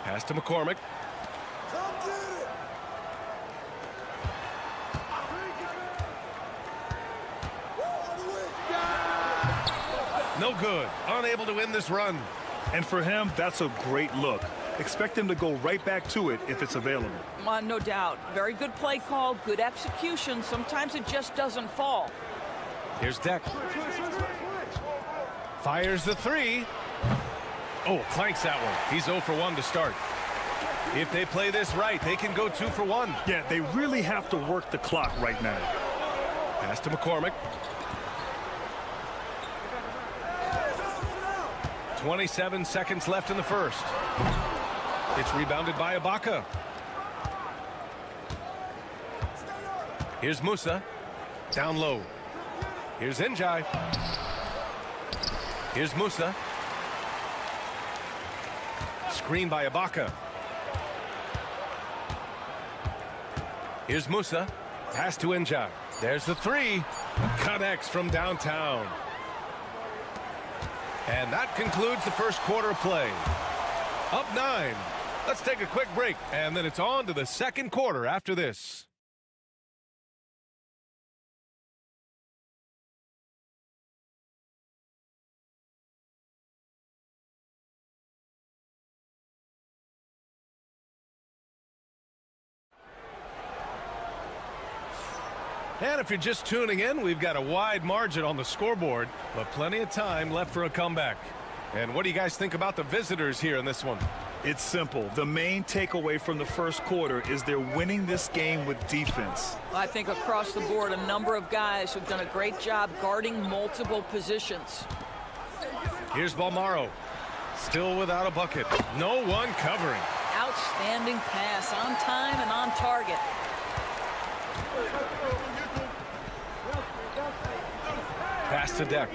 Pass to McCormick. No good. Unable to win this run. And for him, that's a great look. Expect him to go right back to it if it's available. No doubt. Very good play call, good execution. Sometimes it just doesn't fall. Here's Deck. Fires the three. Oh, clanks that one. He's 0 for 1 to start. If they play this right, they can go 2 for 1. Yeah, they really have to work the clock right now. Pass to McCormick. 27 seconds left in the first. It's rebounded by Ibaka. Here's Musa. Down low. Here's Njai. Here's Musa. Screen by Ibaka. Here's Musa. Pass to Njai. There's the three. Connects from downtown. And that concludes the first quarter of play. Up 9. Let's take a quick break, and then it's on to the second quarter after this. And if you're just tuning in, we've got a wide margin on the scoreboard, but plenty of time left for a comeback. And what do you guys think about the visitors here in this one? It's simple. The main takeaway from the first quarter is they're winning this game with defense. I think across the board, a number of guys who've done a great job guarding multiple positions. Here's Balmaro. Still without a bucket. No one covering. Outstanding pass, on time and on target. Pass to Deck.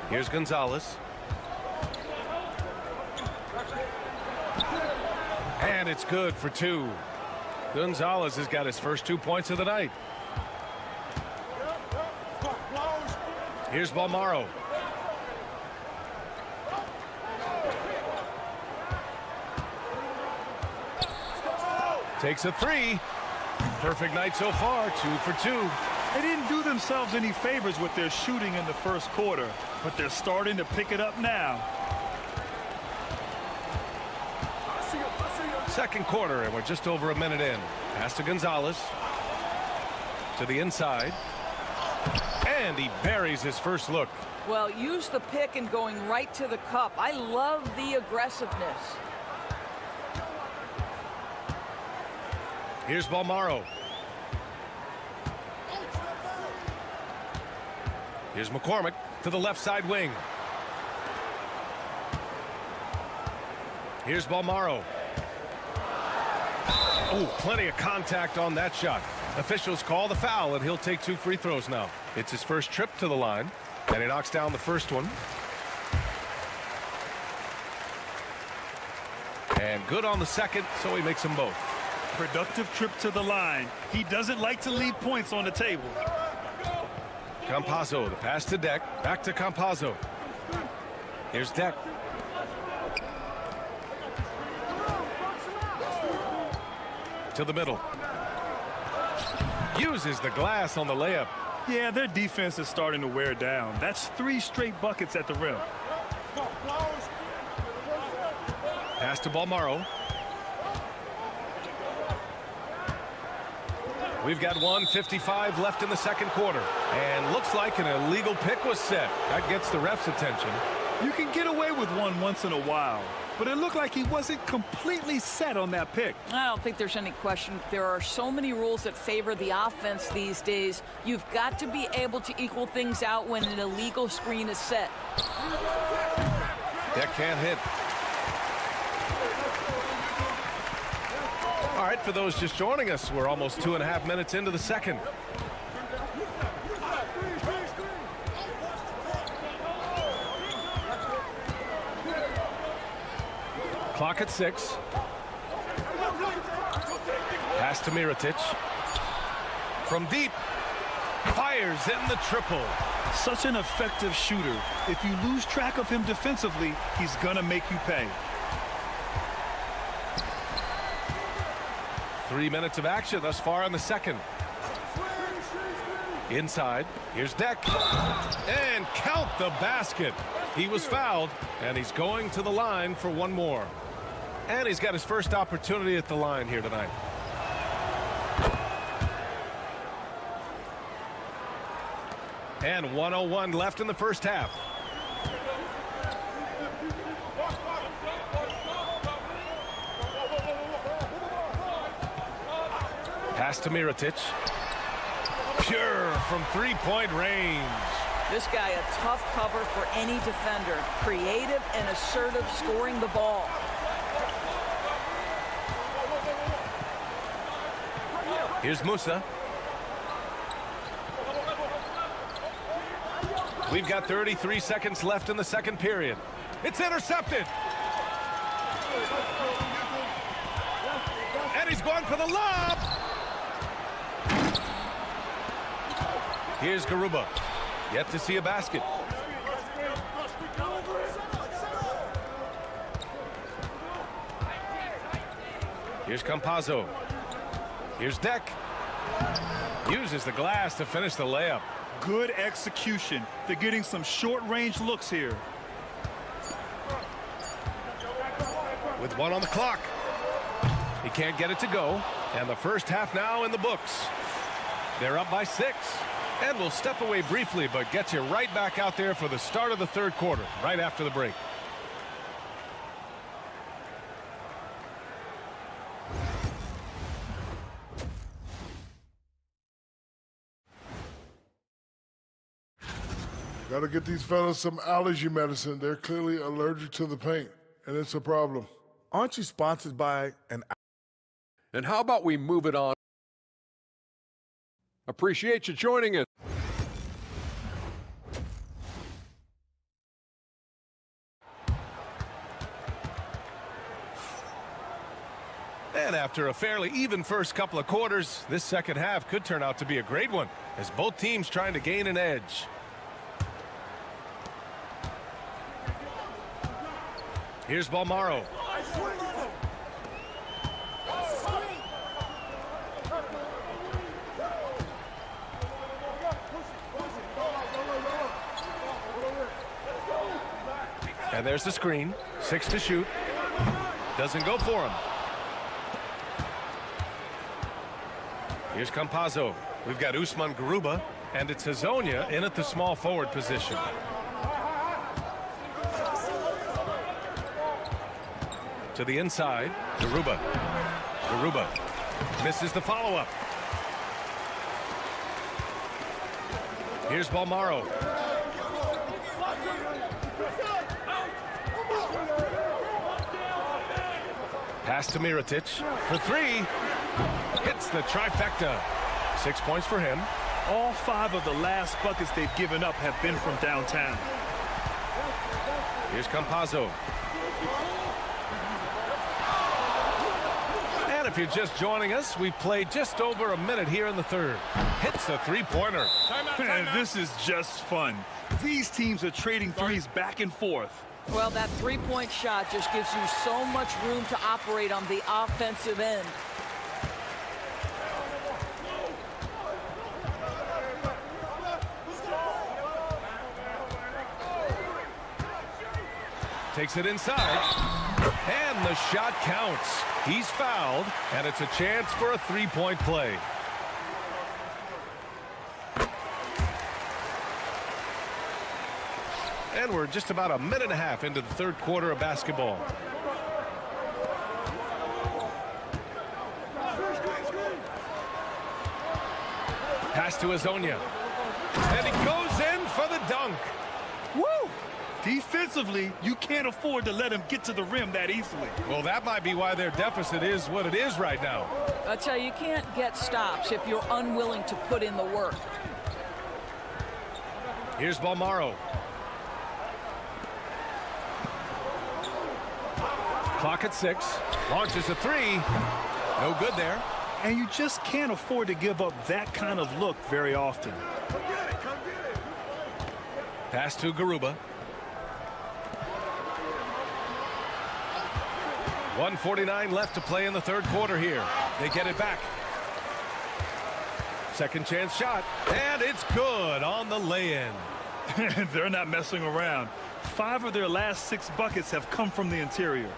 Here's Gonzalez. And it's good for 2. Gonzalez has got his first 2 points of the night. Here's Balmaro. Takes a 3. Perfect night so far, 2 for 2. They didn't do themselves any favors with their shooting in the first quarter, but they're starting to pick it up now. Second quarter, and we're just over a minute in. Pass to Gonzalez. To the inside. And he buries his first look. Well, use the pick and going right to the cup. I love the aggressiveness. Here's Balmaro. Here's McCormick to the left side wing. Here's Balmaro. Oh, plenty of contact on that shot. Officials call the foul, and he'll take 2 free throws now. It's his first trip to the line, and he knocks down the first one. And good on the second, so he makes them both. Productive trip to the line. He doesn't like to leave points on the table. Campazzo, the pass to Deck. Back to Campazzo. Here's Deck. To the middle. Uses the glass on the layup. Yeah, their defense is starting to wear down. That's 3 straight buckets at the rim. Pass to Balmaro. We've got 1:55 left in the second quarter. And looks like an illegal pick was set. That gets the ref's attention. You can get away with one once in a while, but it looked like he wasn't completely set on that pick. I don't think there's any question. There are so many rules that favor the offense these days. You've got to be able to equal things out when an illegal screen is set. That can't hit. All right, for those just joining us, we're almost 2.5 minutes into the second. Clock at 6. Pass to Mirotic. From deep. Fires in the triple. Such an effective shooter. If you lose track of him defensively, he's gonna make you pay. 3 minutes of action thus far in the second. Inside. Here's Deck. And count the basket. He was fouled, and he's going to the line for one more. And he's got his first opportunity at the line here tonight. And 1:01 left in the first half. Pass to Mirotic. Pure from three-point range. This guy a tough cover for any defender. Creative and assertive scoring the ball. Here's Musa. We've got 33 seconds left in the second period. It's intercepted. And he's going for the lob. Here's Garuba. Yet to see a basket. Here's Campazzo. Here's Deck. Uses the glass to finish the layup. Good execution. They're getting some short-range looks here. With 1 on the clock. He can't get it to go. And the first half now in the books. They're up by 6. And we'll step away briefly, but get you right back out there for the start of the third quarter, right after the break. Got to get these fellas some allergy medicine. They're clearly allergic to the paint, and it's a problem. Aren't you sponsored by an... And how about we move it on? Appreciate you joining us. And after a fairly even first couple of quarters, this second half could turn out to be a great one, as both teams trying to gain an edge. Here's Balmaro. And there's the screen. 6 to shoot. Doesn't go for him. Here's Campazzo. We've got Usman Garuba, and it's Hazonia in at the small forward position. To the inside, Garuba. Garuba misses the follow-up. Here's Balmaro. Pass to Mirotic for 3. Hits the trifecta. 6 points for him. All 5 of the last buckets they've given up have been from downtown. Here's Campazzo. And if you're just joining us, we played just over a minute here in the third. Hits the three-pointer. Man, this is just fun. These teams are trading threes back and forth. Well, that three-point shot just gives you so much room to operate on the offensive end. Takes it inside. And the shot counts. He's fouled, and it's a chance for a three-point play. And we're just about a minute and a half into the third quarter of basketball. Pass to Azonia. And he goes in for the dunk. Woo! Defensively, you can't afford to let him get to the rim that easily. Well, that might be why their deficit is what it is right now. I tell you, you can't get stops if you're unwilling to put in the work. Here's Balmaro. Clock at 6. Launches a 3. No good there. And you just can't afford to give up that kind of look very often. Pass to Garuba. 1:49 left to play in the third quarter here. They get it back. Second chance shot. And it's good on the lay-in. They're not messing around. 5 of their last 6 buckets have come from the interior.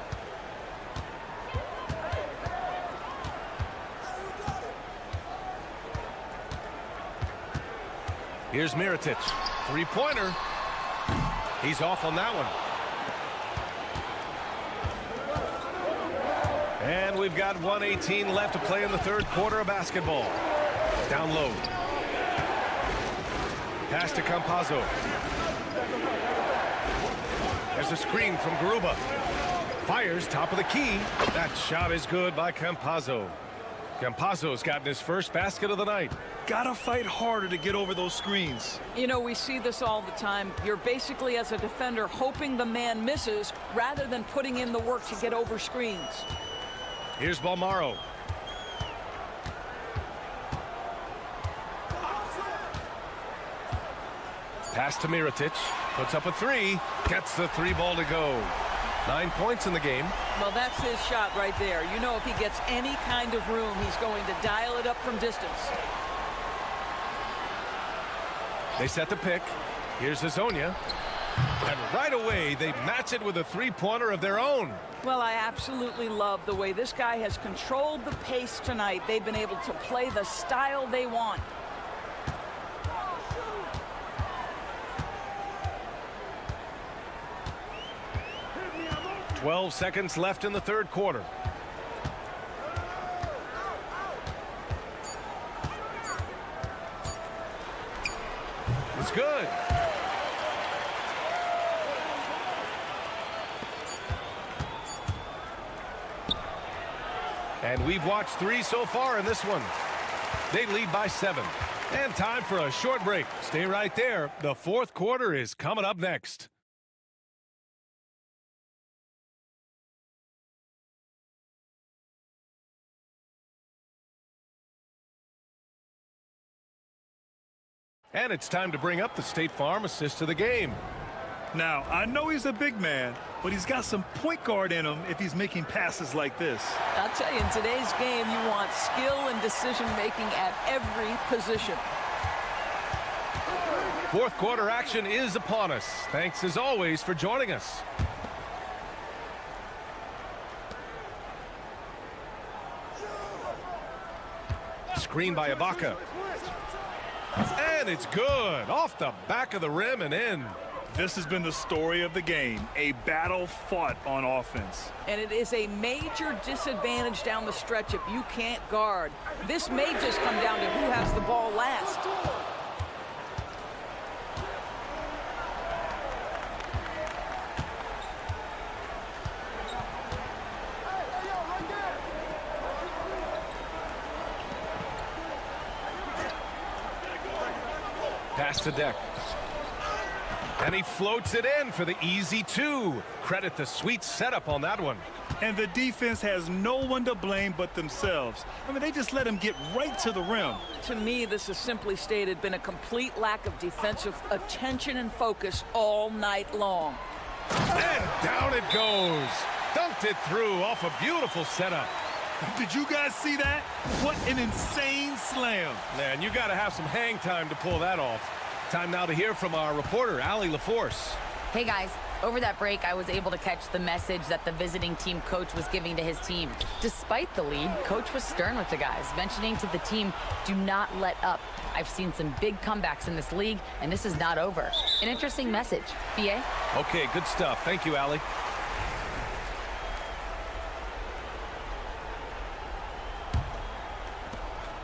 Here's Mirotic. Three-pointer. He's off on that one. And we've got 1:18 left to play in the third quarter of basketball. Down low. Pass to Campazzo. There's a screen from Garuba. Fires top of the key. That shot is good by Campazzo. Campazzo's gotten his first basket of the night. Gotta fight harder to get over those screens. You know, we see this all the time. You're basically, as a defender, hoping the man misses rather than putting in the work to get over screens. Here's Balmaro. Pass to Mirotic. Puts up a 3. Gets the 3 ball to go. 9 points in the game. Well, that's his shot right there. You know, if he gets any kind of room, he's going to dial it up from distance. They set the pick. Here's Azonia. And right away, they match it with a three-pointer of their own. Well, I absolutely love the way this guy has controlled the pace tonight. They've been able to play the style they want. "12 seconds left in the third quarter. It's good. And we've watched 3 so far in this one. They lead by 7. And time for a short break. Stay right there. The fourth quarter is coming up next. And it's time to bring up the State Farm assist to the game. Now, I know he's a big man, but he's got some point guard in him if he's making passes like this. I'll tell you, in today's game, you want skill and decision-making at every position. Fourth quarter action is upon us. Thanks, as always, for joining us. Screen by Ibaka. And it's good. Off the back of the rim and in. This has been the story of the game. A battle fought on offense. And it is a major disadvantage down the stretch if you can't guard. This may just come down to who has the ball last. Pass to Deck. And he floats it in for the easy 2. Credit the sweet setup on that one. And the defense has no one to blame but themselves. I mean, they just let him get right to the rim. To me, this has simply stated been a complete lack of defensive attention and focus all night long. And down it goes. Dunked it through off a beautiful setup. Did you guys see that? What an insane slam. Man, you got to have some hang time to pull that off. Time now to hear from our reporter, Allie LaForce. Hey guys, Over that break, I was able to catch the message that the visiting team coach was giving to his team. Despite the lead, coach was stern with the guys, mentioning to the team, do not let up. I've seen some big comebacks in this league, and this is not over. An interesting message. BA? Okay, good stuff. Thank you, Allie.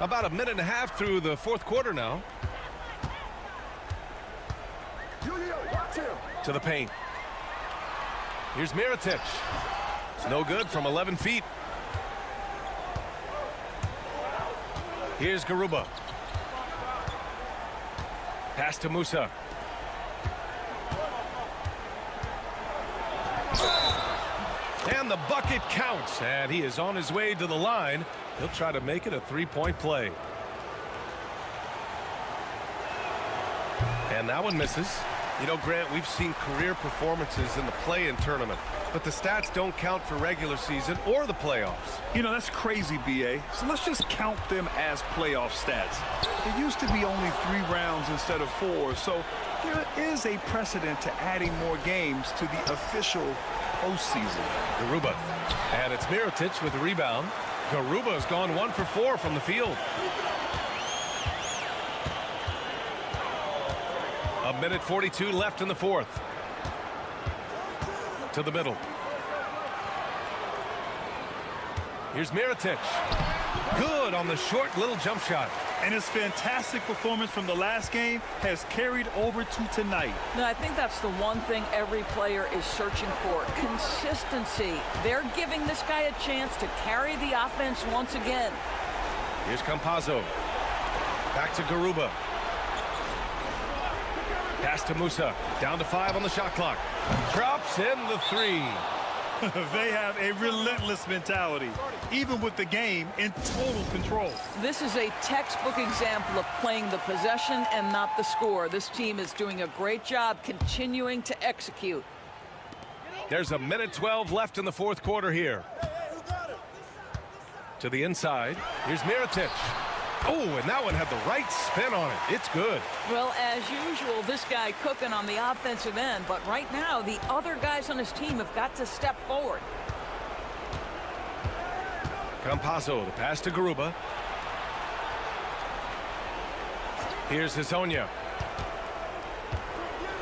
About a minute and a half through the fourth quarter now. To the paint. Here's Mirotic. It's no good from 11 feet. Here's Garuba. Pass to Musa. And the bucket counts. And he is on his way to the line. He'll try to make it a three-point play. And that one misses. You know, Grant, we've seen career performances in the play-in tournament, but the stats don't count for regular season or the playoffs. You know, that's crazy, BA. So let's just count them as playoff stats. It used to be only 3 rounds instead of 4, so there is a precedent to adding more games to the official postseason. Garuba. And it's Mirotic with the rebound. Garuba has gone 1 for 4 from the field. A minute 42 left in the fourth. To the middle. Here's Mirotic. Good on the short little jump shot. And his fantastic performance from the last game has carried over to tonight. No, I think that's the one thing every player is searching for. Consistency. They're giving this guy a chance to carry the offense once again. Here's Campazzo. Back to Garuba. Pass to Musa. Down to 5 on the shot clock. Drops in the 3. They have a relentless mentality, even with the game in total control. This is a textbook example of playing the possession and not the score. This team is doing a great job continuing to execute. There's a minute 12 left in the fourth quarter here. To the inside. Here's Mirotic. Oh, and that one had the right spin on it. It's good. Well, as usual, this guy cooking on the offensive end, but right now the other guys on his team have got to step forward. Campazzo, the pass to Garuba. Here's Hezonja.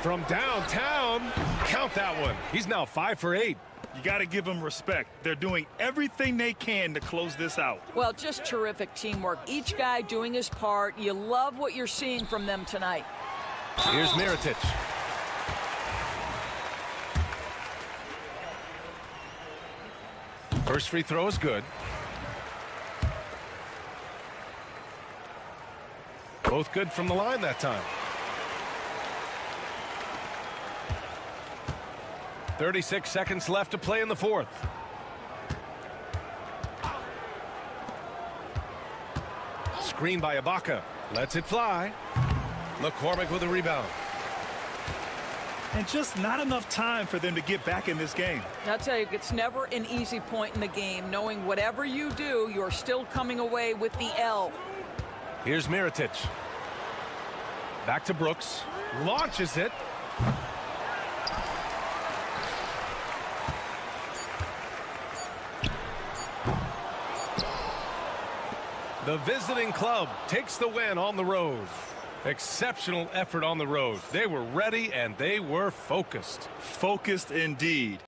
From downtown, count that one. He's now 5 for 8. You got to give them respect. They're doing everything they can to close this out. Well, just terrific teamwork. Each guy doing his part. You love what you're seeing from them tonight. Here's Mirotic. First free throw is good. Both good from the line that time. 36 seconds left to play in the fourth. Screen by Ibaka. Lets it fly. McCormick with a rebound. And just not enough time for them to get back in this game. I'll tell you, it's never an easy point in the game, knowing whatever you do, you're still coming away with the L. Here's Mirotic. Back to Brooks. Launches it. The visiting club takes the win on the road. Exceptional effort on the road. They were ready and they were focused. Focused indeed.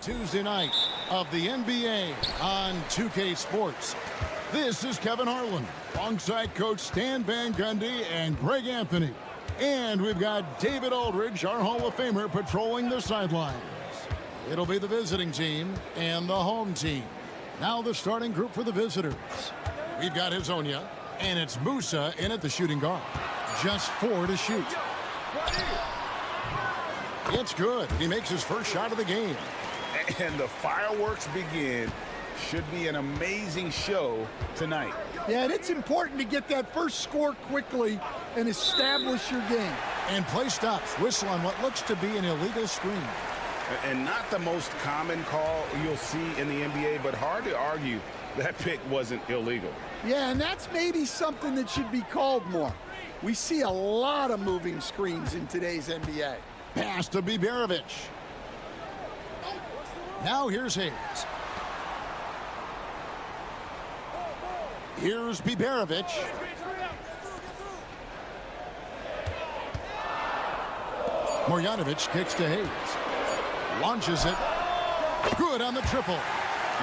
Tuesday night of the NBA on 2K Sports. This is Kevin Harlan alongside Coach Stan Van Gundy and Greg Anthony. And we've got David Aldridge, our Hall of Famer, patrolling the sidelines. It'll be the visiting team and the home team. Now the starting group for the visitors. We've got Hezonja, and it's Musa in at the shooting guard. Just 4 to shoot. It's good. He makes his first shot of the game. And the fireworks begin. Should be an amazing show tonight. Yeah, and it's important to get that first score quickly and establish your game. And play stops. Whistle on what looks to be an illegal screen. And not the most common call you'll see in the NBA, but hard to argue that pick wasn't illegal. Yeah, and that's maybe something that should be called more. We see a lot of moving screens in today's NBA. Pass to Biberovic. Now here's Hayes. Here's Biberovic. Marjanovic kicks to Hayes. Launches it. Good on the triple.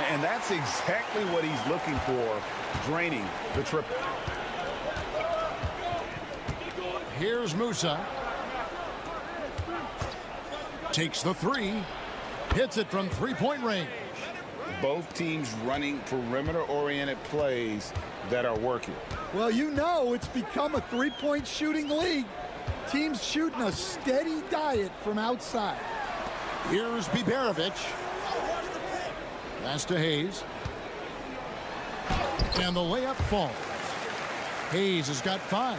And that's exactly what he's looking for, draining the triple. Here's Musa. Takes the three. Hits it from three-point range. Both teams running perimeter-oriented plays that are working. Well, you know it's become a three-point shooting league. Teams shooting a steady diet from outside. Here's Biberovic. Pass to Hayes. And the layup falls. Hayes has got 5.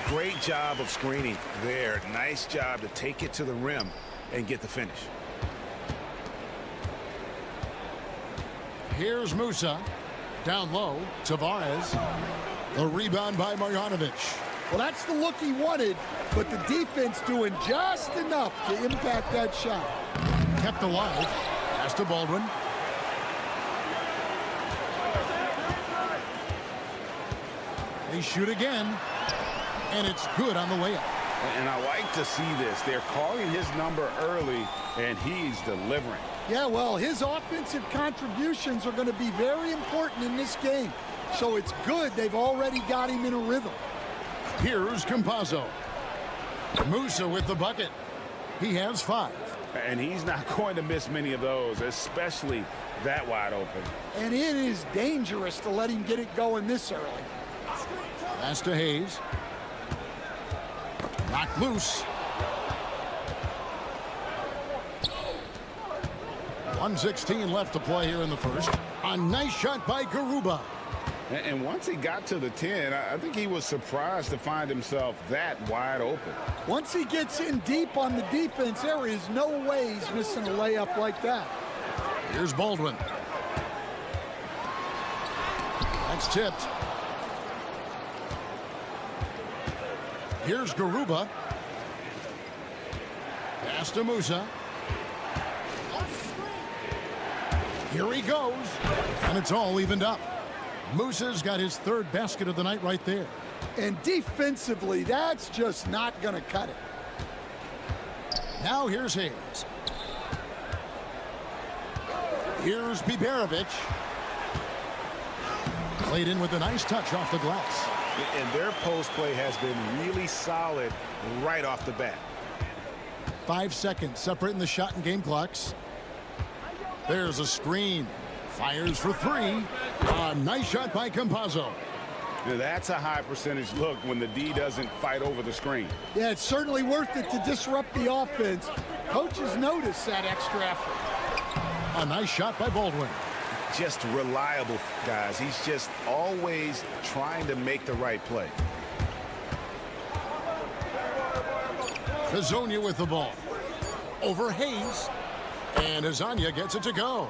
Great job of screening there. Nice job to take it to the rim and get the finish. Here's Musa. Down low, Tavares. The rebound by Marjanovic. Well, that's the look he wanted, but the defense doing just enough to impact that shot. Kept alive. Pass to Baldwin. They shoot again, and it's good on the layup. And I like to see this. They're calling his number early, and he's delivering. Yeah, well, his offensive contributions are going to be very important in this game. So it's good they've already got him in a rhythm. Here's Campazzo. Musa with the bucket. He has 5. And he's not going to miss many of those, especially that wide open. And it is dangerous to let him get it going this early. Pass to Hayes. Knocked loose. 1:16 left to play here in the first. A nice shot by Garuba. And once he got to the 10, I think he was surprised to find himself that wide open. Once he gets in deep on the defense, there is no way he's missing a layup like that. Here's Baldwin. That's tipped. Here's Garuba. Pass to Musa. Here he goes. And it's all evened up. Musa's got his 3rd basket of the night right there. And defensively, that's just not going to cut it. Now here's Hayes. Here's Biberovic. Played in with a nice touch off the glass. And their post play has been really solid right off the bat. 5 seconds separating the shot and game clocks. There's a screen. Fires for 3. A nice shot by Campazzo. That's a high percentage look when the D doesn't fight over the screen. Yeah, it's certainly worth it to disrupt the offense. Coaches notice that extra effort. A nice shot by Baldwin. Just reliable, guys. He's just always trying to make the right play. Hazonia with the ball. Over Hayes. And Hazonia gets it to go.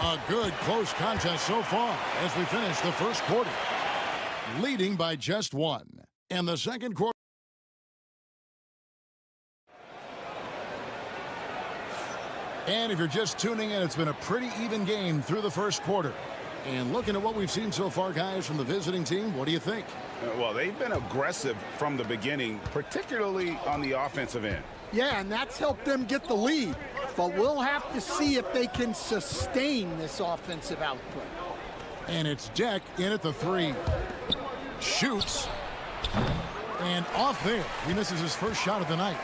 A good close contest so far as we finish the first quarter. Leading by just 1. And the second quarter. And if you're just tuning in, it's been a pretty even game through the first quarter. And looking at what we've seen so far, guys, from the visiting team, what do you think? Well, they've been aggressive from the beginning, particularly on the offensive end. Yeah, and that's helped them get the lead. But we'll have to see if they can sustain this offensive output. And it's Deck in at the 3. Shoots. And off there. He misses his first shot of the night.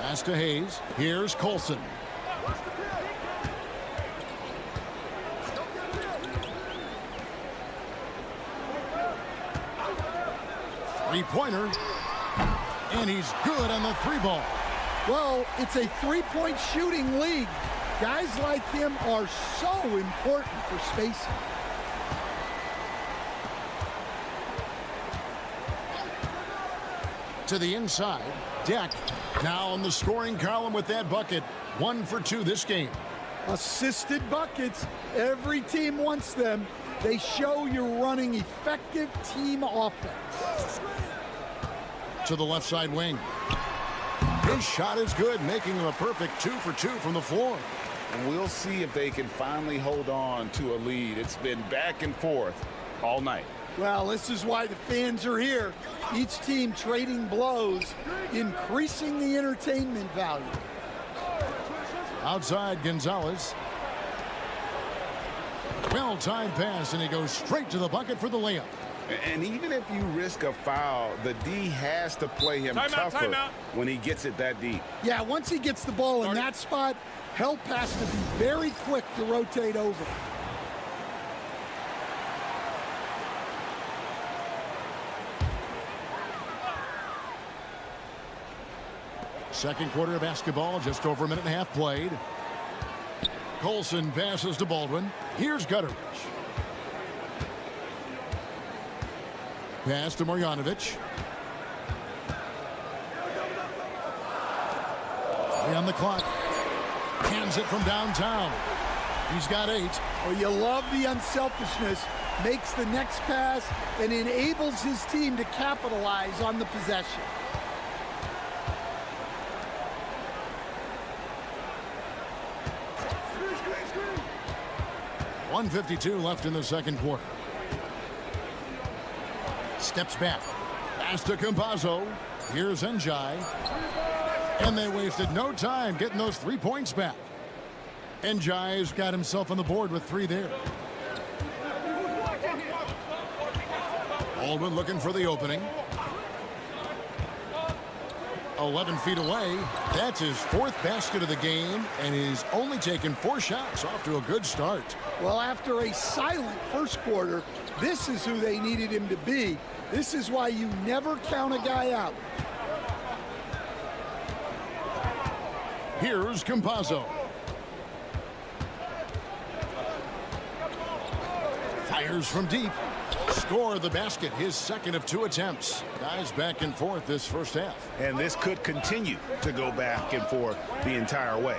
Pass to Hayes. Here's Colson. Three-pointer. And he's good on the 3-ball. Well, it's a 3-point shooting league. Guys like him are so important for spacing. To the inside. Deck now in the scoring column with that bucket. 1 for 2 this game. Assisted buckets. Every team wants them. They show you're running effective team offense. To the left side wing. His shot is good, making him a perfect 2 for 2 from the floor. And we'll see if they can finally hold on to a lead. It's been back and forth all night. Well, this is why the fans are here. Each team trading blows, increasing the entertainment value. Outside Gonzalez. Well-timed pass, and he goes straight to the bucket for the layup. And even if you risk a foul, the D has to play him tougher when he gets it that deep. Yeah, once he gets the ball in that spot, help has to be very quick to rotate over. Second quarter of basketball, just over a minute and a half played. Colson passes to Baldwin. Here's Gutteridge. Pass to Marjanovic. On the clock. Hands it from downtown. He's got 8. Well, you love the unselfishness. Makes the next pass and enables his team to capitalize on the possession. .152 left in the second quarter. Steps back. Pass to Campazzo. Here's Njai. And they wasted no time getting those 3 points back. Njai's got himself on the board with 3 there. Baldwin looking for the opening. 11 feet away. That's his 4th basket of the game, and he's only taken 4 shots. Off to a good start. Well, after a silent first quarter, this is who they needed him to be. This is why you never count a guy out. Here's Campazzo. Fires from deep. Score the basket, his 2nd of 2 attempts. Guys back and forth this first half. And this could continue to go back and forth the entire way.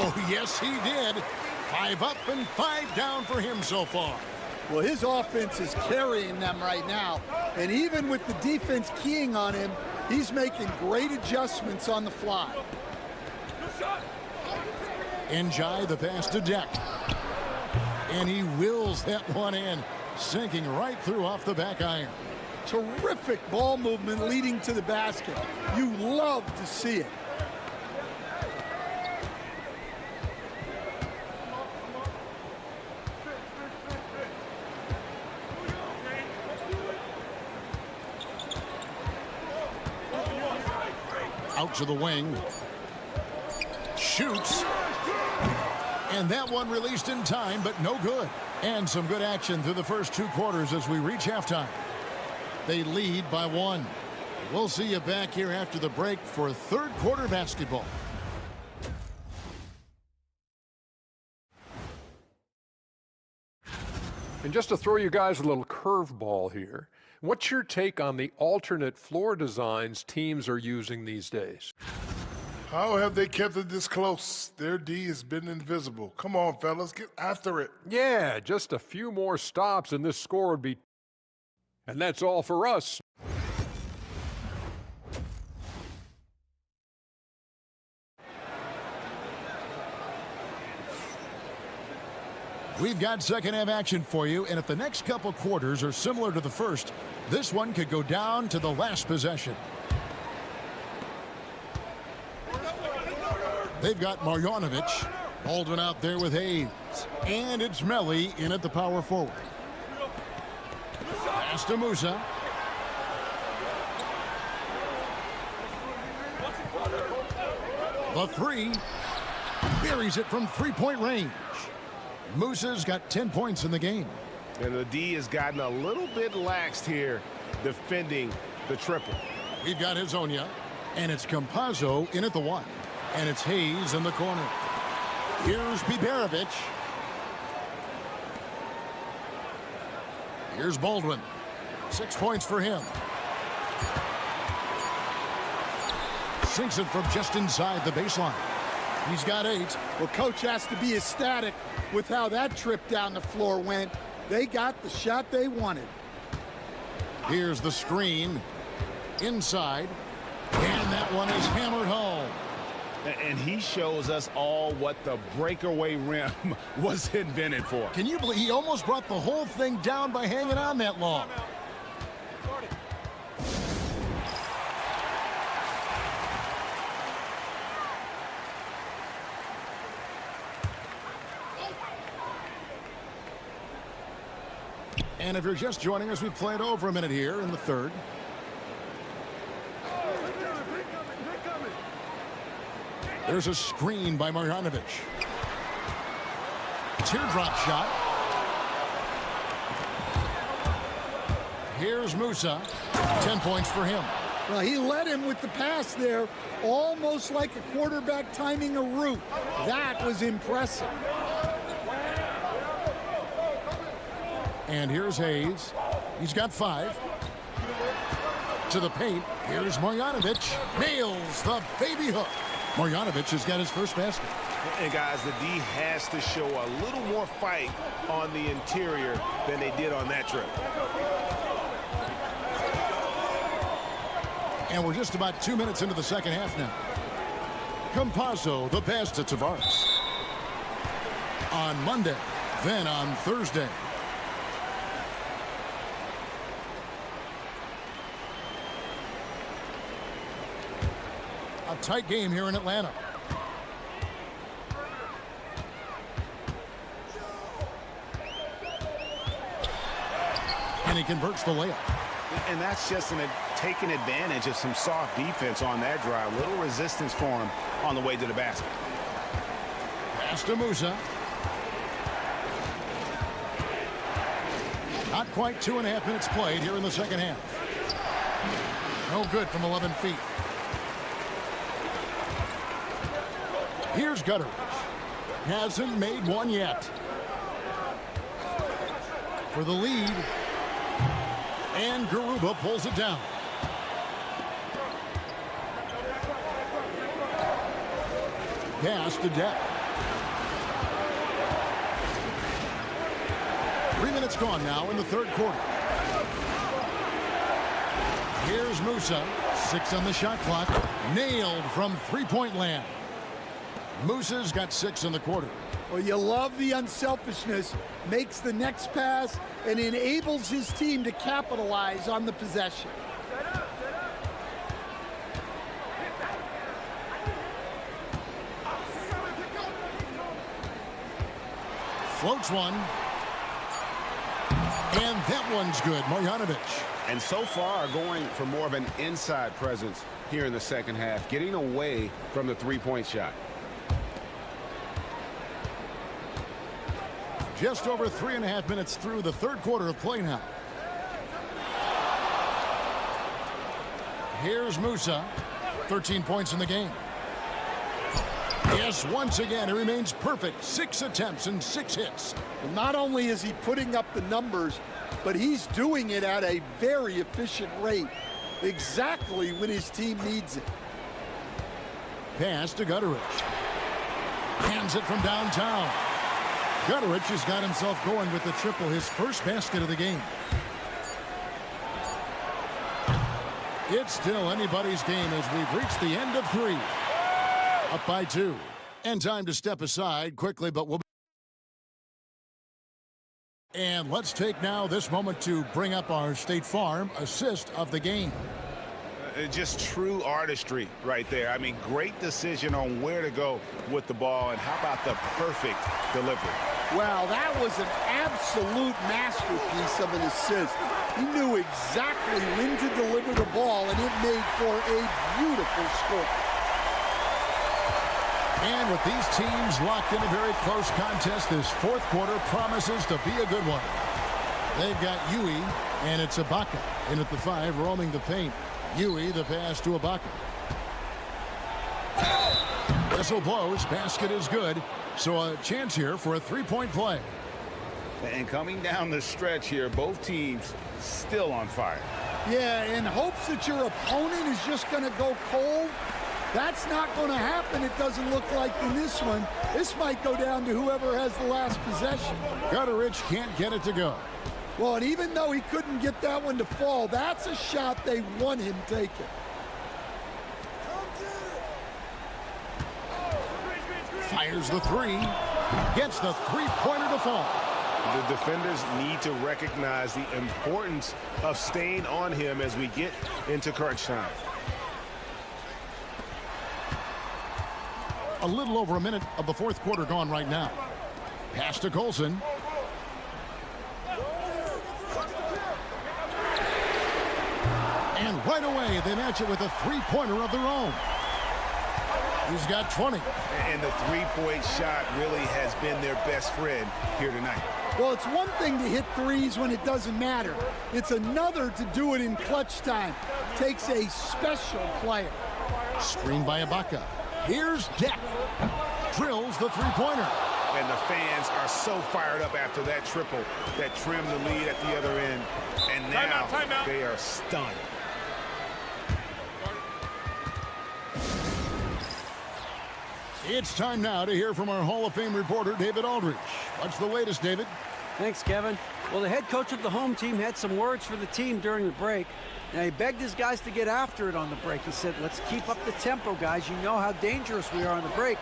Oh, yes, he did. 5 up and 5 down for him so far. Well, his offense is carrying them right now. And even with the defense keying on him, he's making great adjustments on the fly. Njai the pass to Deck. And he wills that one in, sinking right through off the back iron. Terrific ball movement leading to the basket. You love to see it. Out to the wing. Shoots. And that one released in time, but no good. And some good action through the first 2 quarters as we reach halftime. They lead by 1. We'll see you back here after the break for 3rd quarter basketball. And just to throw you guys a little curveball here, what's your take on the alternate floor designs teams are using these days? How have they kept it this close? Their D has been invisible. Come on, fellas, get after it. Yeah, just a few more stops and this score would be... And that's all for us. We've got second half action for you, and if the next couple quarters are similar to the first, this one could go down to the last possession. They've got Marjanovic. Baldwin out there with Hayes. And it's Melly in at the power forward. Pass to Musa. The 3. Buries it from 3-point range. Musa's got 10 points in the game. And the D has gotten a little bit laxed here defending the triple. We've got Hezonja, and it's Campazzo in at the 1. And it's Hayes in the corner. Here's Biberovic. Here's Baldwin. 6 points for him. Sinks it from just inside the baseline. He's got 8. Well, coach has to be ecstatic with how that trip down the floor went. They got the shot they wanted. Here's the screen. Inside. And that one is hammered home. And he shows us all what the breakaway rim was invented for. Can you believe he almost brought the whole thing down by hanging on that long? And if you're just joining us, we played over a minute here in the third. There's a screen by Marjanovic. Teardrop shot. Here's Musa. 10 points for him. Well, he led him with the pass there, almost like a quarterback timing a route. That was impressive. And here's Hayes. He's got 5. To the paint. Here's Marjanovic. Nails the baby hook. Marjanovic has got his first basket. And guys, the D has to show a little more fight on the interior than they did on that trip. And we're just about 2 minutes into the second half now. Campazzo, the pass to Tavares. On Monday, then on Thursday. A tight game here in Atlanta. And he converts the layup. And that's just taking advantage of some soft defense on that drive. Little resistance for him on the way to the basket. Pass to Musa. Not quite 2.5 minutes played here in the second half. No good from 11 feet. Here's Gutteridge. Hasn't made one yet. For the lead. And Garuba pulls it down. Pass to Depp. 3 minutes gone now in the third quarter. Here's Musa. 6 on the shot clock. Nailed from three-point land. Musa's got 6 in the quarter. Well, you love the unselfishness. Makes the next pass and enables his team to capitalize on the possession. Floats one. And that one's good. Marjanovic. And so far going for more of an inside presence here in the second half, getting away from the three-point shot. Just over 3.5 minutes through the third quarter of play now. Here's Musa. 13 points in the game. Yes, once again, he remains perfect. 6 attempts and 6 hits. Well, not only is he putting up the numbers, but he's doing it at a very efficient rate. Exactly when his team needs it. Pass to Gutteridge. Hands it from downtown. Gutteridge has got himself going with the triple, his first basket of the game. It's still anybody's game as we've reached the end of 3. Up by 2. And time to step aside quickly, but we'll... And let's take now this moment to bring up our State Farm assist of the game. Just true artistry right there. I mean, great decision on where to go with the ball, and how about the perfect delivery? Wow, that was an absolute masterpiece of an assist. He knew exactly when to deliver the ball, and it made for a beautiful score. And with these teams locked in a very close contest, this fourth quarter promises to be a good one. They've got Yui, and it's Ibaka in at the 5, roaming the paint. Yui, the pass to Ibaka. Whistle blows, basket is good. So a chance here for a three-point play. And coming down the stretch here, both teams still on fire. Yeah, in hopes that your opponent is just going to go cold. That's not going to happen, it doesn't look like in this one. This might go down to whoever has the last possession. Gutteridge can't get it to go. Well, and even though he couldn't get that one to fall, that's a shot they want him taking. Fires the 3. Gets the three-pointer to fall. The defenders need to recognize the importance of staying on him as we get into crunch time. A little over a minute of the fourth quarter gone right now. Pass to Colson. And right away, they match it with a three-pointer of their own. He's got 20. And the three-point shot really has been their best friend here tonight. Well, it's one thing to hit threes when it doesn't matter. It's another to do it in clutch time. Takes a special player. Screen by Ibaka. Here's Depp. Drills the three-pointer. And the fans are so fired up after that triple that trimmed the lead at the other end. And now they are stunned. It's time now to hear from our Hall of Fame reporter, David Aldridge. What's the latest, David? Thanks, Kevin. Well, the head coach of the home team had some words for the team during the break. Now, he begged his guys to get after it on the break. He said, let's keep up the tempo, guys. You know how dangerous we are on the break.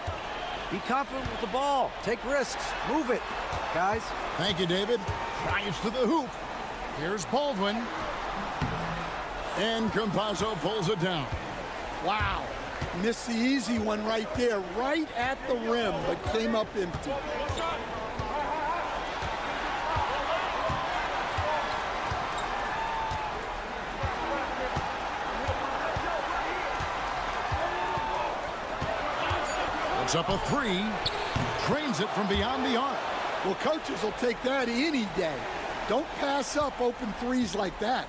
Be confident with the ball. Take risks. Move it, guys. Thank you, David. Drives to the hoop. Here's Baldwin. And Campazzo pulls it down. Wow. Missed the easy one right there, right at the rim, but came up empty. It's up a three. Drains it from beyond the arc. Well, coaches will take that any day. Don't pass up open threes like that.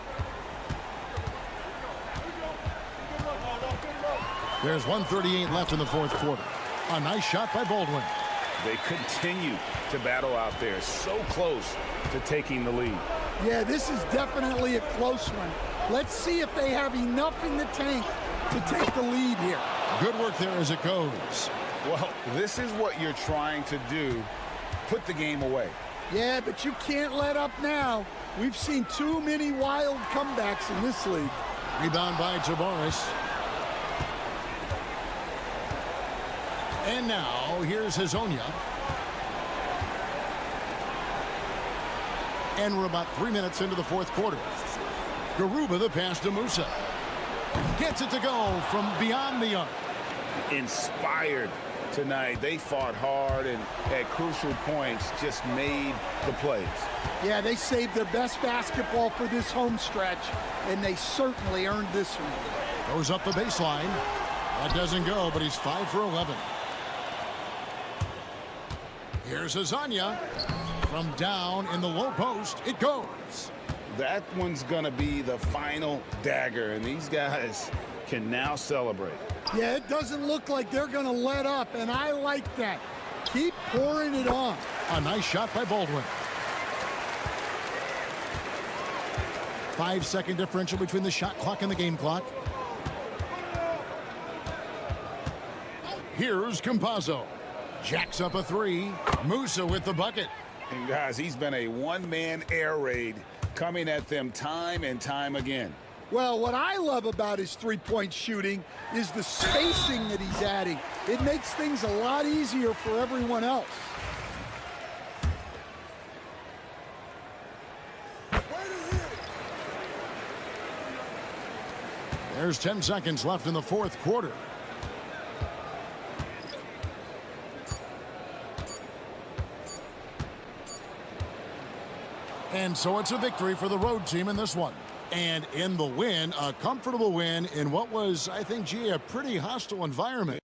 There's 1:38 left in the fourth quarter. A nice shot by Baldwin. They continue to battle out there, so close to taking the lead. Yeah, this is definitely a close one. Let's see if they have enough in the tank to take the lead here. Good work there as it goes. Well, this is what you're trying to do. Put the game away. Yeah, but you can't let up now. We've seen too many wild comebacks in this league. Rebound by Tavares. And now, here's Hazonia. And we're about 3 minutes into the fourth quarter. Garuba the pass to Musa. Gets it to go from beyond the arc. Inspired tonight. They fought hard and at crucial points just made the plays. Yeah, they saved their best basketball for this home stretch, and they certainly earned this one. Goes up the baseline. That doesn't go, but he's 5 for 11. Here's Hazonia. From down in the low post, it goes. That one's going to be the final dagger, and these guys can now celebrate. Yeah, it doesn't look like they're going to let up, and I like that. Keep pouring it on. A nice shot by Baldwin. 5-second differential between the shot clock and the game clock. Here's Campazzo. Jacks up a three. Musa with the bucket. And guys, he's been a one-man air raid coming at them time and time again. Well, what I love about his three-point shooting is the spacing that he's adding. It makes things a lot easier for everyone else. There's 10 seconds left in the fourth quarter. And so it's a victory for the road team in this one. And in the win, a comfortable win in what was, I think, gee, a pretty hostile environment.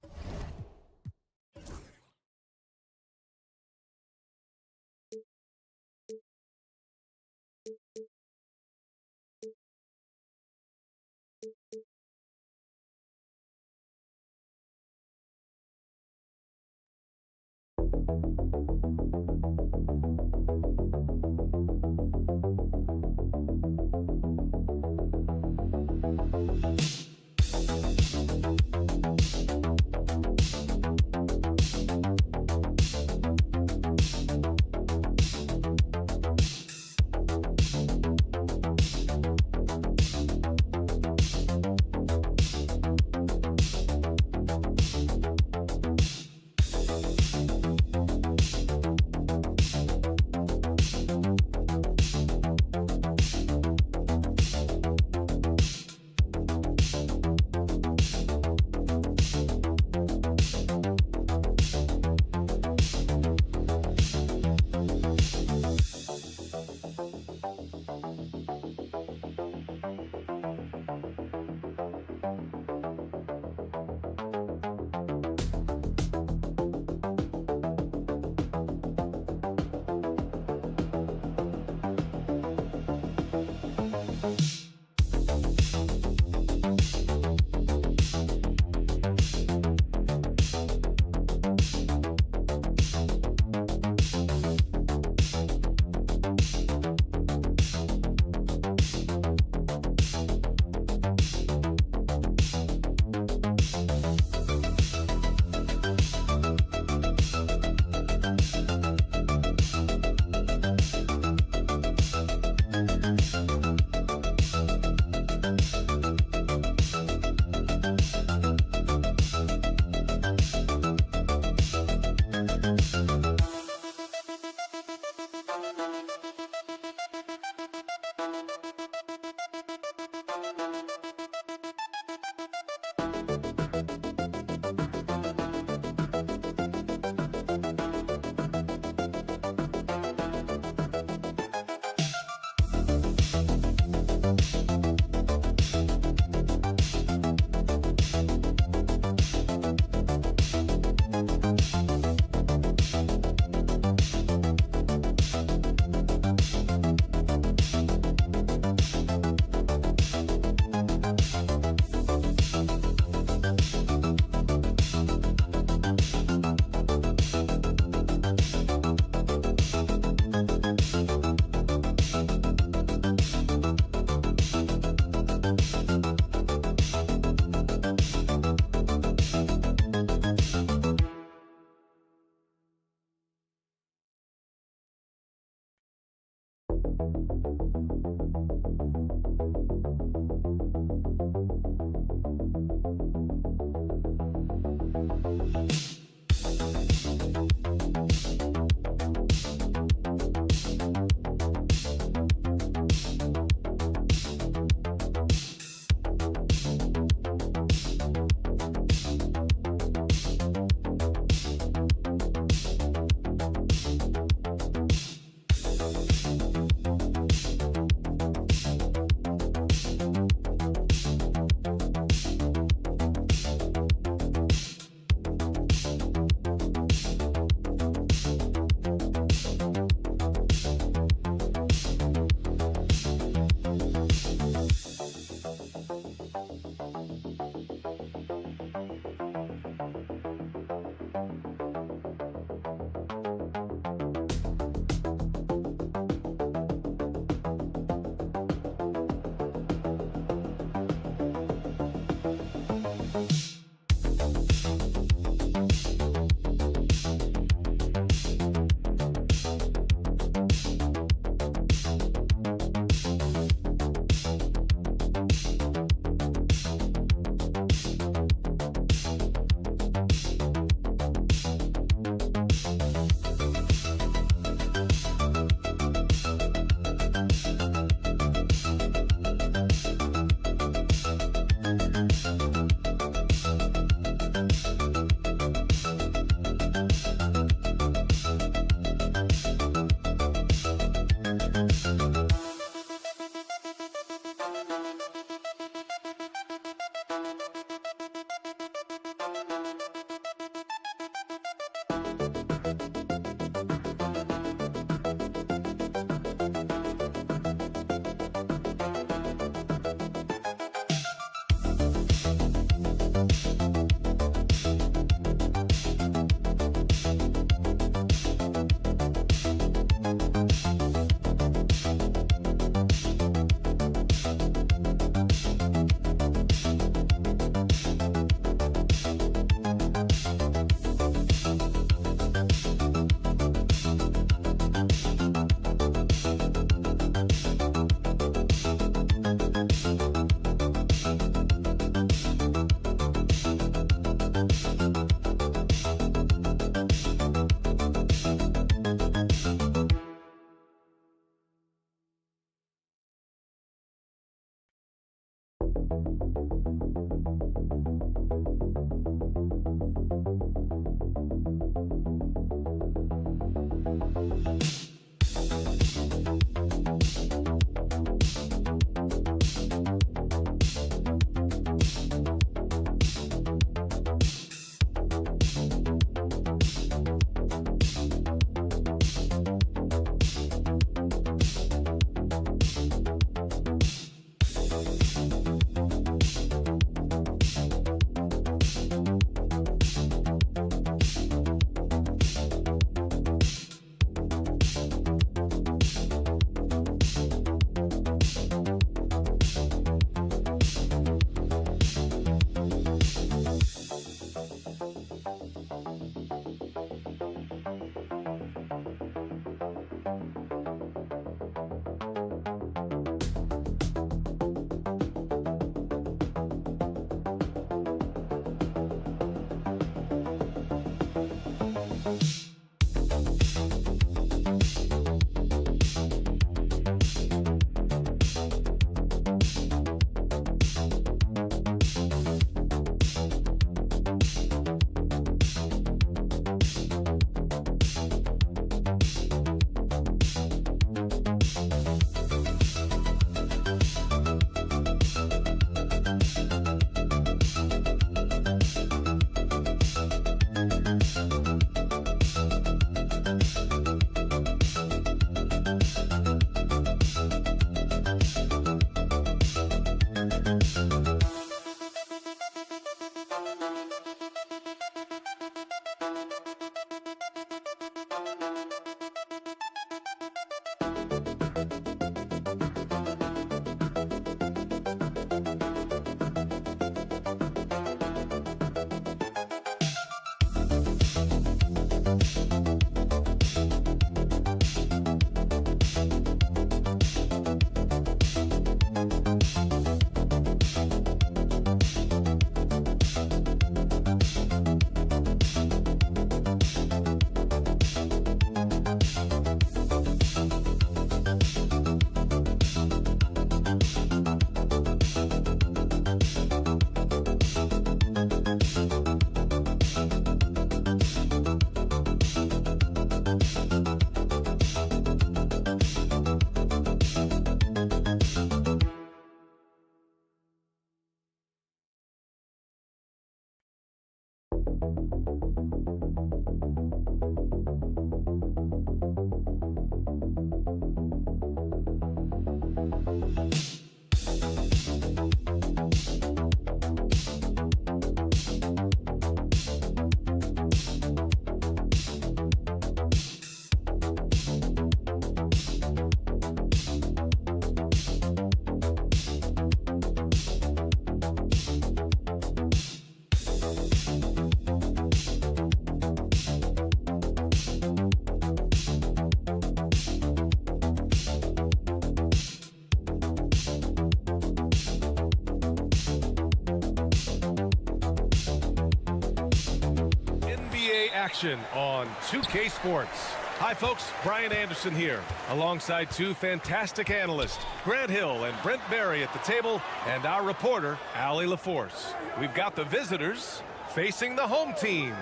Action on 2K Sports. Hi folks, Brian Anderson here, alongside two fantastic analysts, Grant Hill and Brent Barry at the table, and our reporter, Allie LaForce. We've got the visitors facing the home team.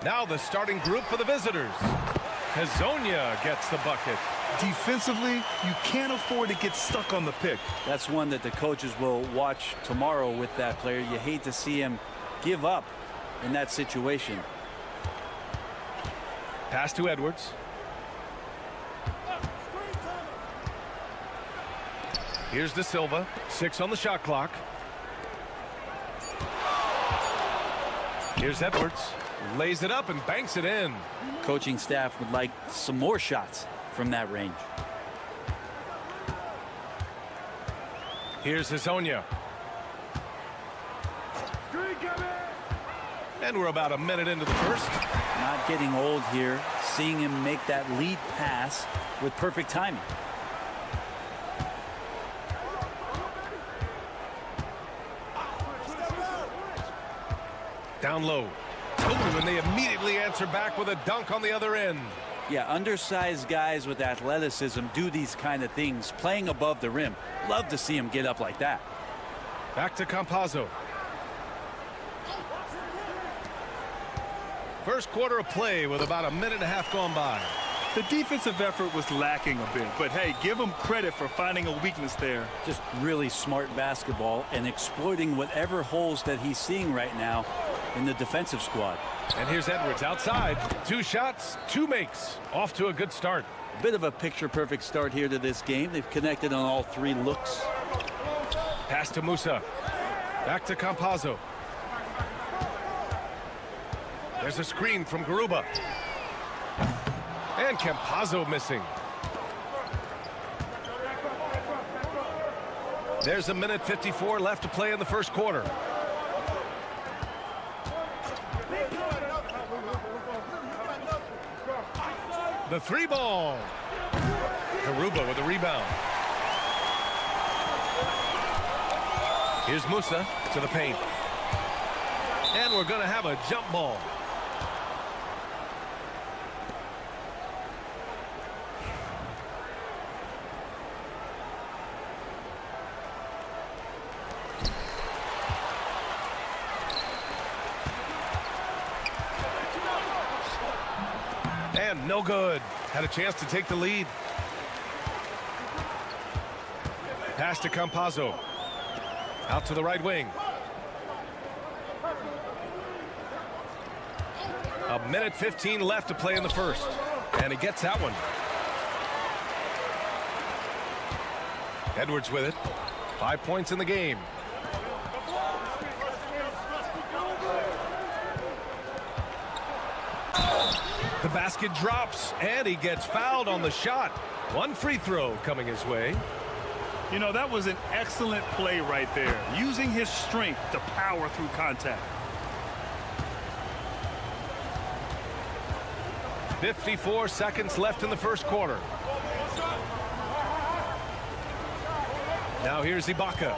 Now the starting group for the visitors. Hazonia gets the bucket. Defensively, you can't afford to get stuck on the pick. That's one that the coaches will watch tomorrow with that player. You hate to see him give up in that situation. Pass to Edwards. Here's De Silva. 6 on the shot clock. Here's Edwards. Lays it up and banks it in. Coaching staff would like some more shots from that range. Here's Hazonia. And we're about a minute into the first. Not getting old here. Seeing him make that lead pass with perfect timing. Down low. Oh, and they immediately answer back with a dunk on the other end. Yeah, undersized guys with athleticism do these kind of things, playing above the rim. Love to see him get up like that. Back to Campazzo. First quarter of play with about a minute and a half gone by. The defensive effort was lacking a bit, but hey, give him credit for finding a weakness there. Just really smart basketball and exploiting whatever holes that he's seeing right now in the defensive squad. And here's Edwards outside. 2 shots, 2 makes. Off to a good start. A bit of a picture-perfect start here to this game. They've connected on all 3 looks. Pass to Musa. Back to Campazzo. There's a screen from Garuba. And Campazzo missing. There's a minute 54 left to play in the first quarter. The 3 ball. Garuba with the rebound. Here's Musa to the paint. And we're going to have a jump ball. And no good. Had a chance to take the lead. Pass to Campazzo. Out to the right wing. A minute 15 left to play in the first. And he gets that one. Edwards with it. 5 points in the game. The basket drops, and he gets fouled on the shot. 1 free throw coming his way. You know, that was an excellent play right there, using his strength to power through contact. 54 seconds left in the first quarter. Now here's Ibaka.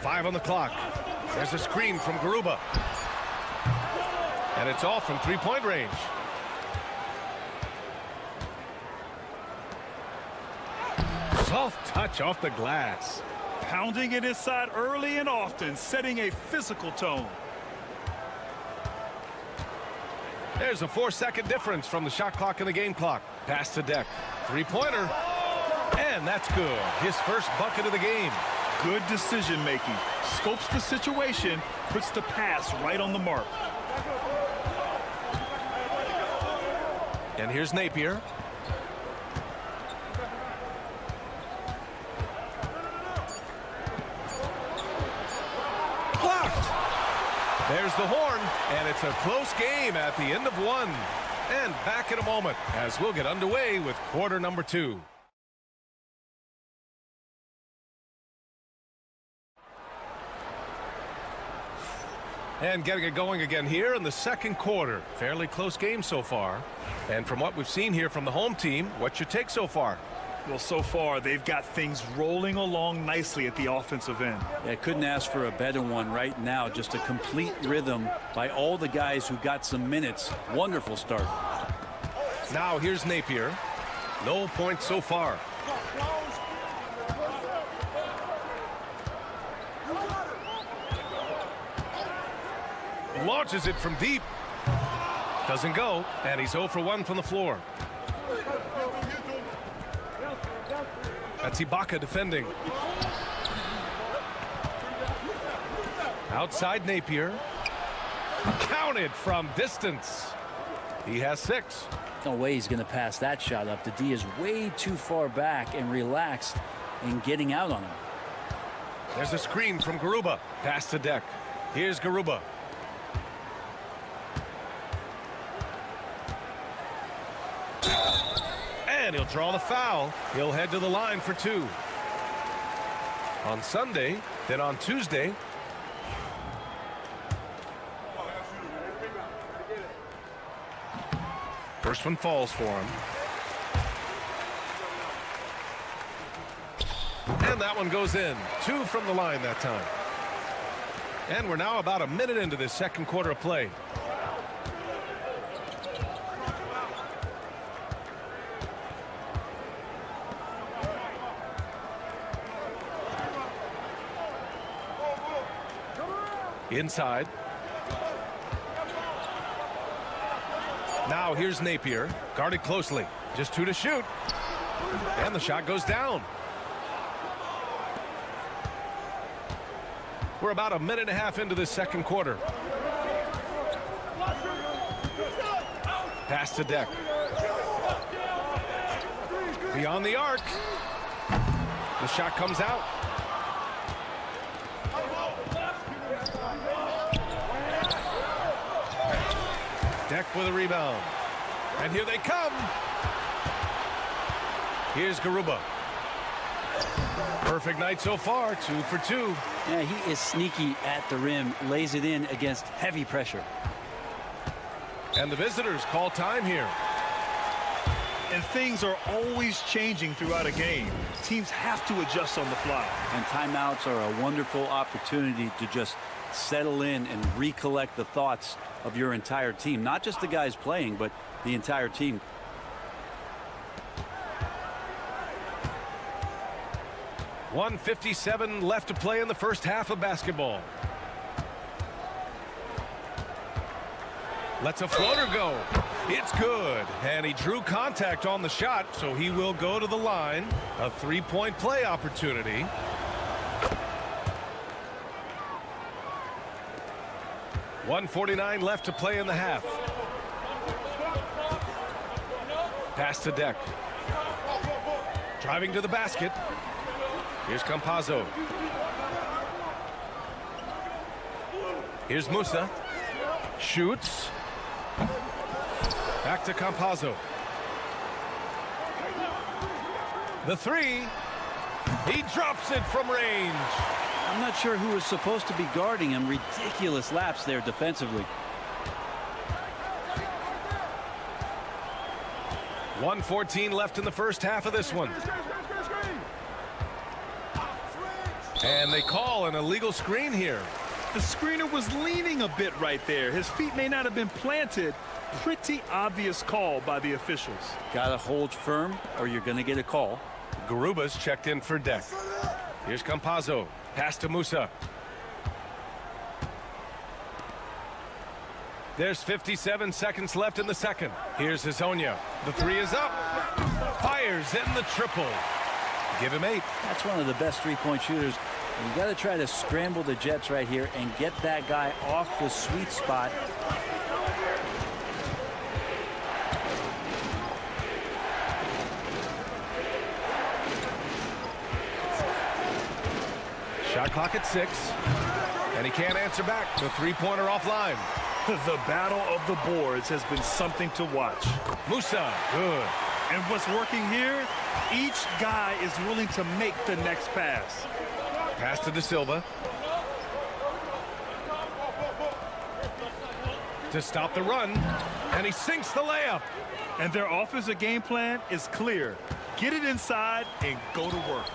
Five on the clock. There's a screen from Garuba. And it's off from three-point range. Soft touch off the glass. Pounding it inside early and often, setting a physical tone. There's a 4-second difference from the shot clock and the game clock. Pass to Deck. Three-pointer. And that's good. His first bucket of the game. Good decision making. Scopes the situation, puts the pass right on the mark. And here's Napier. Blocked. There's the horn, and it's a close game at the end of one. And back in a moment as we'll get underway with quarter number 2. And getting it going again here in the second quarter. Fairly close game so far. And from what we've seen here from the home team, what's your take so far? Well, so far, they've got things rolling along nicely at the offensive end. Yeah, couldn't ask for a better one right now. Just a complete rhythm by all the guys who got some minutes. Wonderful start. Now here's Napier. No points so far. Launches it from deep. Doesn't go, and he's 0 for 1 from the floor. That's Ibaka defending. Outside Napier. Counted from distance. He has 6. No way he's going to pass that shot up. The D is way too far back and relaxed in getting out on him. There's a screen from Garuba. Pass to Deck. Here's Garuba. And he'll draw the foul. He'll head to the line for 2. On Sunday, then on Tuesday. First one falls for him. And that one goes in. 2 from the line that time. And we're now about a minute into this second quarter of play. Inside. Now here's Napier. Guarded closely. Just 2 to shoot. And the shot goes down. We're about a minute and a half into this second quarter. Pass to Deck. Beyond the arc. The shot comes out. Deck with a rebound. And here they come. Here's Garuba. Perfect night so far. 2 for 2. Yeah, he is sneaky at the rim. Lays it in against heavy pressure. And the visitors call time here. And things are always changing throughout a game. Teams have to adjust on the fly. And timeouts are a wonderful opportunity to just settle in and recollect the thoughts of your entire team. Not just the guys playing, but the entire team. .157 left to play in the first half of basketball. Lets a floater go. It's good. And he drew contact on the shot, so he will go to the line. A 3-point play opportunity. .149 left to play in the half. Pass to Deck. Driving to the basket. Here's Campazzo. Here's Musa. Shoots. Back to Campazzo. The 3. He drops it from range. I'm not sure who was supposed to be guarding him. Ridiculous lapse there defensively. 1:14 left in the first half of this one. And they call an illegal screen here. The screener was leaning a bit right there. His feet may not have been planted. Pretty obvious call by the officials. Gotta hold firm or you're gonna get a call. Garuba's checked in for Deck. Here's Campazzo. Pass to Musa. There's 57 seconds left in the second. Here's Hezonja. The 3 is up. Fires in the triple. Give him 8. That's one of the best three-point shooters. You got to try to scramble the Jets right here and get that guy off the sweet spot. Shot clock at 6. And he can't answer back. The three-pointer offline. The battle of the boards has been something to watch. Musa, good. And what's working here, each guy is willing to make the next pass. Pass to De Silva. To stop the run. And he sinks the layup. And their offensive game plan is clear. Get it inside and go to work.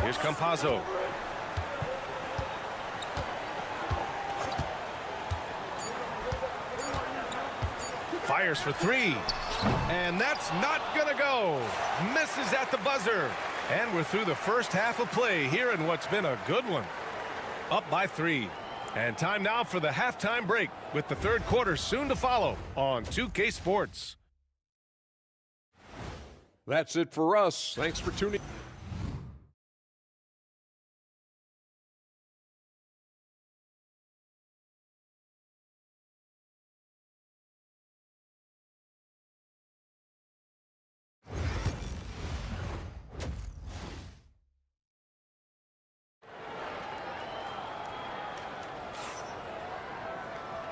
Here's Campazzo. Fires for 3. And that's not gonna go. Misses at the buzzer. And we're through the first half of play here in what's been a good one. Up by 3. And time now for the halftime break, with the third quarter soon to follow on 2K Sports. That's it for us. Thanks for tuning.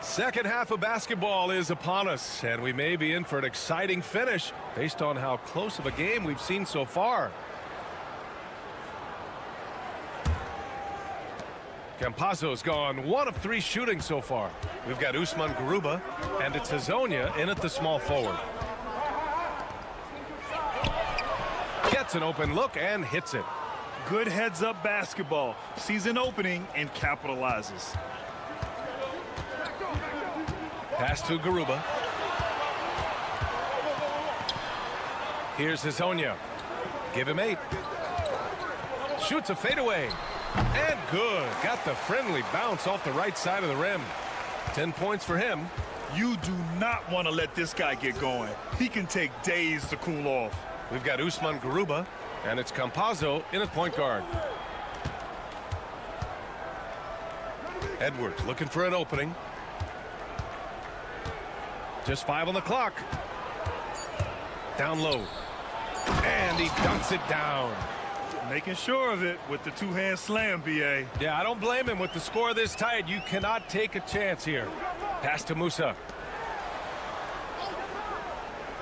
Second half of basketball is upon us, and we may be in for an exciting finish based on how close of a game we've seen so far. Campazzo's gone 1 of 3 shooting so far. We've got Usman Garuba, and it's Hazonia in at the small forward. Gets an open look and hits it. Good heads-up basketball. Sees an opening and capitalizes. Pass to Garuba. Here's Hazonia. Give him 8. Shoots a fadeaway. And good. Got the friendly bounce off the right side of the rim. 10 points for him. You do not want to let this guy get going. He can take days to cool off. We've got Usman Garuba, and it's Campazzo in at point guard. Edwards looking for an opening. Just 5 on the clock. Down low. And he dunks it down. Making sure of it with the two-hand slam, B.A. Yeah, I don't blame him. With the score this tight, you cannot take a chance here. Pass to Musa.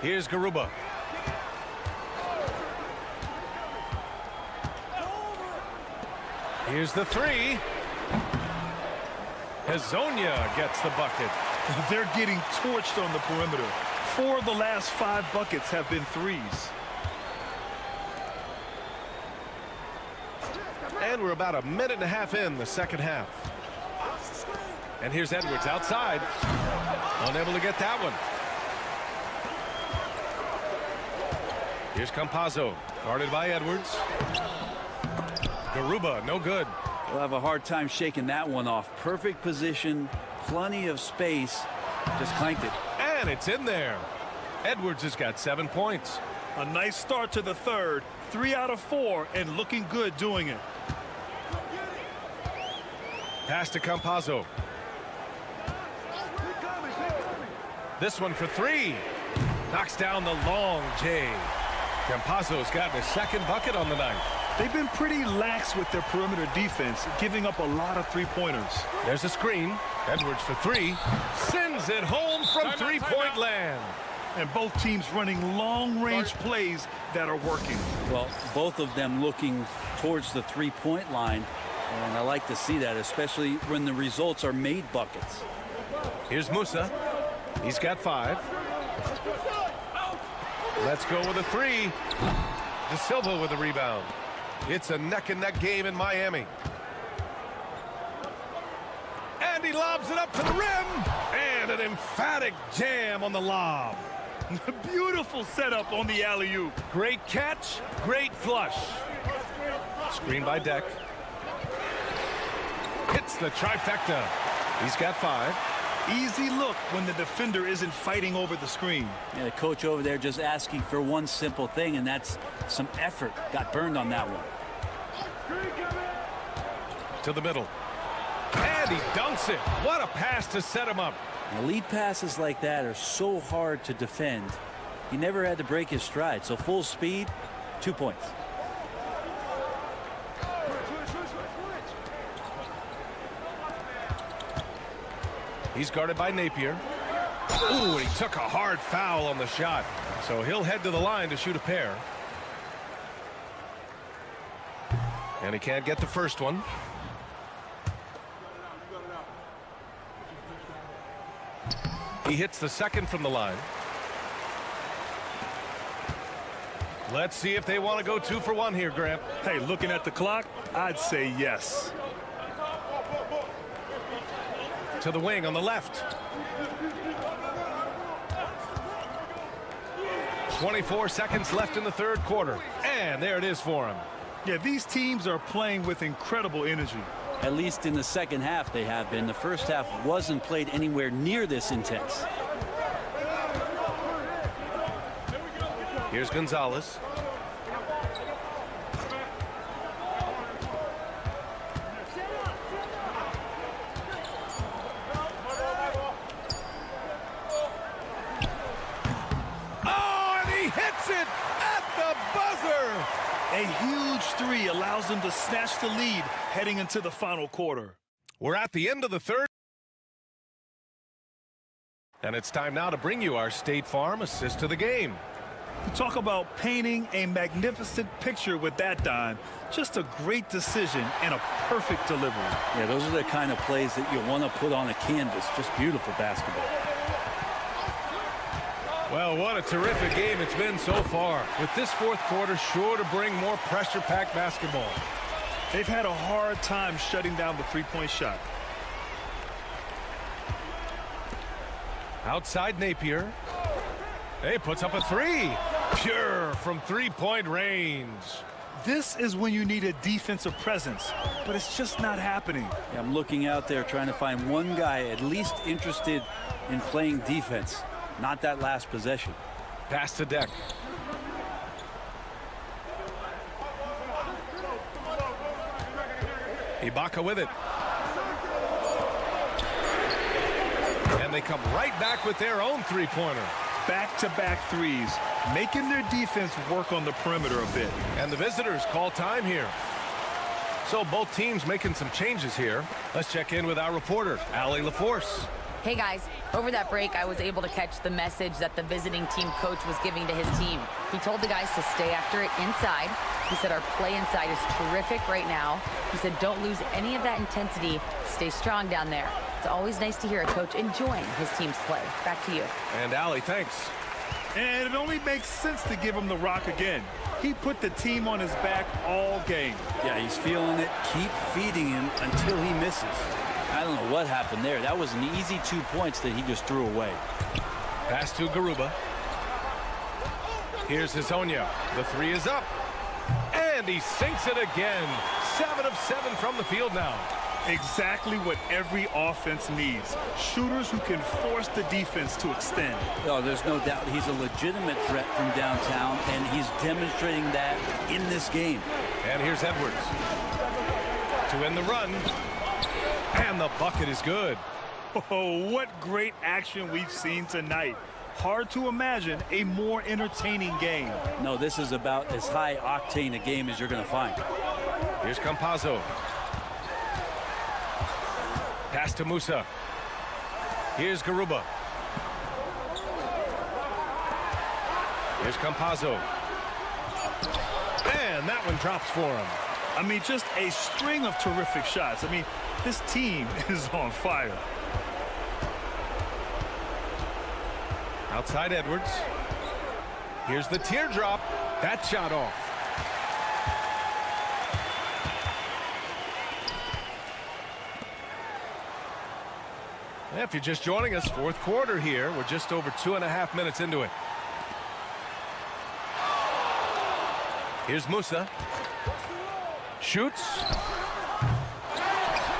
Here's Garuba. Here's the 3. Hazonia gets the bucket. They're getting torched on the perimeter. 4 of the last 5 buckets have been threes. And we're about a minute and a half in the second half. And here's Edwards outside. Unable to get that one. Here's Campazzo, guarded by Edwards. Garuba, no good. We'll have a hard time shaking that one off. Perfect position, plenty of space. Just clanked it. And it's in there. Edwards has got 7 points. A nice start to the third. 3 out of 4 and looking good doing it. Pass to Campazzo. This one for 3. Knocks down the long J. Campazzo's gotten his second bucket on the night. They've been pretty lax with their perimeter defense, giving up a lot of three-pointers. There's a screen. Edwards for 3. Sends it home from three-point land. And both teams running long-range plays that are working. Well, both of them looking towards the three-point line. And I like to see that, especially when the results are made buckets. Here's Musa. He's got 5. Let's go with a 3. De Silva with a rebound. It's a neck-and-neck game in Miami. And he lobs it up to the rim. And an emphatic jam on the lob. Beautiful setup on the alley-oop. Great catch, great flush. Screen by Deck. Hits the trifecta. He's got 5. Easy look when the defender isn't fighting over the screen. Yeah, the coach over there just asking for one simple thing, and that's some effort. Got burned on that one. To the middle. And he dunks it. What a pass to set him up. Now, lead passes like that are so hard to defend. He never had to break his stride, so full speed, 2 points. He's guarded by Napier. Ooh, he took a hard foul on the shot. So he'll head to the line to shoot a pair. And he can't get the first one. He hits the second from the line. Let's see if they want to go 2 for 1 here, Grant. Hey, looking at the clock, I'd say yes. To the wing on the left. 24 seconds left in the third quarter. And there it is for him. Yeah, these teams are playing with incredible energy. At least in the second half they have been. The first half wasn't played anywhere near this intense. Here's Gonzalez. Oh, and he hits it at the buzzer. A huge three allows them to snatch the lead heading into the final quarter. We're at the end of the third. And it's time now to bring you our State Farm assist to the game. Talk about painting a magnificent picture with that dime. Just a great decision and a perfect delivery. Yeah, those are the kind of plays that you want to put on a canvas. Just beautiful basketball. Well, what a terrific game it's been so far. With this fourth quarter sure to bring more pressure-packed basketball. They've had a hard time shutting down the three-point shot. Outside Napier. Hey, puts up a three. Pure from three-point range. This is when you need a defensive presence, but it's just not happening. Yeah, I'm looking out there trying to find one guy at least interested in playing defense. Not that last possession. Pass to Deck. Ibaka with it. And they come right back with their own three-pointer. Back-to-back threes, making their defense work on the perimeter a bit. And the visitors call time here. So both teams making some changes here. Let's check in with our reporter, Allie LaForce. Hey guys, over that break I was able to catch the message that the visiting team coach was giving to his team. He told the guys to stay after it inside. He said our play inside is terrific right now. He said don't lose any of that intensity. Stay strong down there. It's always nice to hear a coach enjoying his team's play. Back to you. And Allie, thanks. And it only makes sense to give him the rock again. He put the team on his back all game. Yeah, he's feeling it. Keep feeding him until he misses. I don't know what happened there. That was an easy 2 points that he just threw away. Pass to Garuba. Here's Hezonja. The three is up. And he sinks it again. 7 of 7 from the field now. Exactly what every offense needs. Shooters who can force the defense to extend. Oh, there's no doubt he's a legitimate threat from downtown, and he's demonstrating that in this game. And here's Edwards. To end the run. And the bucket is good. Oh, what great action we've seen tonight. Hard to imagine a more entertaining game. No, this is about as high octane a game as you're going to find. Here's Campazzo. Pass to Musa. Here's Garuba. Here's Campazzo. And that one drops for him. I mean, just a string of terrific shots. I mean, this team is on fire. Outside Edwards. Here's the teardrop. That shot off. If you're just joining us, fourth quarter here. We're just over 2.5 minutes into it. Here's Musa. Shoots.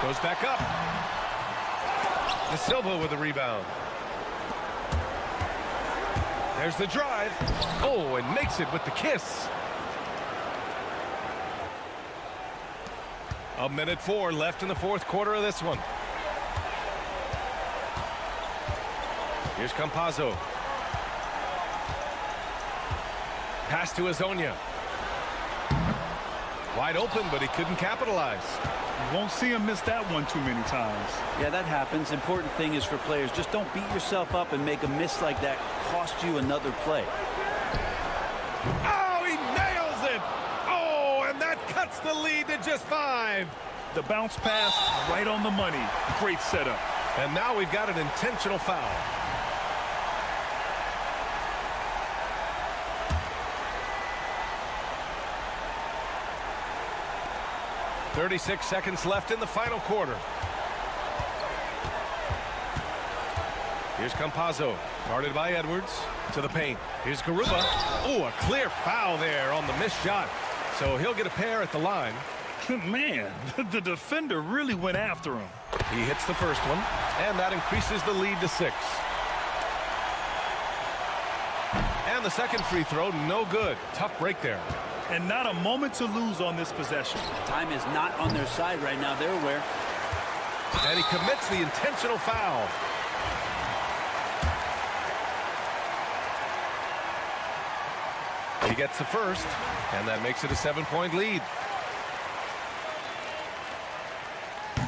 Goes back up. De Silva with the rebound. There's the drive. Oh, and makes it with the kiss. 1:04 left in the fourth quarter of this one. Here's Campazzo. Pass to Azonia. Wide open, but he couldn't capitalize. You won't see him miss that one too many times. Yeah, that happens. Important thing is for players, just don't beat yourself up and make a miss like that cost you another play. Oh, he nails it! Oh, and that cuts the lead to just 5. The bounce pass right on the money. Great setup. And now we've got an intentional foul. .36 seconds left in the final quarter. Here's Campazzo, guarded by Edwards, to the paint. Here's Garuba. Oh, a clear foul there on the missed shot. So he'll get a pair at the line. Man, the defender really went after him. He hits the first one, and that increases the lead to 6. And the second free throw, no good. Tough break there. And not a moment to lose on this possession. Time is not on their side right now. They're aware. And he commits the intentional foul. He gets the first, and that makes it a 7-point lead.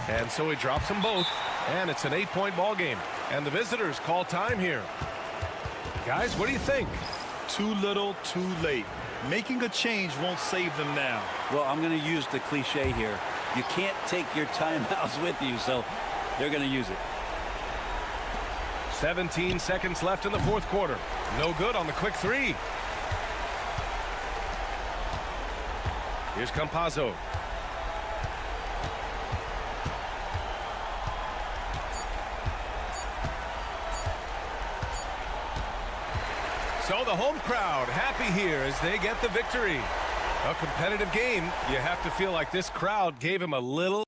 And so he drops them both, and it's an 8-point ball game. And the visitors call time here. Guys, what do you think? Too little, too late. Making a change won't save them now. Well, I'm going to use the cliche here. You can't take your timeouts with you, so they're going to use it. 17 seconds left in the fourth quarter. No good on the quick three. Here's Campazzo. So the home crowd happy here as they get the victory. A competitive game. You have to feel like this crowd gave him a little.